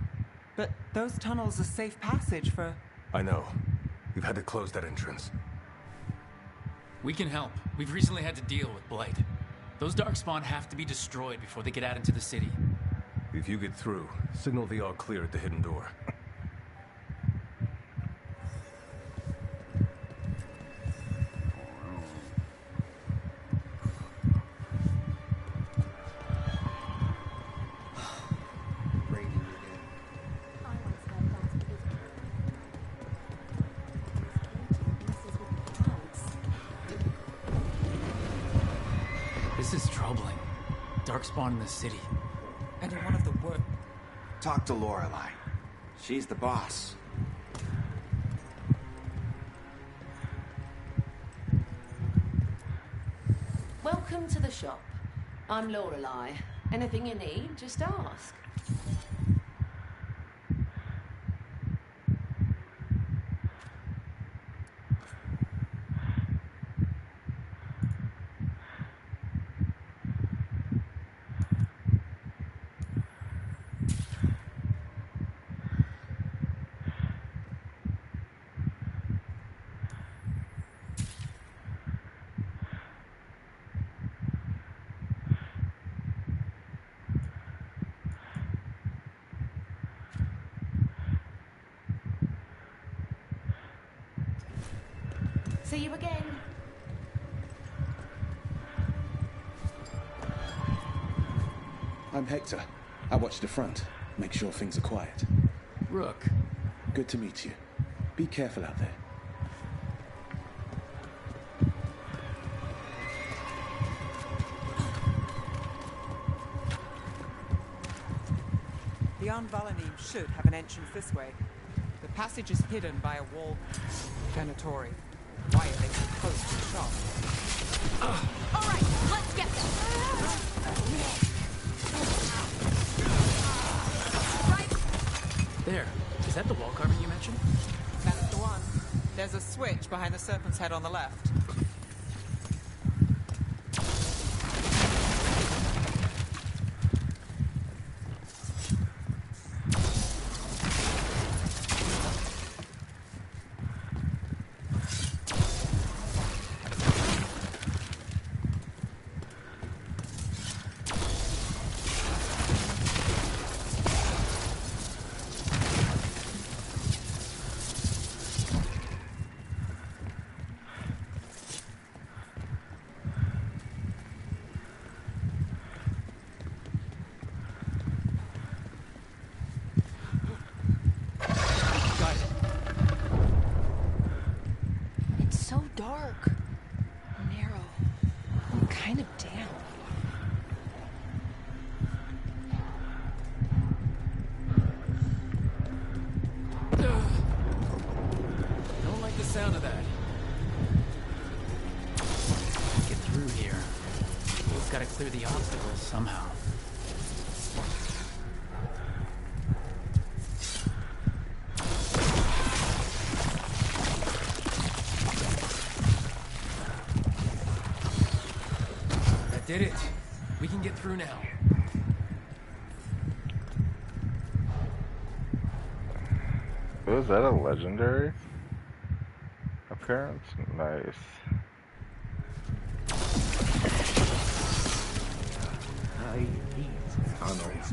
But those tunnels are safe passage for... I know. We've had to close that entrance. We can help. We've recently had to deal with Blight. Those Darkspawn have to be destroyed before they get out into the city. If you get through, signal the all clear at the hidden door. This is troubling. Darkspawn in the city. And in one of the worst... Talk to Lorelei. She's the boss. Welcome to the shop. I'm Lorelei. Anything you need, just ask. See you again. I'm Hector. I watch the front. Make sure things are quiet. Rook. Good to meet you. Be careful out there. The Anvalanim should have an entrance this way. The passage is hidden by a wall. Venatori. Why are they so close to the shop? All right, let's get them. There. Is that the wall carving you mentioned? That's the one. There's a switch behind the serpent's head on the left. Dark, narrow, and kind of damp. Don't like the sound of that. Get through here. We've got to clear the obstacles somehow. Did it. We can get through now. Was that a legendary appearance? Nice. Tunnels.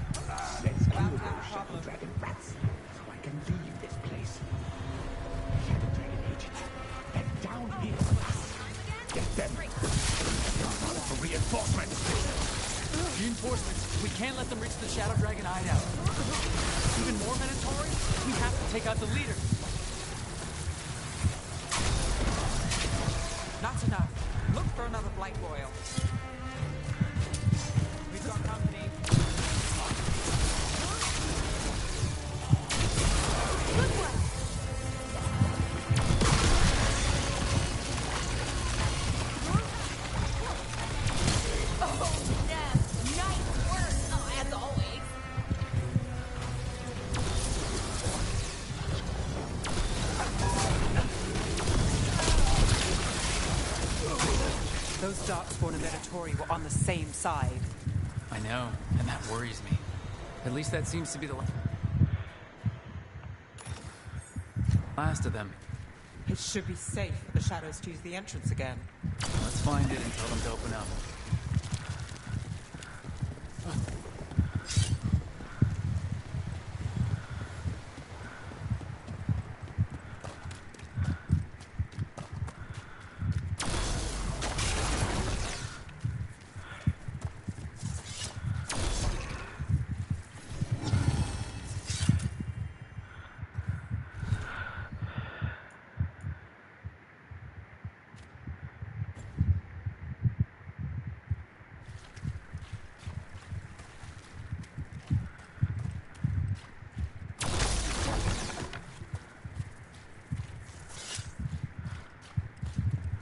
Let's kill those Shadow Dragon rats so I can leave this place. Shadow Dragon agents, they're down here. Get them. For reinforcements. Reinforcements. We can't let them reach the Shadow Dragon hideout. Even more Minotauri? We have to take out the leader. Not enough. Look for another Blight Royal. We've got company. the Venatori were on the same side. I know, and that worries me. At least that seems to be the last of them. It should be safe for the shadows to use the entrance again. Let's find it and tell them to open up.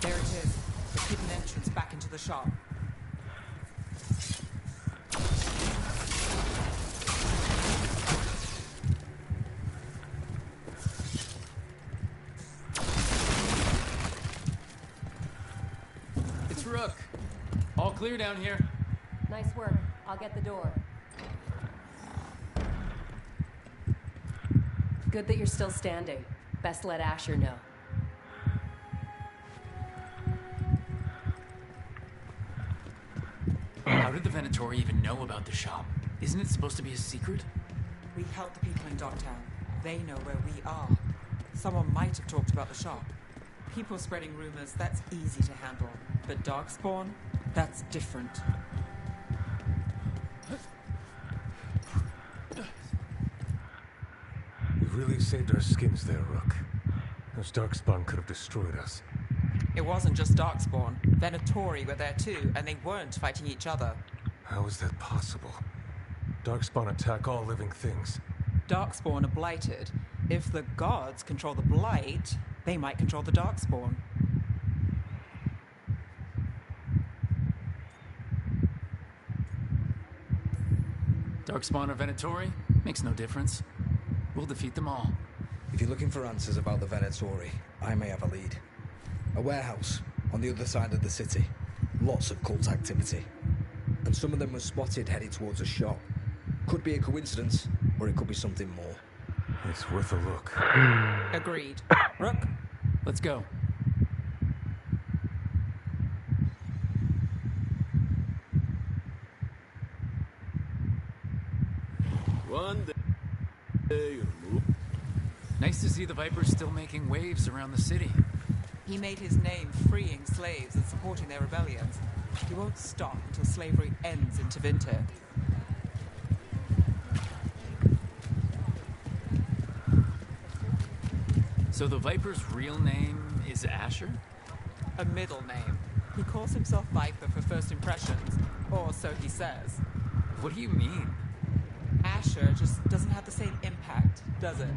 There it is, the hidden entrance back into the shop. It's Rook. All clear down here. Nice work. I'll get the door. Good that you're still standing. Best let Asher know. How did the Venatori even know about the shop? Isn't it supposed to be a secret? We help the people in Docktown. They know where we are. Someone might have talked about the shop. People spreading rumors, that's easy to handle. But Darkspawn, that's different. We really saved our skins there, Rook. Those Darkspawn could have destroyed us. It wasn't just Darkspawn. Venatori were there too, and they weren't fighting each other. How is that possible? Darkspawn attack all living things. Darkspawn are blighted. If the gods control the blight, they might control the Darkspawn. Darkspawn or Venatori? Makes no difference. We'll defeat them all. If you're looking for answers about the Venatori, I may have a lead. A warehouse on the other side of the city. Lots of cult activity. And some of them were spotted headed towards a shop. Could be a coincidence, or it could be something more. It's worth a look. Agreed. Rook? Let's go. One day you'll move. Nice to see the Vipers still making waves around the city. He made his name freeing slaves and supporting their rebellions. He won't stop until slavery ends in Tevinter. So the Viper's real name is Asher? A middle name. He calls himself Viper for first impressions, or so he says. What do you mean? Asher just doesn't have the same impact, does it?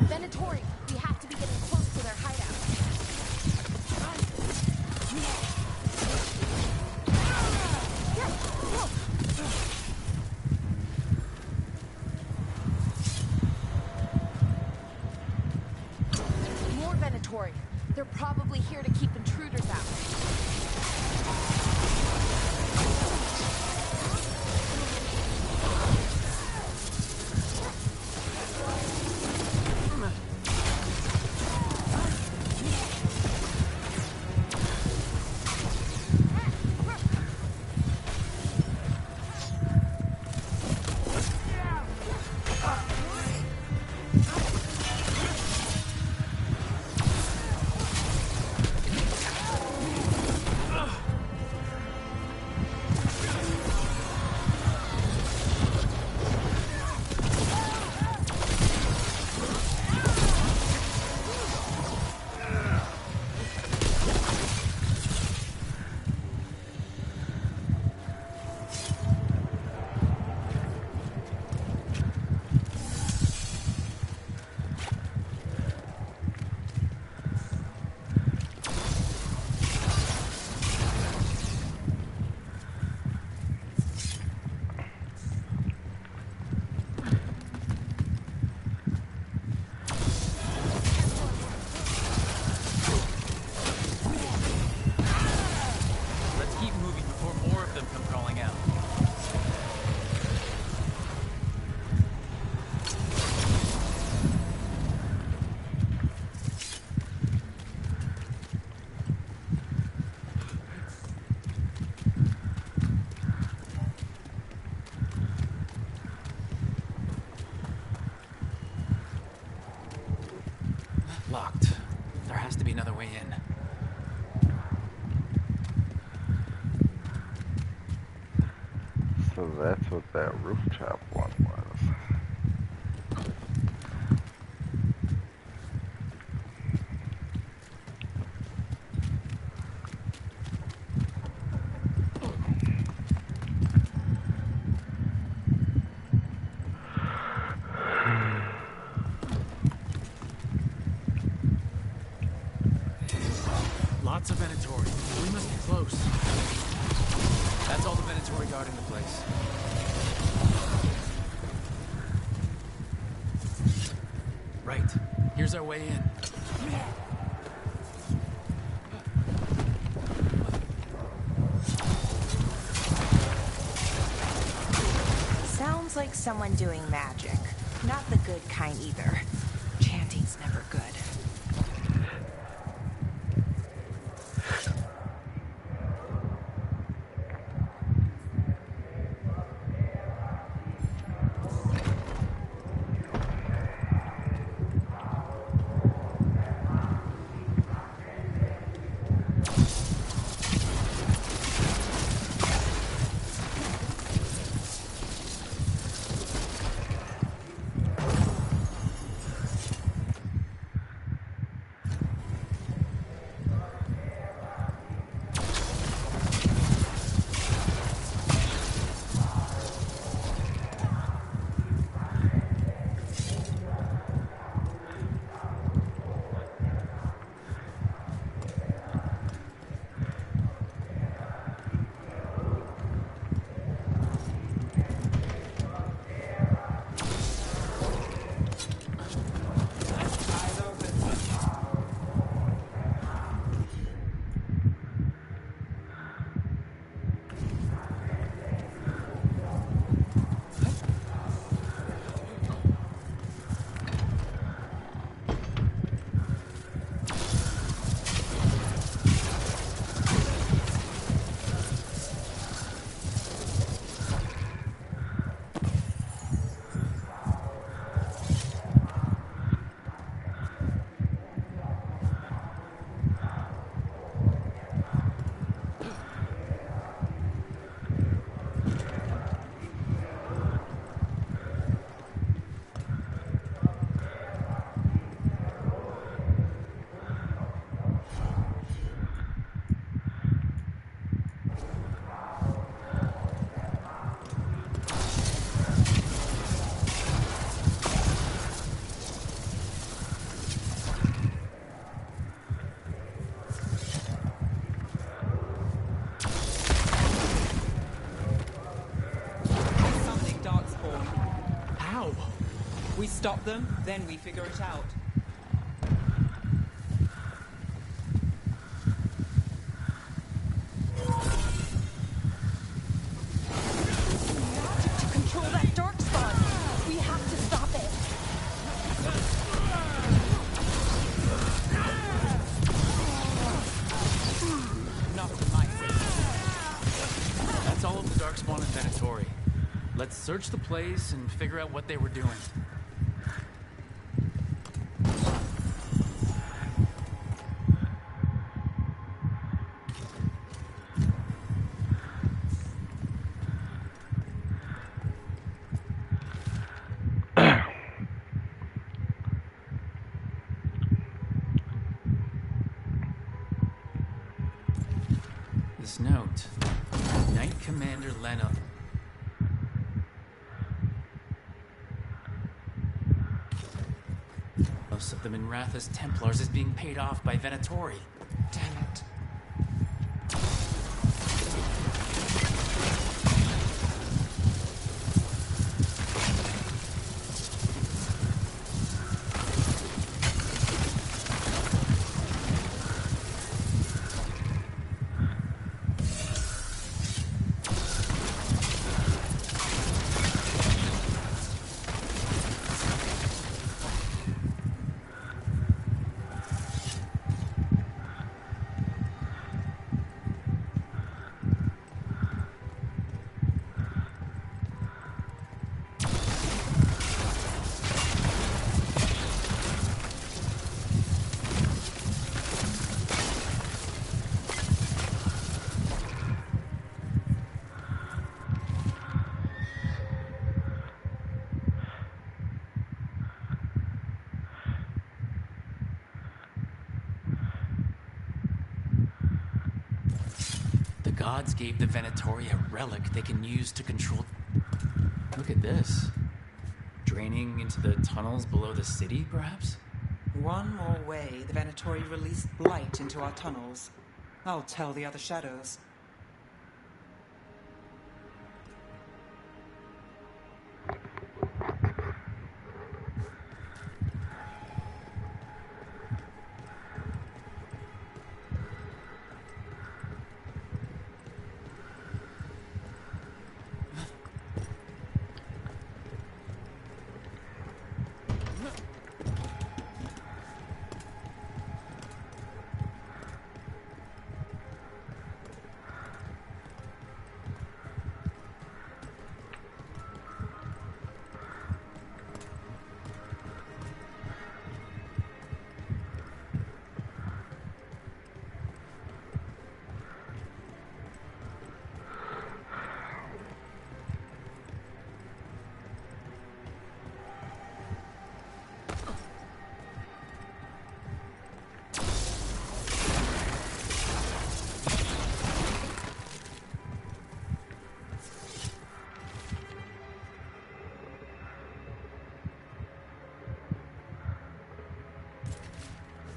Venatori, we have to be getting close to their hideout. So that's what that rooftop one was. Lots of Venatori. We must be close. That's all the Venatori guarding the place. Right. Here's our way in. Sounds like someone doing magic. Not the good kind either. Chanting's never good. We stop them, then we figure it out. Magic to control that dark spot. We have to stop it. Not the mice. That's all of the Darkspawn and Venatori. Let's search the place and figure out what they were doing. This note. Knight Commander Lena. Most of the Minratha's Templars is being paid off by Venatori. Damn it. gods gave the Venatori a relic they can use to control... Look at this. Draining into the tunnels below the city, perhaps? One more way, the Venatori released blight into our tunnels. I'll tell the other shadows.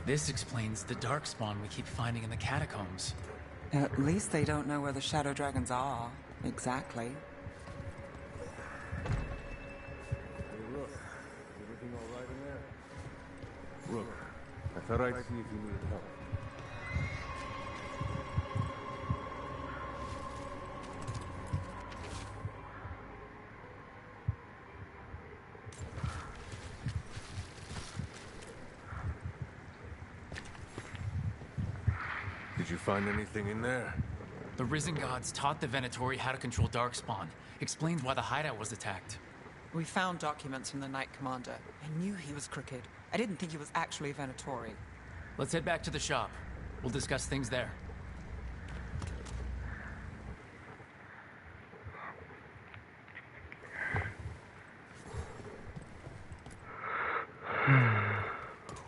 This explains the darkspawn we keep finding in the catacombs. At least they don't know where the shadow dragons are. Exactly. Hey, Rook. Everything all right in there? Rook, I thought I'd see if you needed help. Did you find anything in there? The Risen Gods taught the Venatori how to control Darkspawn. Explains why the hideout was attacked. We found documents from the Knight Commander. I knew he was crooked. I didn't think he was actually a Venatori. Let's head back to the shop. We'll discuss things there.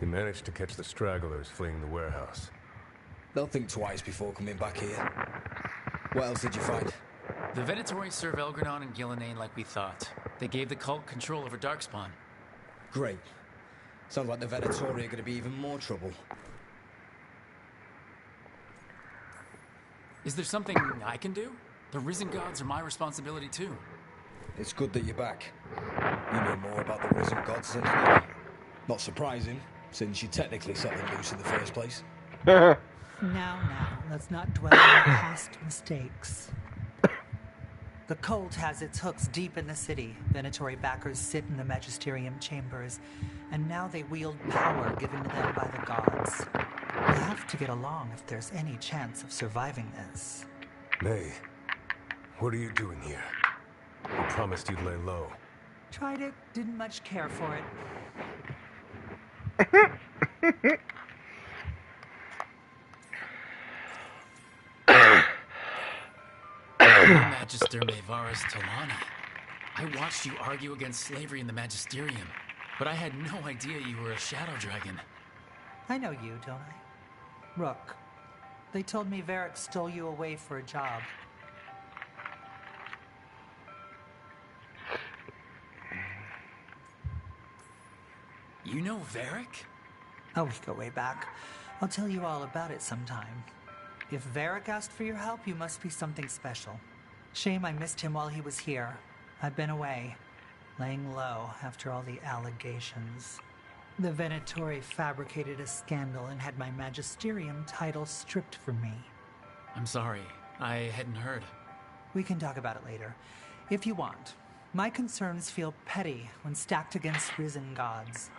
You managed to catch the stragglers fleeing the warehouse. They'll think twice before coming back here. What else did you find? The Venatori serve Elgranon and Gillenane like we thought. They gave the cult control over Darkspawn. Great. Sounds like the Venatori are going to be even more trouble. Is there something I can do? The Risen Gods are my responsibility too. It's good that you're back. You know more about the Risen Gods than anyone. Not surprising, since you technically set them loose in the first place. Now, let's not dwell on past mistakes. The cult has its hooks deep in the city. Venatori backers sit in the Magisterium chambers, and now they wield power given to them by the gods. We'll have to get along if there's any chance of surviving this. May, what are you doing here? You promised you'd lay low. Tried it, didn't much care for it. Magister Maevaris Talani. I watched you argue against slavery in the Magisterium, but I had no idea you were a shadow dragon. I know you, don't I? Rook. They told me Varric stole you away for a job. You know Varric? Oh, we go way back. I'll tell you all about it sometime. If Varric asked for your help, you must be something special. Shame I missed him while he was here. I've been away, laying low after all the allegations. The Venatori fabricated a scandal and had my Magisterium title stripped from me. I'm sorry. I hadn't heard. We can talk about it later, if you want. My concerns feel petty when stacked against Risen Gods.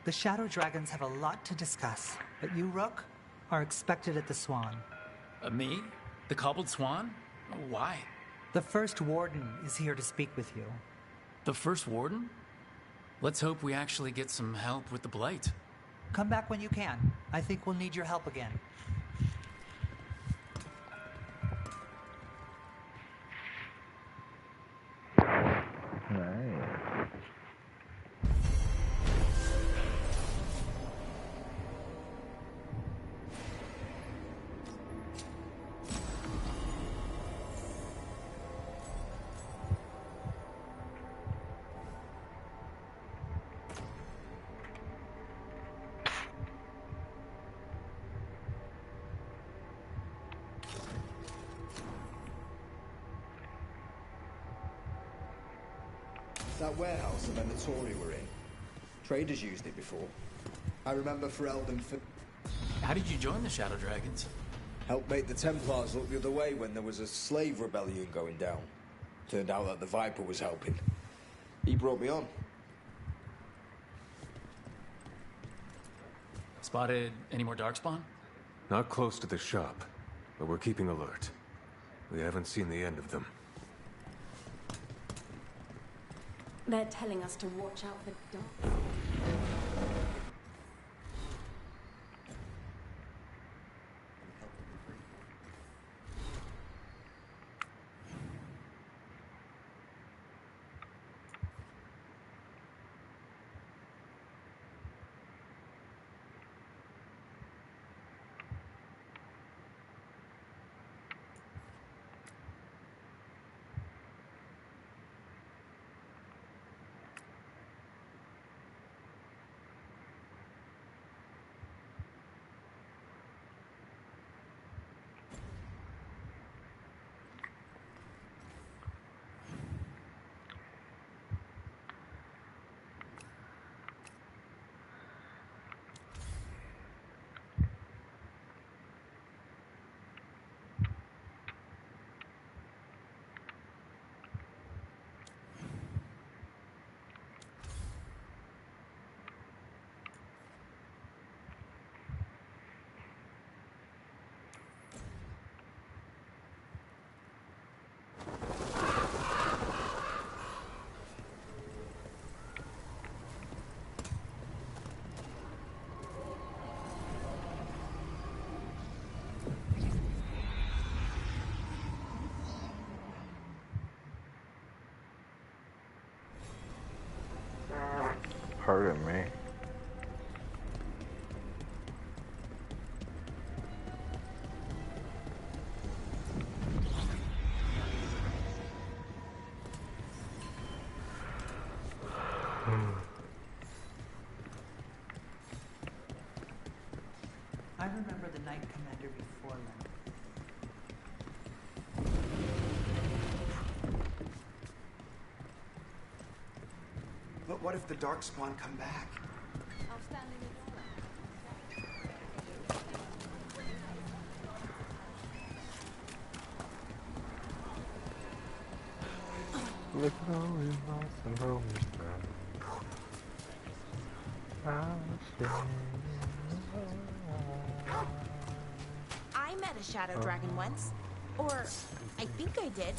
The Shadow Dragons have a lot to discuss, but you, Rook, are expected at the Swan. Me? The Cobbled Swan? Why? The First Warden is here to speak with you. The First Warden? Let's hope we actually get some help with the Blight. Come back when you can. I think we'll need your help again. That warehouse the Venatori were in. Traders used it before. I remember Fereld and How did you join the Shadow Dragons? Helped make the Templars look the other way when there was a slave rebellion going down. Turned out that the Viper was helping. He brought me on. Spotted any more Darkspawn? Not close to the shop, but we're keeping alert. We haven't seen the end of them. They're telling us to watch out for dogs. Pardon me. I remember the Knight Commander before them. But what if the Darkspawn come back? I'll stand in the doorway. Look at all these lost and broken I met a shadow dragon once. Or, I think I did.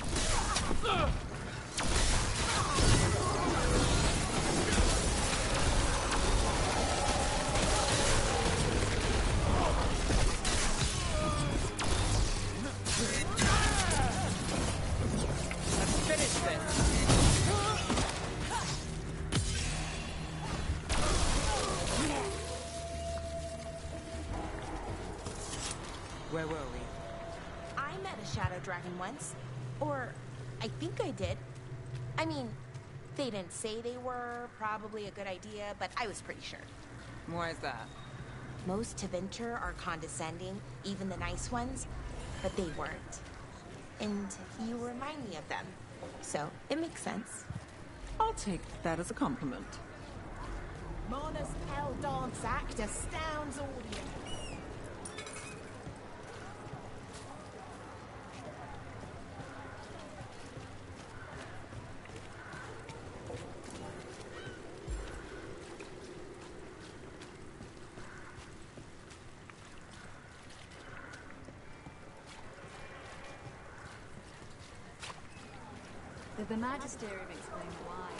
Let's finish this. Where were we? I met a shadow dragon once. Or, I think I did. I mean, they didn't say they were probably a good idea, but I was pretty sure. Why is that? Most Tevinter are condescending, even the nice ones, but they weren't. And you remind me of them. So, it makes sense. I'll take that as a compliment. Mona's Hell Dance Act astounds audience. The Magisterium explained why.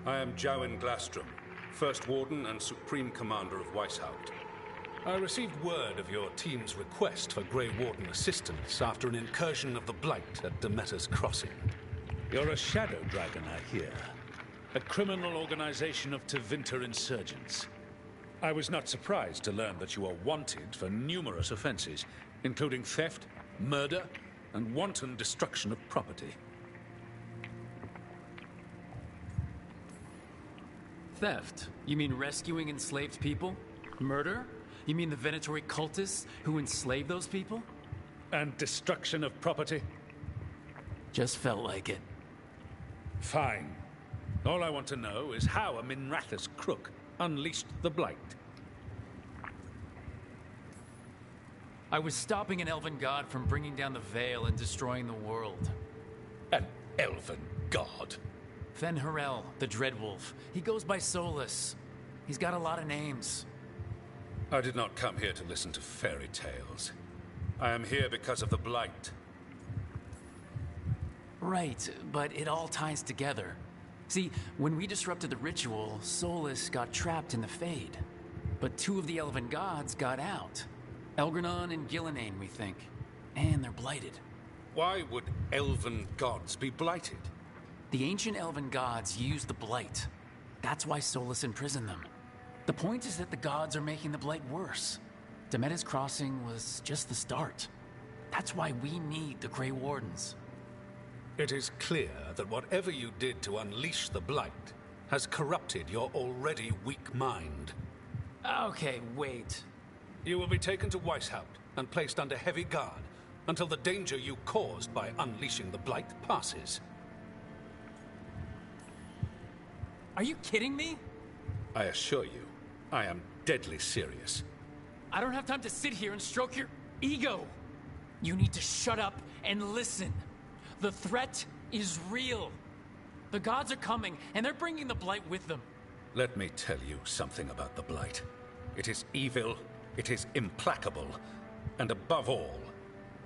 I am Jowen Glastrom, First Warden and Supreme Commander of Weishaupt. I received word of your team's request for Grey Warden assistance after an incursion of the Blight at Demeter's Crossing. You're a Shadow Dragon, I hear. A criminal organization of Tevinter insurgents. I was not surprised to learn that you are wanted for numerous offenses, including theft, murder, and wanton destruction of property. Theft? You mean rescuing enslaved people? Murder? You mean the Venatori cultists who enslaved those people? And destruction of property? Just felt like it. Fine. All I want to know is how a Minrathous crook unleashed the Blight. I was stopping an elven god from bringing down the Veil and destroying the world. An elven god? Fen'Harel, the Dreadwolf. He goes by Solus. He's got a lot of names. I did not come here to listen to fairy tales. I am here because of the Blight. Right, but it all ties together. See, when we disrupted the ritual, Solus got trapped in the Fade. But two of the elven gods got out. Elgranon and Gillenane, we think. And they're blighted. Why would elven gods be blighted? The ancient elven gods used the Blight. That's why Solus imprisoned them. The point is that the gods are making the Blight worse. Demeda's Crossing was just the start. That's why we need the Grey Wardens. It is clear that whatever you did to unleash the Blight has corrupted your already weak mind. Okay, wait. You will be taken to Weishaupt and placed under heavy guard until the danger you caused by unleashing the Blight passes. Are you kidding me? I assure you, I am deadly serious. I don't have time to sit here and stroke your ego. You need to shut up and listen. The threat is real. The gods are coming, and they're bringing the Blight with them. Let me tell you something about the Blight. It is evil, it is implacable, and above all,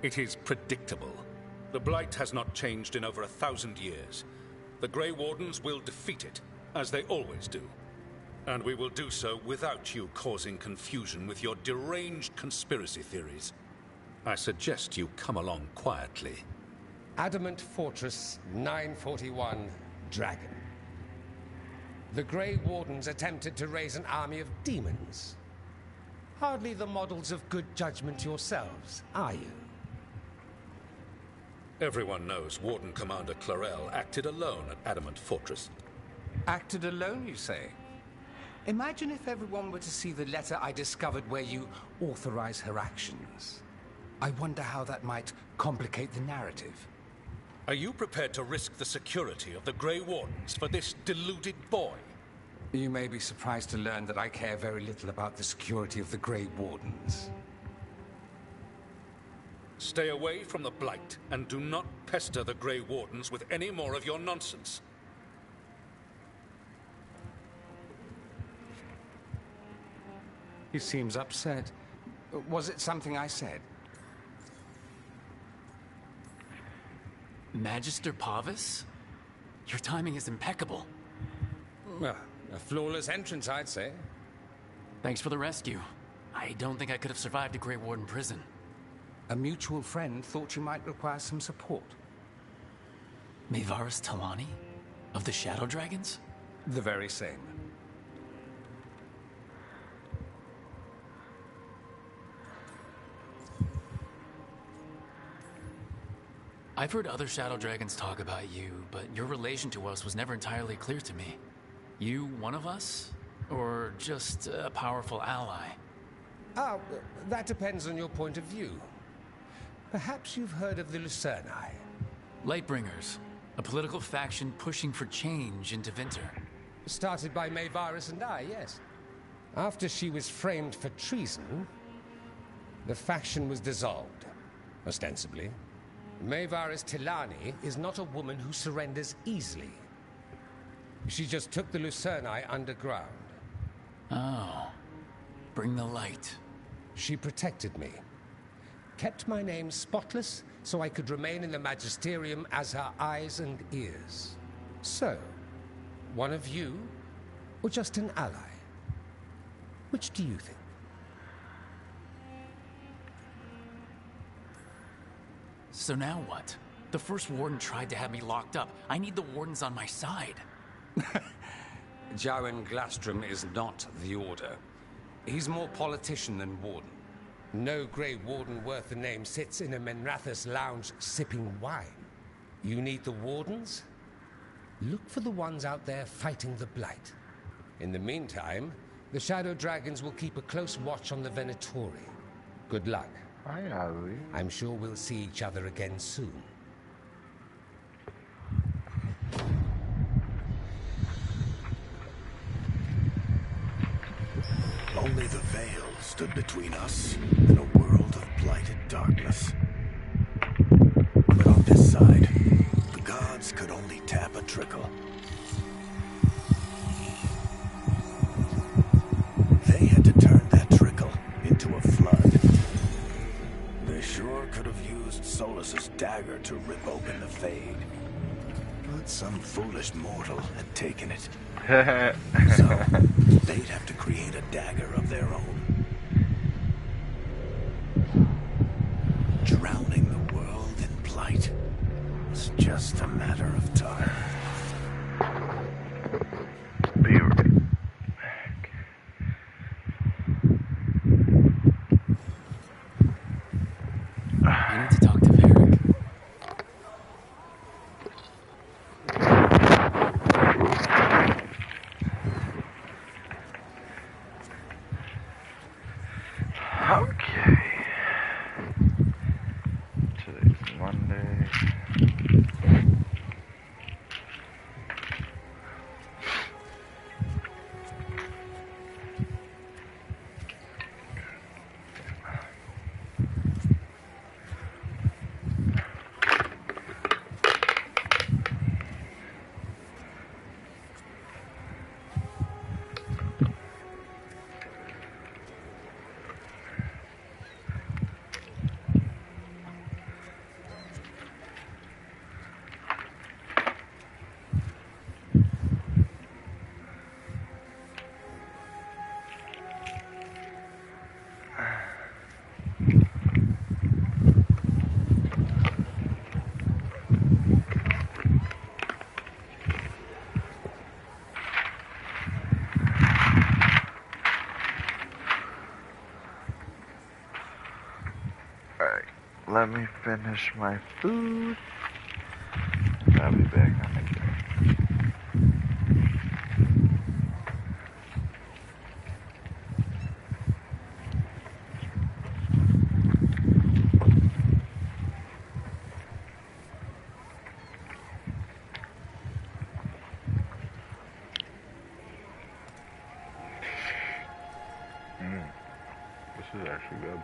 it is predictable. The Blight has not changed in over 1,000 years. The Grey Wardens will defeat it, as they always do. And we will do so without you causing confusion with your deranged conspiracy theories. I suggest you come along quietly. Adamant Fortress 941 Dragon. The Grey Wardens attempted to raise an army of demons. Hardly the models of good judgment yourselves, are you? Everyone knows Warden Commander Clarel acted alone at Adamant Fortress. Acted alone, you say? Imagine if everyone were to see the letter I discovered where you authorize her actions. I wonder how that might complicate the narrative. Are you prepared to risk the security of the Grey Wardens for this deluded boy? You may be surprised to learn that I care very little about the security of the Grey Wardens. Stay away from the Blight, and do not pester the Grey Wardens with any more of your nonsense. He seems upset. Was it something I said? Magister Pavis? Your timing is impeccable. Well, a flawless entrance, I'd say. Thanks for the rescue. I don't think I could have survived a Grey Warden prison. A mutual friend thought you might require some support. Mayvaris Talani? Of the Shadow Dragons? The very same. I've heard other Shadow Dragons talk about you, but your relation to us was never entirely clear to me. You one of us? Or just a powerful ally? Ah, that depends on your point of view. Perhaps you've heard of the Lucerni. Lightbringers, a political faction pushing for change in Tevinter. Started by Mayvaris and I, yes. After she was framed for treason, the faction was dissolved, ostensibly. Mayvaris Tilani is not a woman who surrenders easily. She just took the Lucerni underground. Oh. Bring the light. She protected me. Kept my name spotless so I could remain in the Magisterium as her eyes and ears. So, one of you, or just an ally? Which do you think? So now what? The first warden tried to have me locked up. I need the wardens on my side. Jowen Glastrom is not the Order. He's more politician than warden. No Grey Warden worth the name sits in a Minrathous lounge sipping wine. You need the wardens? Look for the ones out there fighting the Blight. In the meantime, The Shadow Dragons will keep a close watch on the Venatori. Good luck. I'm sure we'll see each other again soon. Only the veil stood between us and a world of blighted darkness. But on this side, the gods could only tap a trickle. They had to turn that trickle into a flood. They sure could have used Solus's dagger to rip open the Fade. But some foolish mortal had taken it. So, they'd have to create a dagger of their own. Drowning the world in blight was just a matter of time. Be right back. I need to talk to Varric. Okay. Today's Monday. Alright, let me finish my food. I'll be back on the game. This is actually good.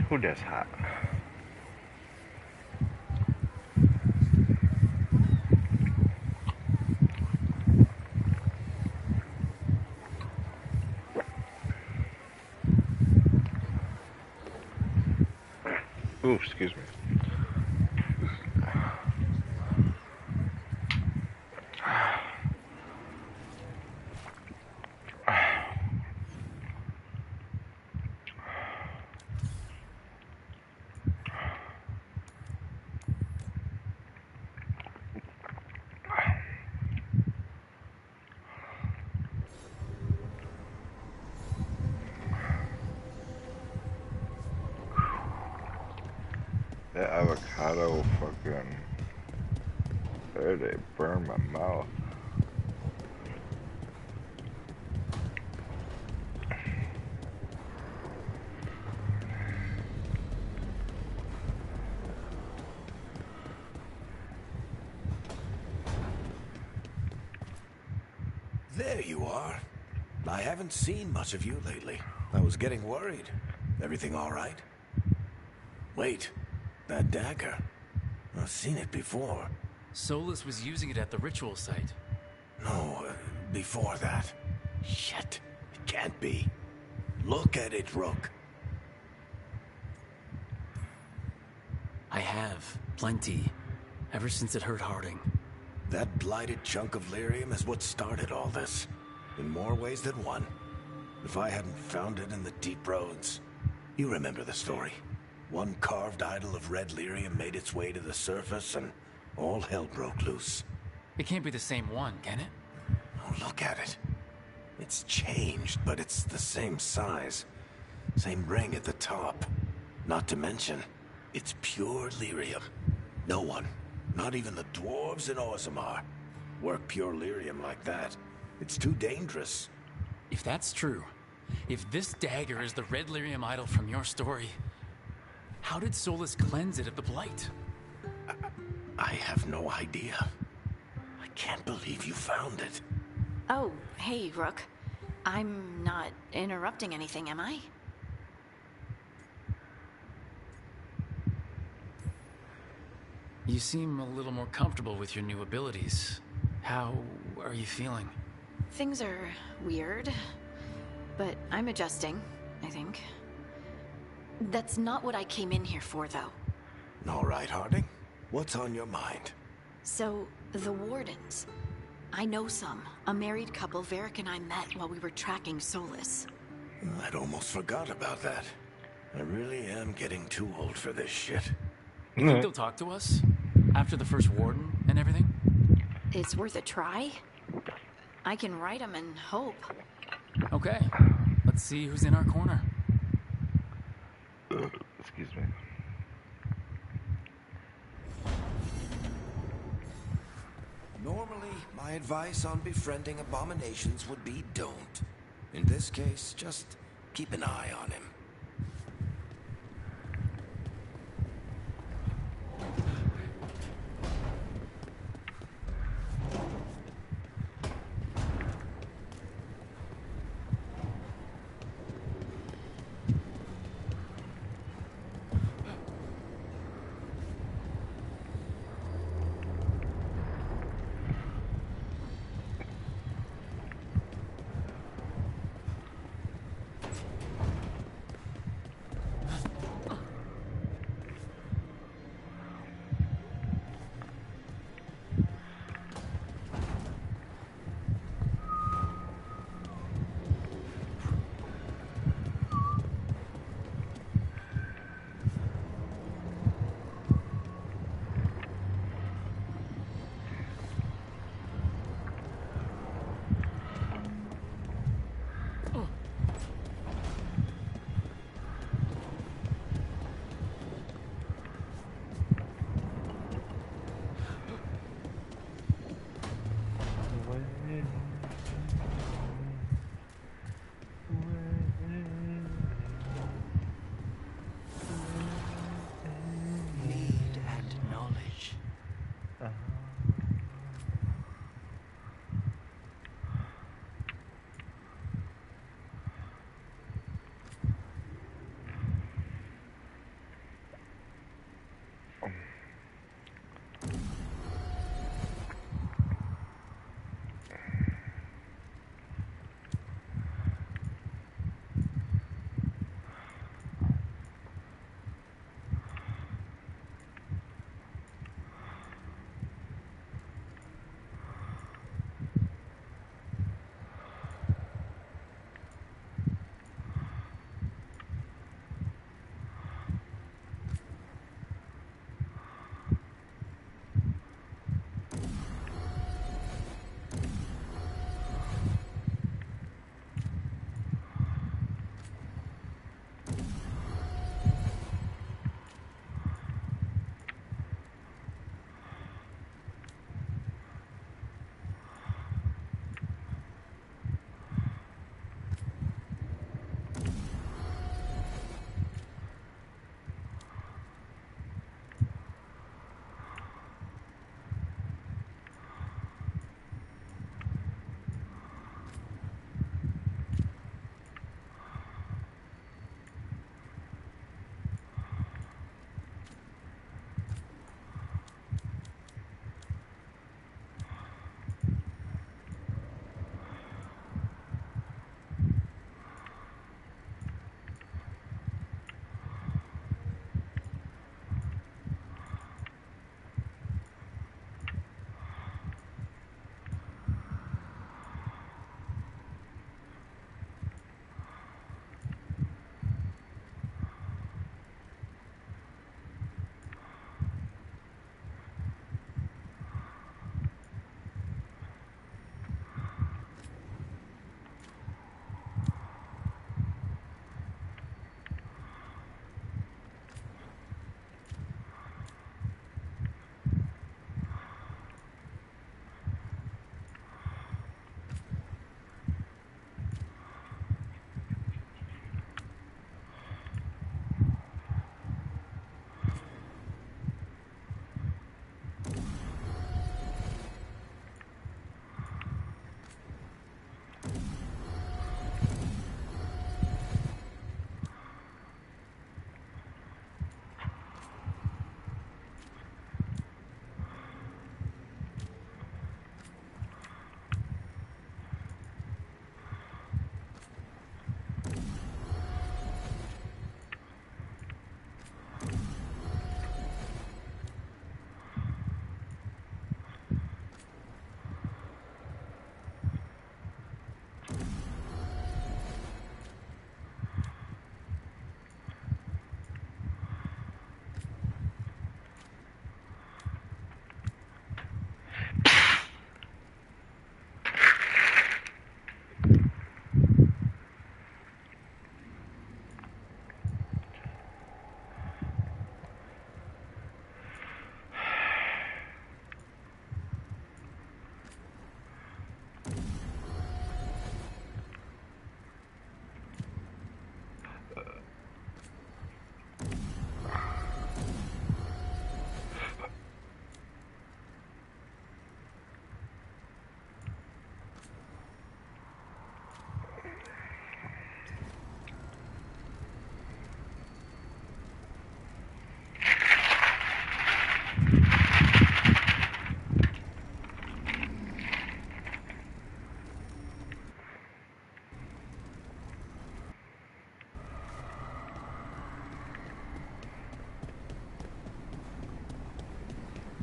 Who does hot? Ooh, excuse me. That avocado fucking... They burn my mouth. There you are. I haven't seen much of you lately. I was getting worried. Everything all right? Wait, that dagger. I've seen it before. Solus was using it at the ritual site. No, before that. Shit, it can't be. Look at it, Rook. I have. Plenty. Ever since it hurt Harding. That blighted chunk of lyrium is what started all this. In more ways than one. If I hadn't found it in the deep roads. You remember the story. One carved idol of red lyrium made its way to the surface and all hell broke loose. It can't be the same one, can it? Oh, look at it. It's changed, but it's the same size. Same ring at the top. Not to mention, it's pure lyrium. No one, not even the dwarves in Orzammar, work pure lyrium like that. It's too dangerous. If that's true, if this dagger is the red lyrium idol from your story, how did Solus cleanse it of the blight? I have no idea. I can't believe you found it. Oh, hey, Rook. I'm not interrupting anything, am I? You seem a little more comfortable with your new abilities. How are you feeling? Things are weird, but I'm adjusting, I think. That's not what I came in here for, though. All right, Harding. What's on your mind? So, the Wardens. I know some. A married couple Varric and I met while we were tracking Solus. I'd almost forgot about that. I really am getting too old for this shit. You think they'll talk to us? After the first Warden and everything? It's worth a try. I can write them and hope. Okay. Let's see who's in our corner. Excuse me. Normally, my advice on befriending abominations would be don't. In this case, just keep an eye on him.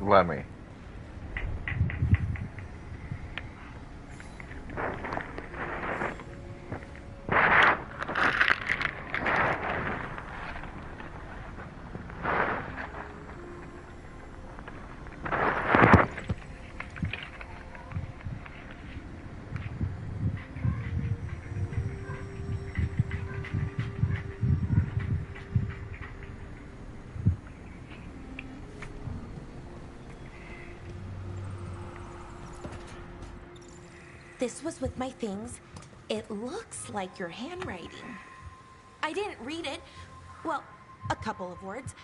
Let me. This was with my things. It looks like your handwriting. I didn't read it. Well, a couple of words.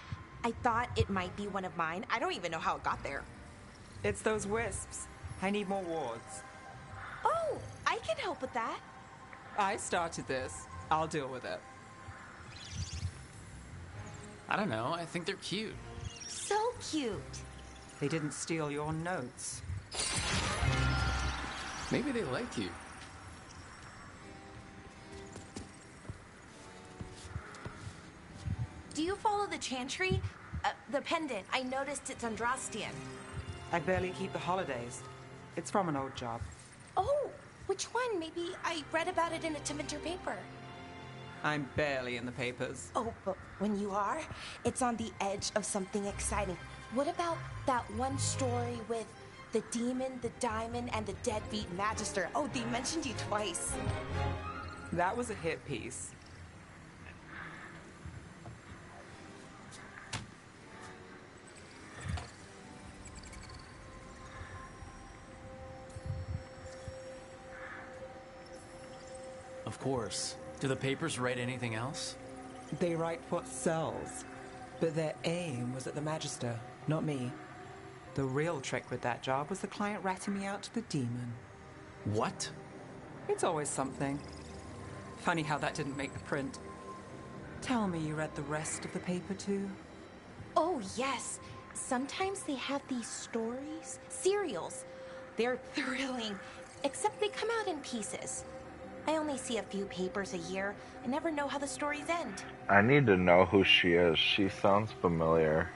I thought it might be one of mine. I don't even know how it got there. It's those wisps. I need more wards. Oh, I can help with that. I started this. I'll deal with it. I don't know. I think they're cute. So cute. They didn't steal your notes. Maybe they like you. Do you follow the chantry? The pendant. I noticed it's Andrastian. I barely keep the holidays. It's from an old job. Oh, which one? Maybe I read about it in a Tevinter paper. I'm barely in the papers. Oh, but when you are, it's on the edge of something exciting. What about that one story with the demon, the diamond, and the deadbeat magister? Oh, they mentioned you twice. That was a hit piece. Of course. Do the papers write anything else? They write what sells. But their aim was at the Magister, not me. The real trick with that job was the client ratting me out to the demon. What? It's always something. Funny how that didn't make the print. Tell me you read the rest of the paper too? Oh, yes. Sometimes they have these stories, serials. They're thrilling, except they come out in pieces. I only see a few papers a year. I never know how the stories end. I need to know who she is. She sounds familiar.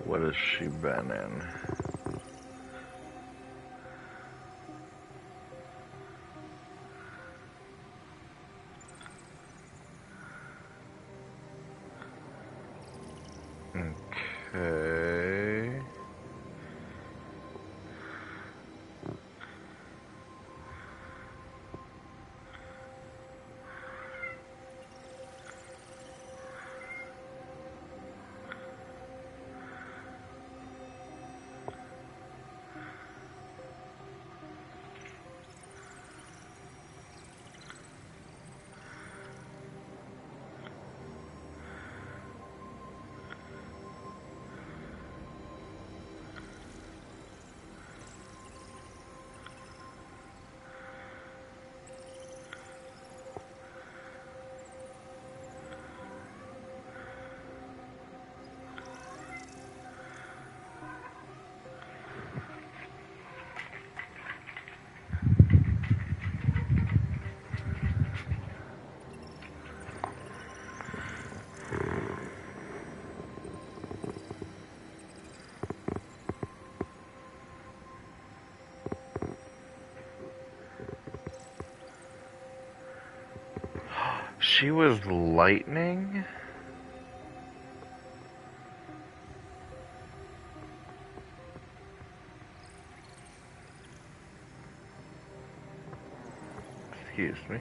What has she been in? Okay. She was lightning? Excuse me.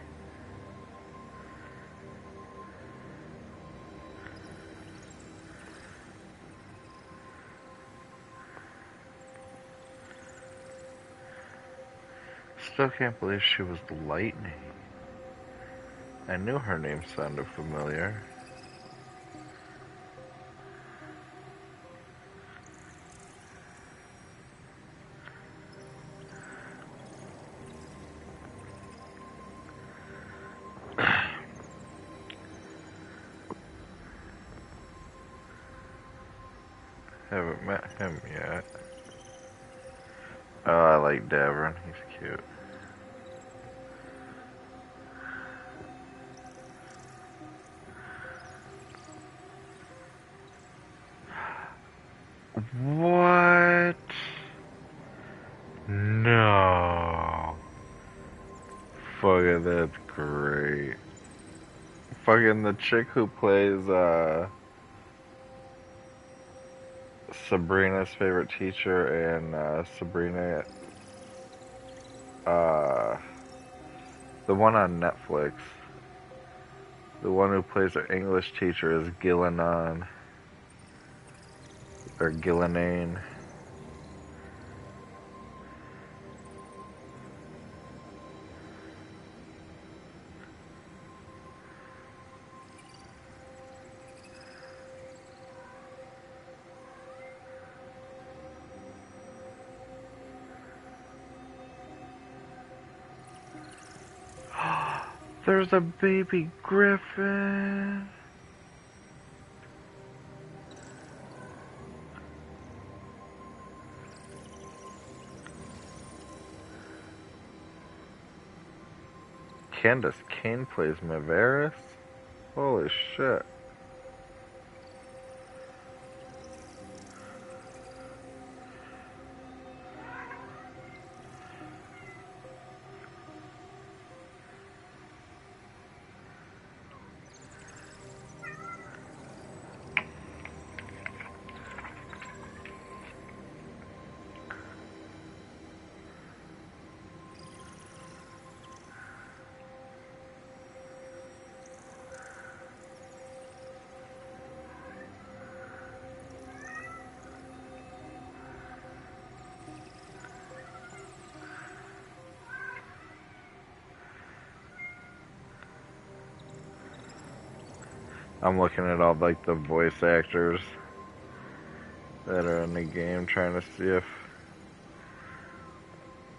Still can't believe she was Lightning. I knew her name sounded familiar. Haven't met him yet. Oh, I like Davron. He's cute. What? No. Fucking that's great. Fucking the chick who plays Sabrina's favorite teacher and Sabrina the one on Netflix. The one who plays her English teacher is Gillenan. Or Gillenane. There's a baby griffin. Candace Kane plays Maveris? Holy shit. I'm looking at all like the voice actors that are in the game, trying to see if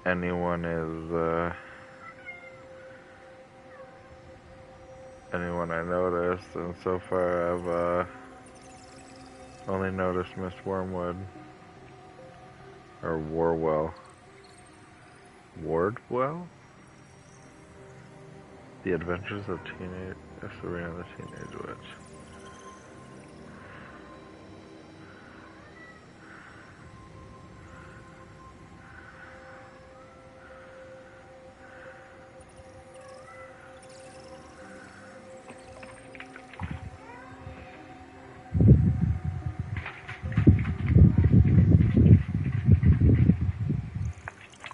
anyone is anyone I noticed, and so far I've only noticed Miss Wormwood or Warwell. Wardwell? The Adventures of Serena the Teenage Witch.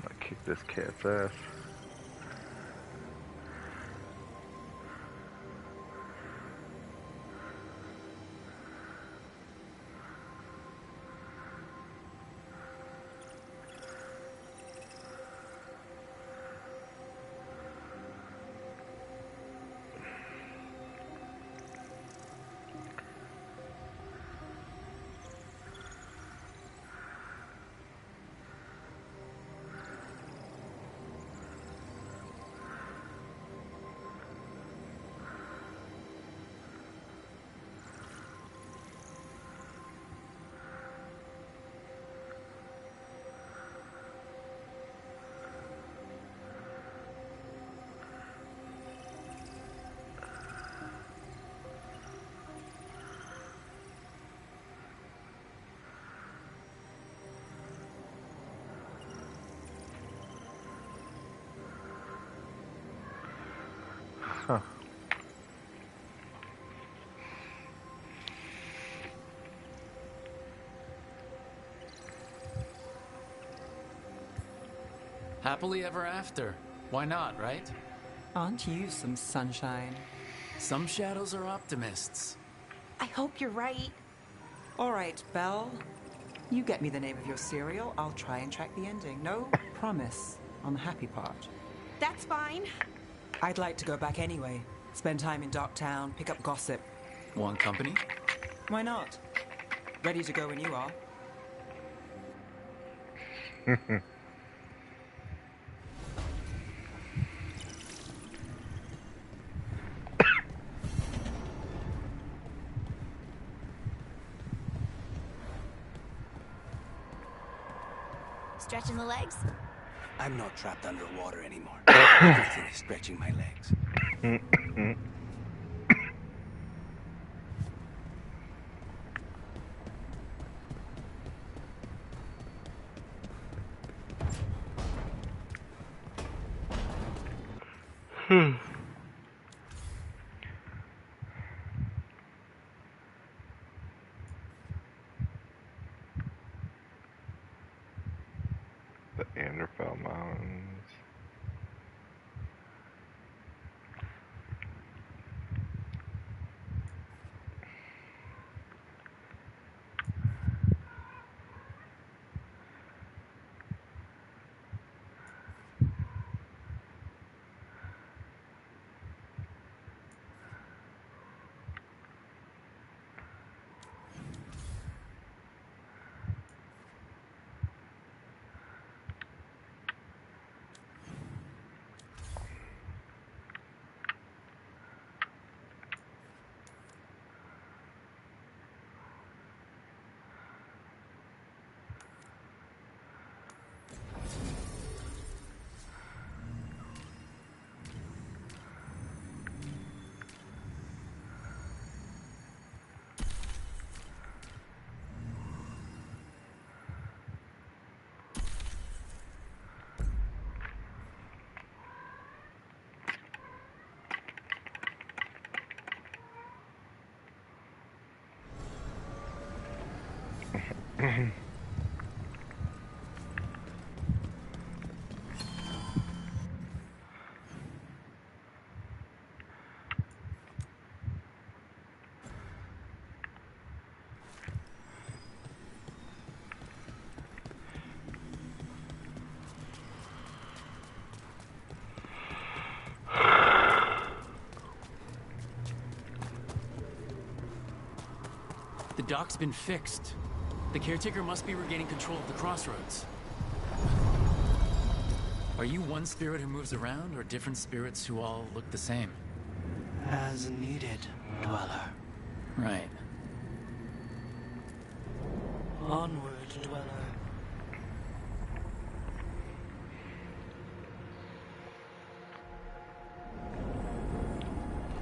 I'll kick this cat's ass. Huh. Happily ever after. Why not, right? Aren't you some sunshine? Some shadows are optimists. I hope you're right. All right, Belle. You get me the name of your cereal, I'll try and track the ending. No promise on the happy part. That's fine. I'd like to go back anyway. Spend time in Docktown, pick up gossip. Want company? Why not? Ready to go when you are. Stretching the legs? I'm not trapped underwater anymore. Everything is stretching my legs. The Anderfell Mountains. The dock's been fixed. The caretaker must be regaining control of the crossroads. Are you one spirit who moves around, or different spirits who all look the same? As needed, Dweller. Right. Onward, Dweller.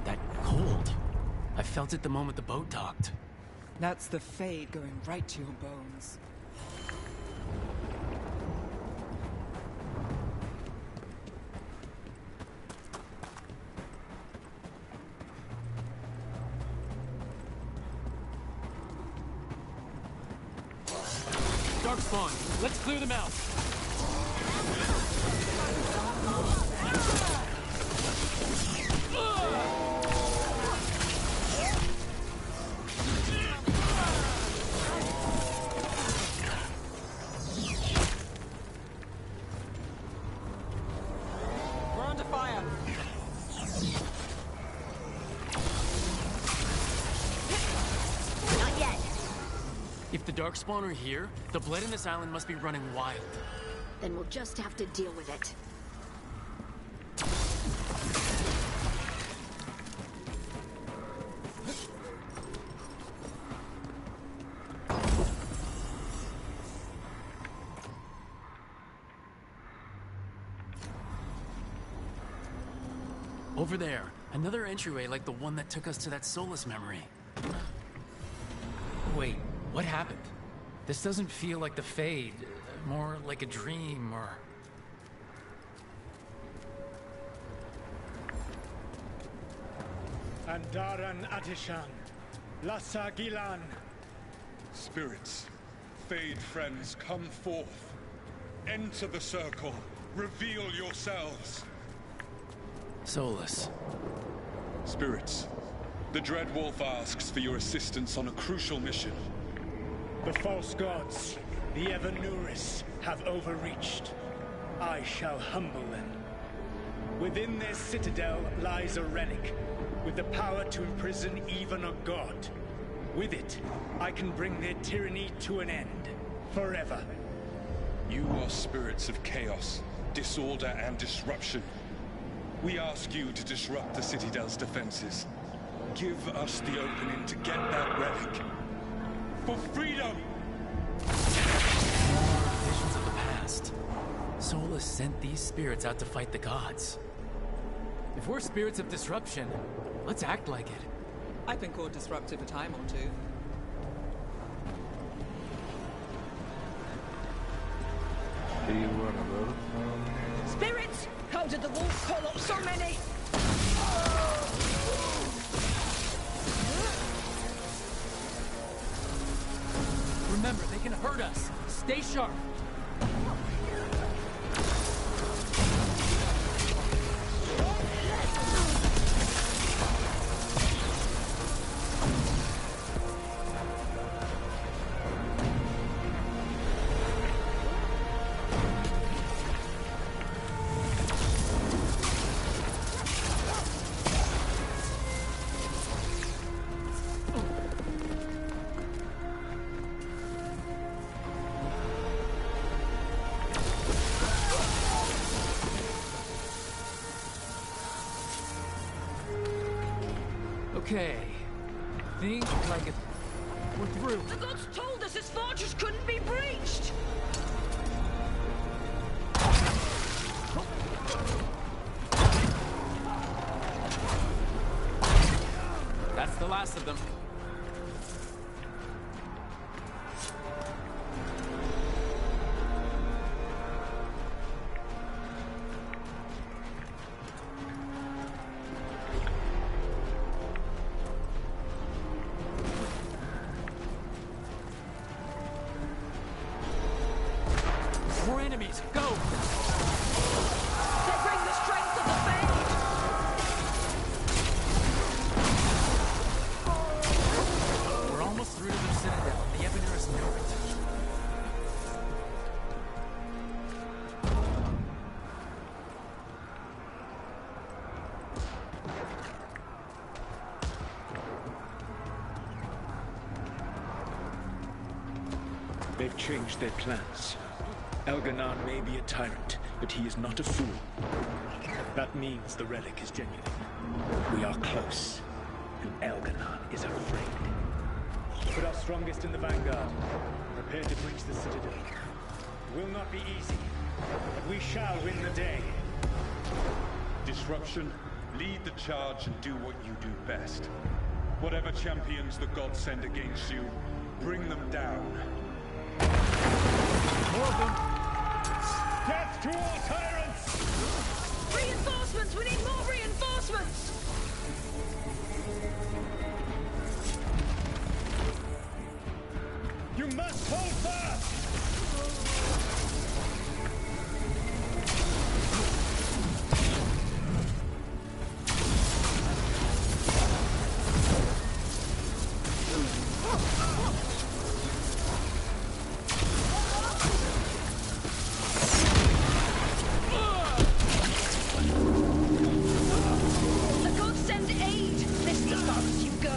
That cold. I felt it the moment the boat docked. That's the Fade going right to your bones. Darkspawn, let's clear them out. We're under fire. Not yet. If the Darkspawn are here, the blood in this island must be running wild. Then we'll just have to deal with it. Over there, another entryway like the one that took us to that Solus memory. Wait, what happened? This doesn't feel like the Fade, more like a dream or... Andaran Atishan, Lassa Gilan. Spirits, Fade friends, come forth. Enter the circle. Reveal yourselves. Solus. Spirits, the Dread Wolf asks for your assistance on a crucial mission. The false gods, the Evanuris, have overreached. I shall humble them. Within their citadel lies a relic, with the power to imprison even a god. With it, I can bring their tyranny to an end, forever. You are spirits of chaos, disorder, and disruption. We ask you to disrupt the Citadel's defenses. Give us the opening to get that relic. For freedom! Visions of the past. Solus sent these spirits out to fight the gods. If we're spirits of disruption, let's act like it. I've been called disruptive a time or two. See one of those? Spirits! How did the wolf call up so many? Remember, they can hurt us. Stay sharp. Okay. Think like it. We're through. The gods told us his fortress couldn't be breached! That's the last of them. More enemies, go! They bring the strength of the Fade! We're almost through to the Citadel. The Evaners know it. They've changed their plans. Elganon may be a tyrant, but he is not a fool. That means the relic is genuine. We are close, and Elganon is afraid. Put our strongest in the vanguard. Prepare to breach the citadel. It will not be easy, but we shall win the day. Disruption, lead the charge and do what you do best. Whatever champions the gods send against you, bring them down. More of them! Death to all tyrants! Reinforcements! We need more reinforcements! You must hold fast! The gods send aid! This is as far as you go!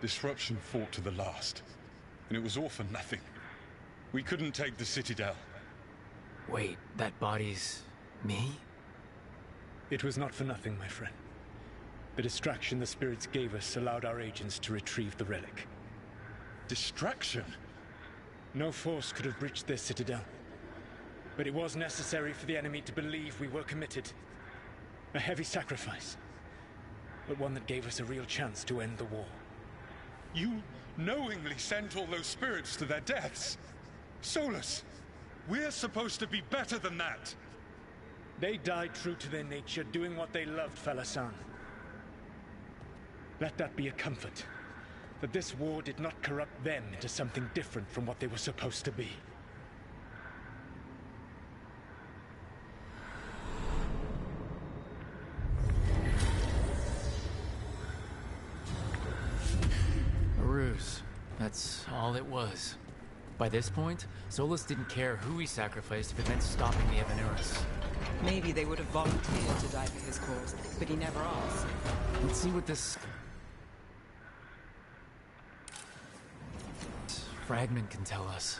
Disruption fought to the last, and it was all for nothing. We couldn't take the Citadel. Wait, that body's... me? It was not for nothing, my friend. The distraction the spirits gave us allowed our agents to retrieve the relic. Distraction? No force could have breached their citadel. But it was necessary for the enemy to believe we were committed. A heavy sacrifice, but one that gave us a real chance to end the war. You knowingly sent all those spirits to their deaths. Solus, we're supposed to be better than that. They died true to their nature, doing what they loved, Falasan. Let that be a comfort, that this war did not corrupt them into something different from what they were supposed to be. all it was. By this point, Solus didn't care who he sacrificed if it meant stopping the Evanuris. Maybe they would have volunteered to die for his cause, but he never asked. Let's see what this fragment can tell us.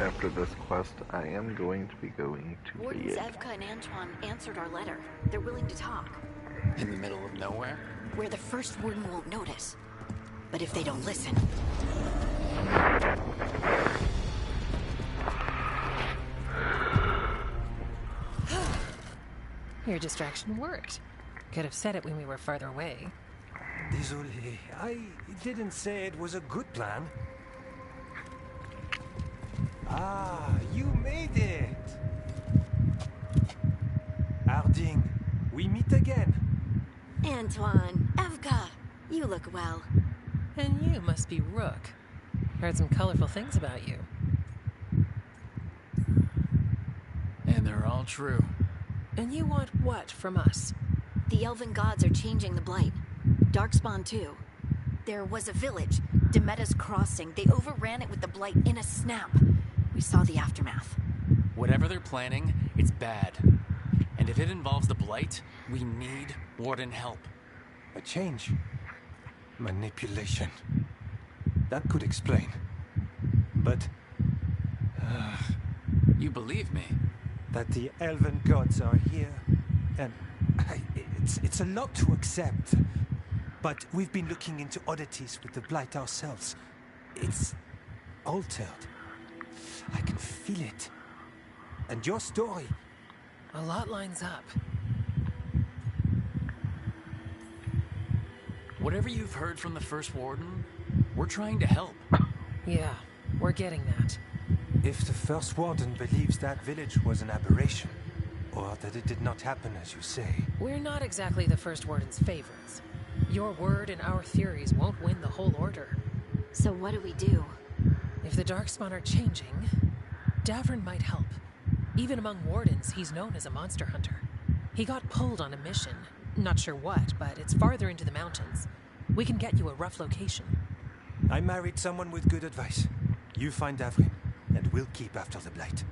After this quest, I am going to be going to Wardens bed. Evka and Antoine answered our letter. They're willing to talk. In the middle of nowhere? Where the first warden won't notice. But if they don't listen... Your distraction worked. Could have said it when we were farther away. Désolé, I didn't say it was a good plan. Ah, you made it! Harding, we meet again. Antoine, Evka, you look well. And you must be Rook. Heard some colorful things about you. And they're all true. And you want what from us? The elven gods are changing the Blight. Darkspawn too. There was a village, Demetta's Crossing. They overran it with the Blight in a snap. We saw the aftermath. Whatever they're planning, it's bad. And if it involves the Blight, we need Warden help. A change. Manipulation. That could explain. But... you believe me? That the elven gods are here. And it's a lot to accept. But we've been looking into oddities with the Blight ourselves. It's altered. I can feel it. And your story... A lot lines up. Whatever you've heard from the First Warden, we're trying to help. Yeah, we're getting that. If the First Warden believes that village was an aberration, or that it did not happen as you say... We're not exactly the First Warden's favorites. Your word and our theories won't win the whole order. So what do we do? If the Darkspawn are changing, Davern might help. Even among Wardens, he's known as a monster hunter. He got pulled on a mission. Not sure what, but it's farther into the mountains. We can get you a rough location. I married someone with good advice. You find Davrin, and we'll keep after the Blight.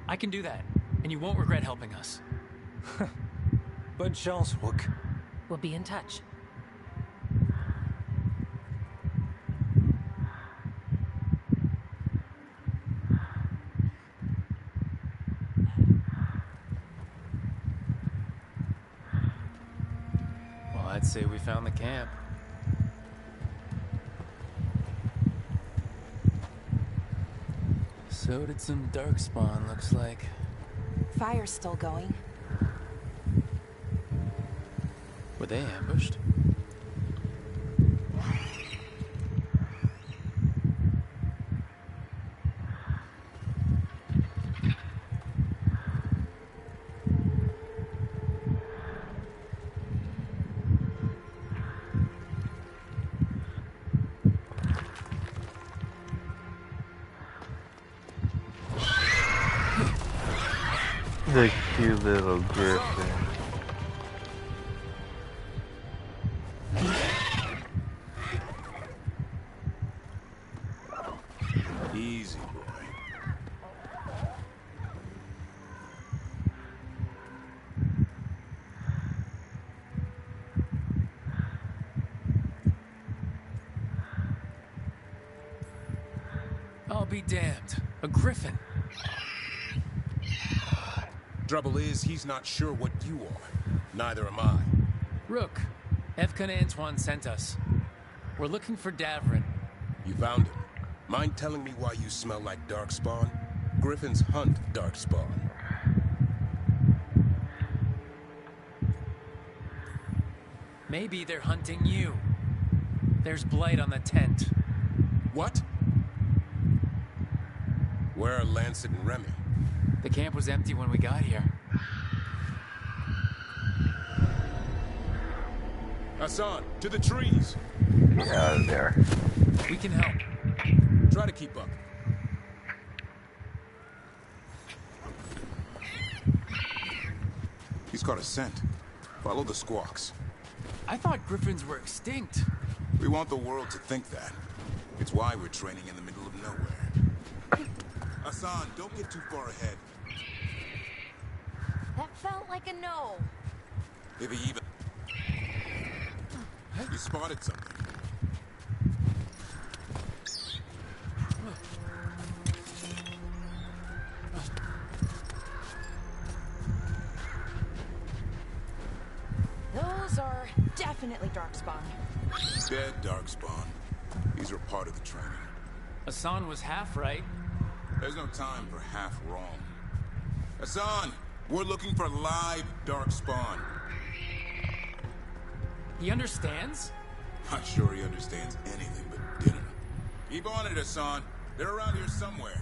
I can do that, and you won't regret helping us. Bonne chance, Rook. We'll be in touch. Well, I'd say we found the camp. So did some darkspawn, looks like. Fire's still going. Were they ambushed? The cute little griffin. Easy, boy. I'll be damned. A griffin. Trouble is, he's not sure what you are. Neither am I. Rook, Evka and Antoine sent us. We're looking for Davrin. You found him. Mind telling me why you smell like darkspawn? Griffins hunt darkspawn. Maybe they're hunting you. There's blight on the tent. What? Where are Lancet and Remy? The camp was empty when we got here. Hassan, to the trees! Get out of there. We can help. Try to keep up. He's got a scent. Follow the squawks. I thought griffins were extinct. We want the world to think that. It's why we're training in the middle of nowhere. Hassan, don't get too far ahead. That felt like a no. If he even... You spotted something. Those are definitely darkspawn. Dead darkspawn. These are part of the training. Hassan was half right. There's no time for half wrong. Hassan, we're looking for live darkspawn. He understands? Not sure he understands anything but dinner. Keep on it, Hassan. They're around here somewhere.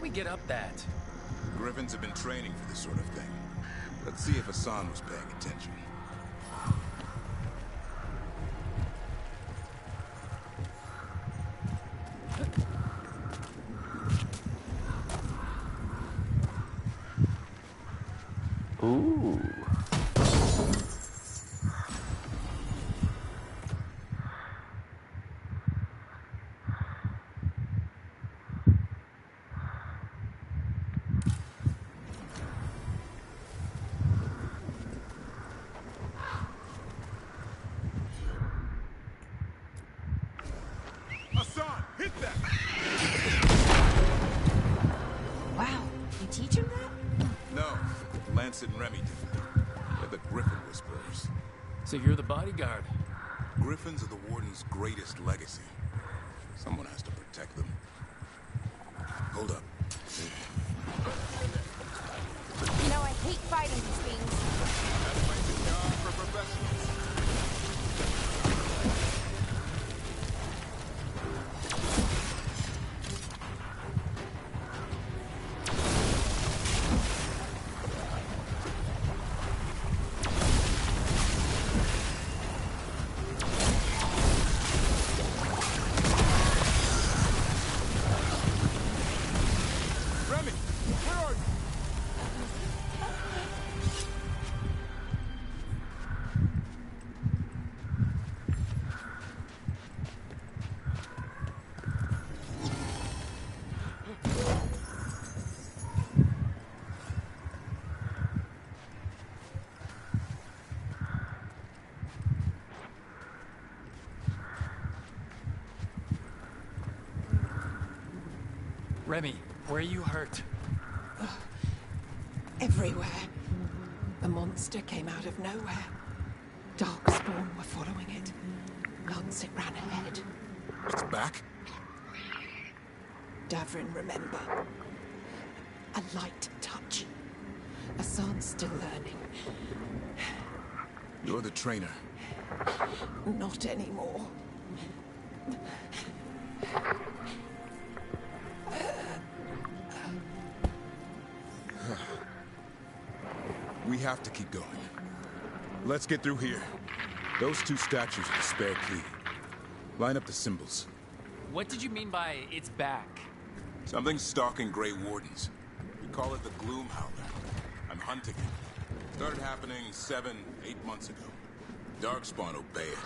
do we get up that? Griffins have been training for this sort of thing. Let's see if Hassan was paying attention. Ooh. Hassan, hit that! Wow, you teach him that? No, Lance and Remy did that. They're the Griffin Whisperers. So you're the bodyguard. Griffins are the Warden's greatest legacy. Someone has to protect them. Hold up. You know, I hate fighting these things. That might be a job for professionals. Remy, where are you? Remy, where are you hurt? Everywhere. The monster came out of nowhere. Darkspawn were following it. Once it ran ahead. It's back? Davrin, remember. A light touch. Hassan's still learning. You're the trainer. Not anymore. We have to keep going. Let's get through here. Those two statues are the spare key. Line up the symbols. What did you mean by it's back? Something's stalking Grey Wardens. We call it the Gloom Howler. I'm hunting it. Started happening 7, 8 months ago. Darkspawn obey it.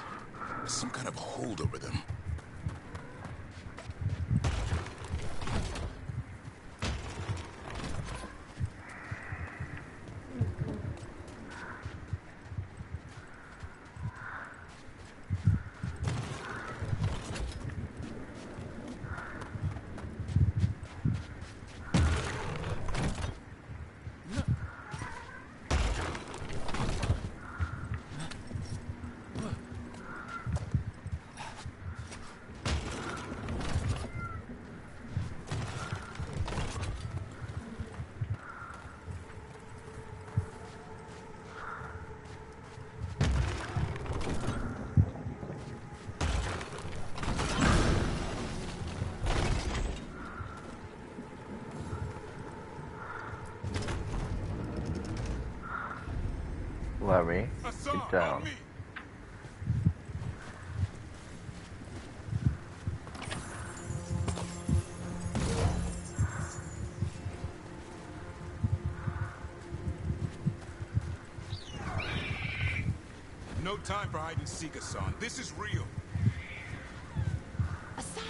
There's some kind of hold over them. Let me get down. No time for hide and seek, Hassan. This is real. Hassan!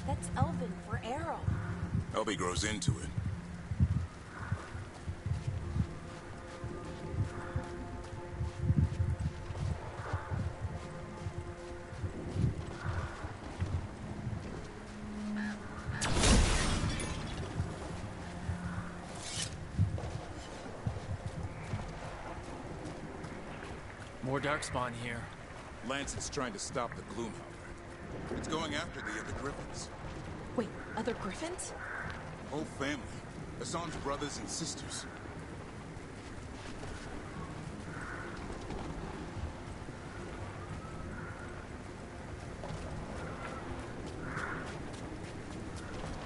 That's Elven for arrow. Elby grows into it. More Darkspawn here. Lance is trying to stop the Gloom Howler. It's going after the other Griffins. Wait, other Griffins? Whole family. Hassan's brothers and sisters.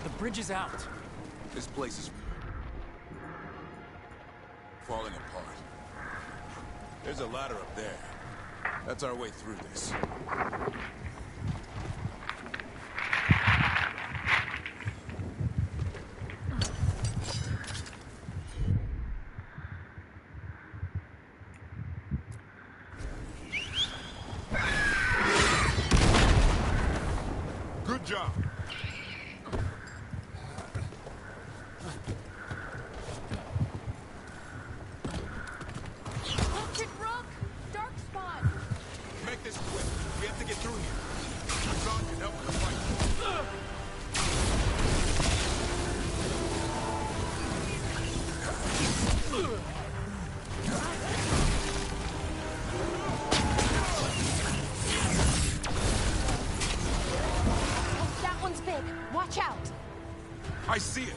The bridge is out. This place is falling apart. There's a ladder up there. That's our way through this. Good job. Captain Rook! Darkspawn! Make this quick. We have to get through here. Hassan can help with the fight. Oh, that one's big. Watch out. I see it.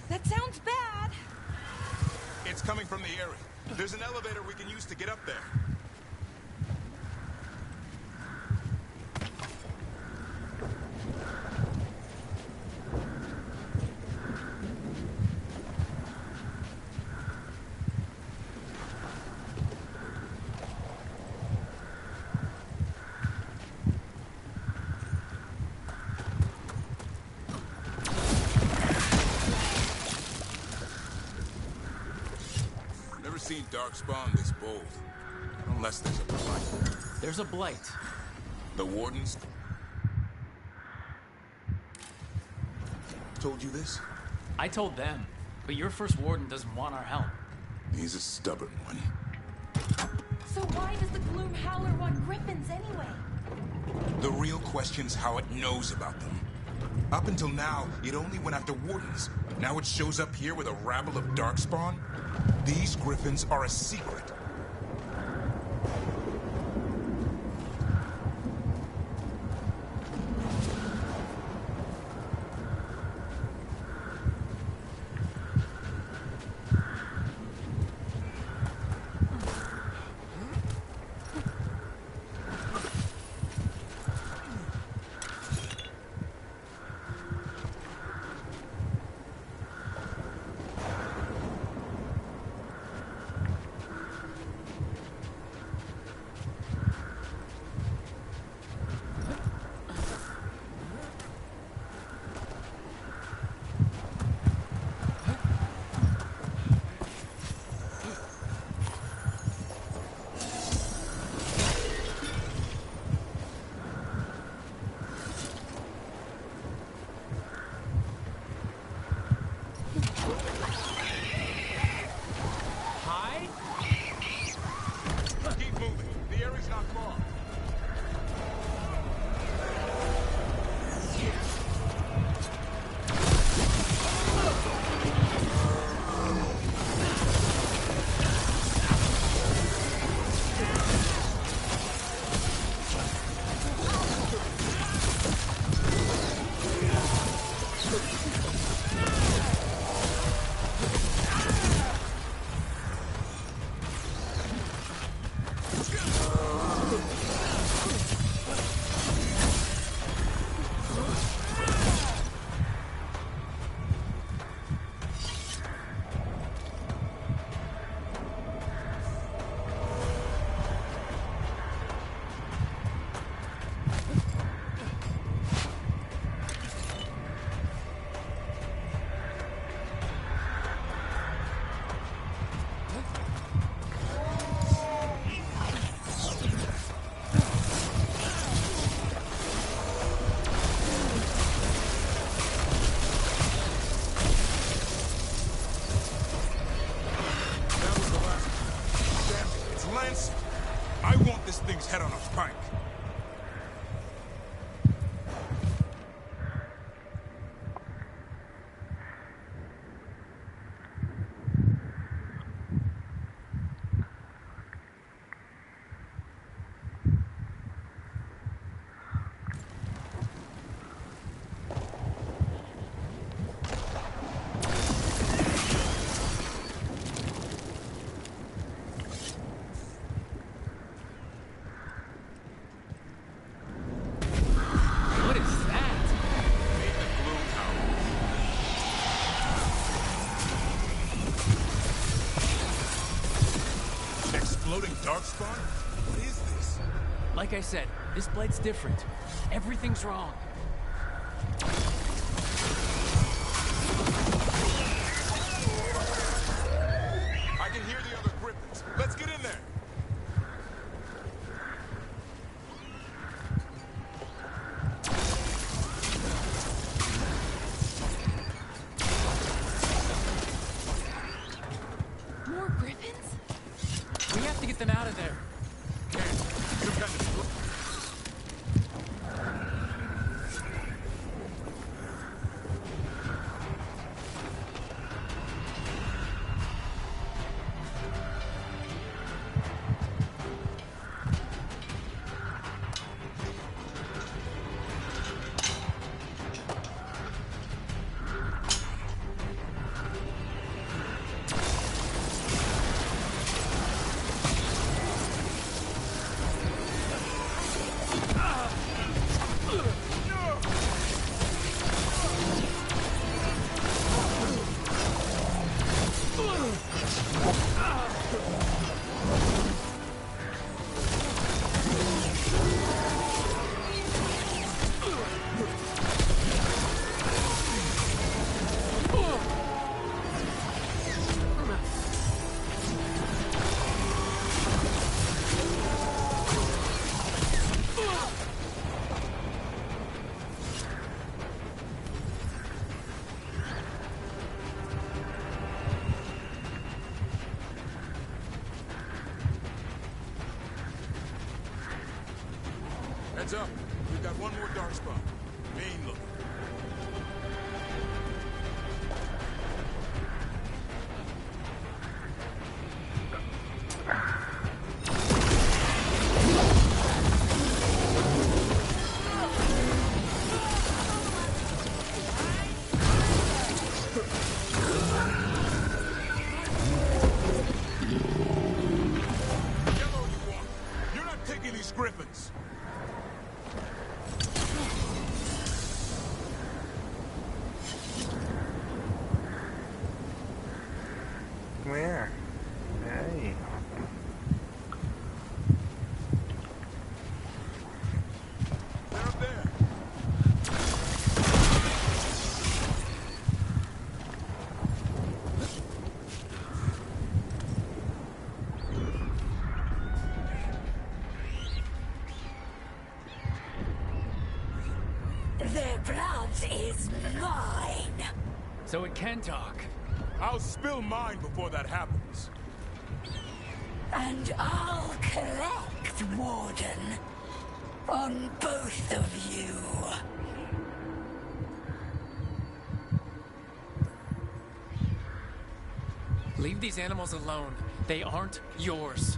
That sounds bad. It's coming from the area. There's an elevator we can use to get up there. Never seen Darkspawn this bold. Unless there's a blight. There's a blight. The Wardens told you this? I told them, but your first warden doesn't want our help. He's a stubborn one. So why does the Gloom Howler want griffins anyway? The real question's how it knows about them. Up until now, it only went after Wardens. Now it shows up here with a rabble of Darkspawn? These griffins are a secret. head on a pike. What is that? Meet the Gloom Howler. Exploding darkspawn? What is this? Like I said, this blight's different. Everything's wrong. I can hear the other griffins. Let's get in there. More griffins? We have to get them out of there. Some kind of Heads up. We've got one more darkspawn. Main looking. Yellow you want. You're not taking these griffins. Come here. Hey. They're up there. Their blood is mine. So it can talk. I'll spill mine before that happens. And I'll collect, Warden, on both of you. Leave these animals alone. They aren't yours.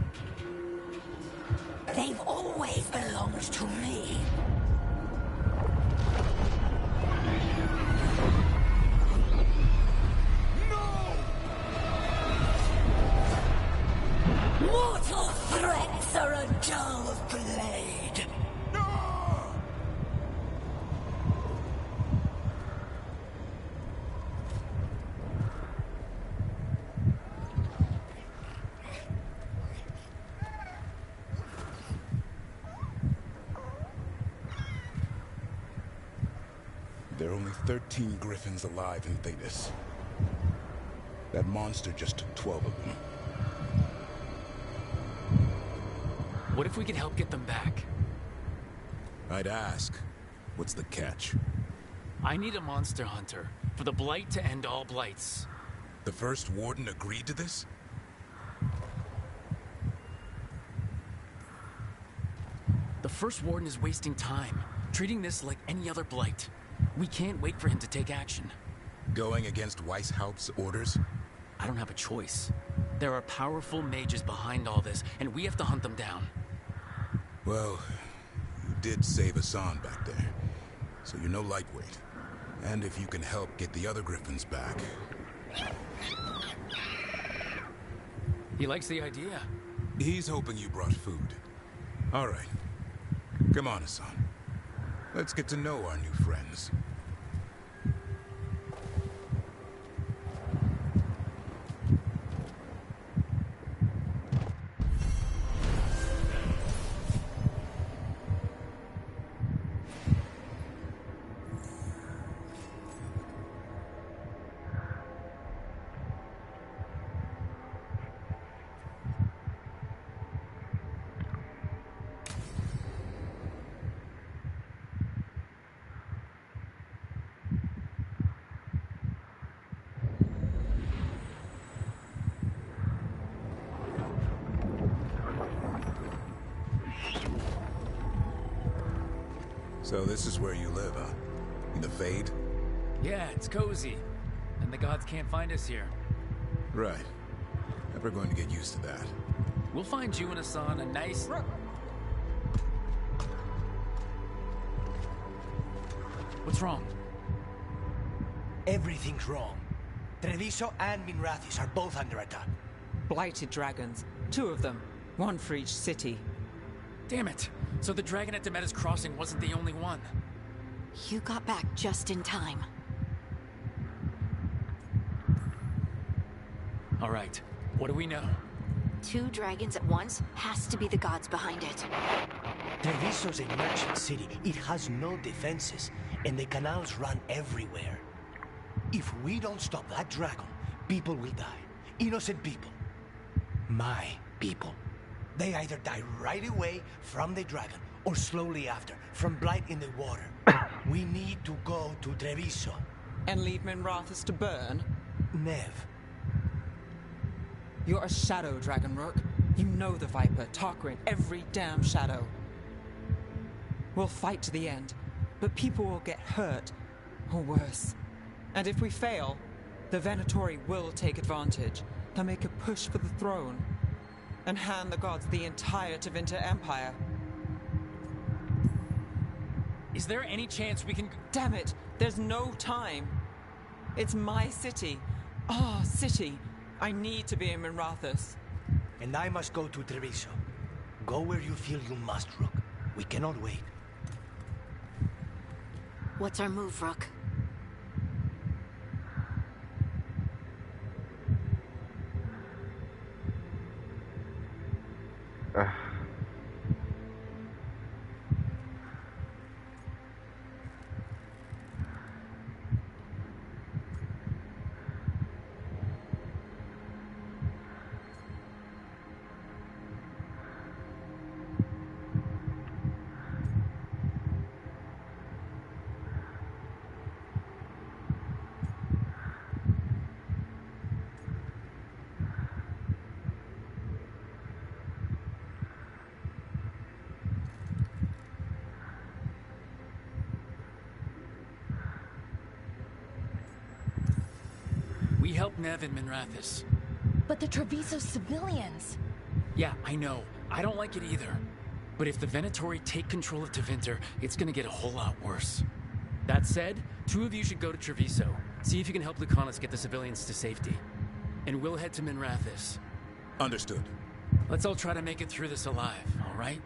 They've always belonged to me. Mortal threats are a dull blade. There are only 13 griffins alive in Thetis. That monster just took 12 of them. What if we could help get them back? I'd ask, what's the catch? I need a monster hunter for the Blight to end all blights. The first warden agreed to this? First Warden is wasting time, treating this like any other blight. We can't wait for him to take action. Going against Weishaupt's orders? I don't have a choice. There are powerful mages behind all this, and we have to hunt them down. Well, you did save Hassan back there, so you're no lightweight. And if you can help get the other Griffins back... He likes the idea. He's hoping you brought food. All right. Come on, Hassan. Let's get to know our new friends. So this is where you live, huh? In the Fade? Yeah, it's cozy. And the gods can't find us here. Right. Never going to get used to that. We'll find you and Hassan a nice... What's wrong? Everything's wrong. Treviso and Minrathis are both under attack. Blighted dragons. 2 of them. 1 for each city. Damn it! So the dragon at Demeter's Crossing wasn't the only one. You got back just in time. All right, what do we know? 2 dragons at once has to be the gods behind it. Treviso's a merchant city. It has no defenses, and the canals run everywhere. If we don't stop that dragon, people will die. Innocent people. My people. They either die right away from the dragon, or slowly after, from blight in the water. We need to go to Treviso. And leave Minrathis to burn? Nev. You're a shadow, Dragon Rook. You know the Viper, Tarquin, every damn shadow. We'll fight to the end, but people will get hurt, or worse. And if we fail, the Venatori will take advantage. They'll make a push for the throne, and hand the gods the entire Tevinter Empire. Is there any chance we can... Damn it! There's no time! It's my city. Our city. I need to be in Minrathis. And I must go to Treviso. Go where you feel you must, Rook. We cannot wait. What's our move, Rook? We helped Nev in Minrathis. But the Treviso civilians... Yeah, I know. I don't like it either. But if the Venatori take control of Tevinter, it's gonna get a whole lot worse. That said, 2 of you should go to Treviso. See if you can help Lucanus get the civilians to safety. And we'll head to Minrathis. Understood. Let's all try to make it through this alive, all right?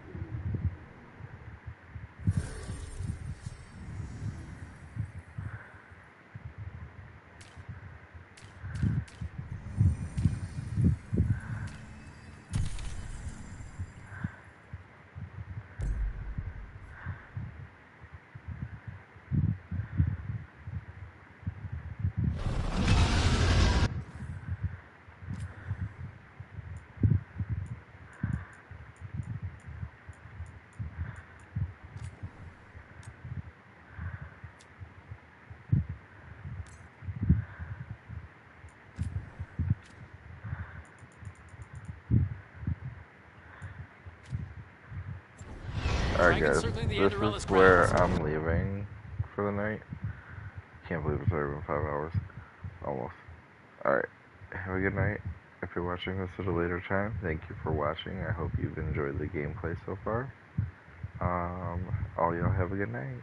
Alright Dragon's guys, circling the this Anderella's is where grounds. I'm leaving for the night. Can't believe it's already been 5 hours. Almost. Alright, have a good night. If you're watching this at a later time, thank you for watching. I hope you've enjoyed the gameplay so far. All y'all have a good night.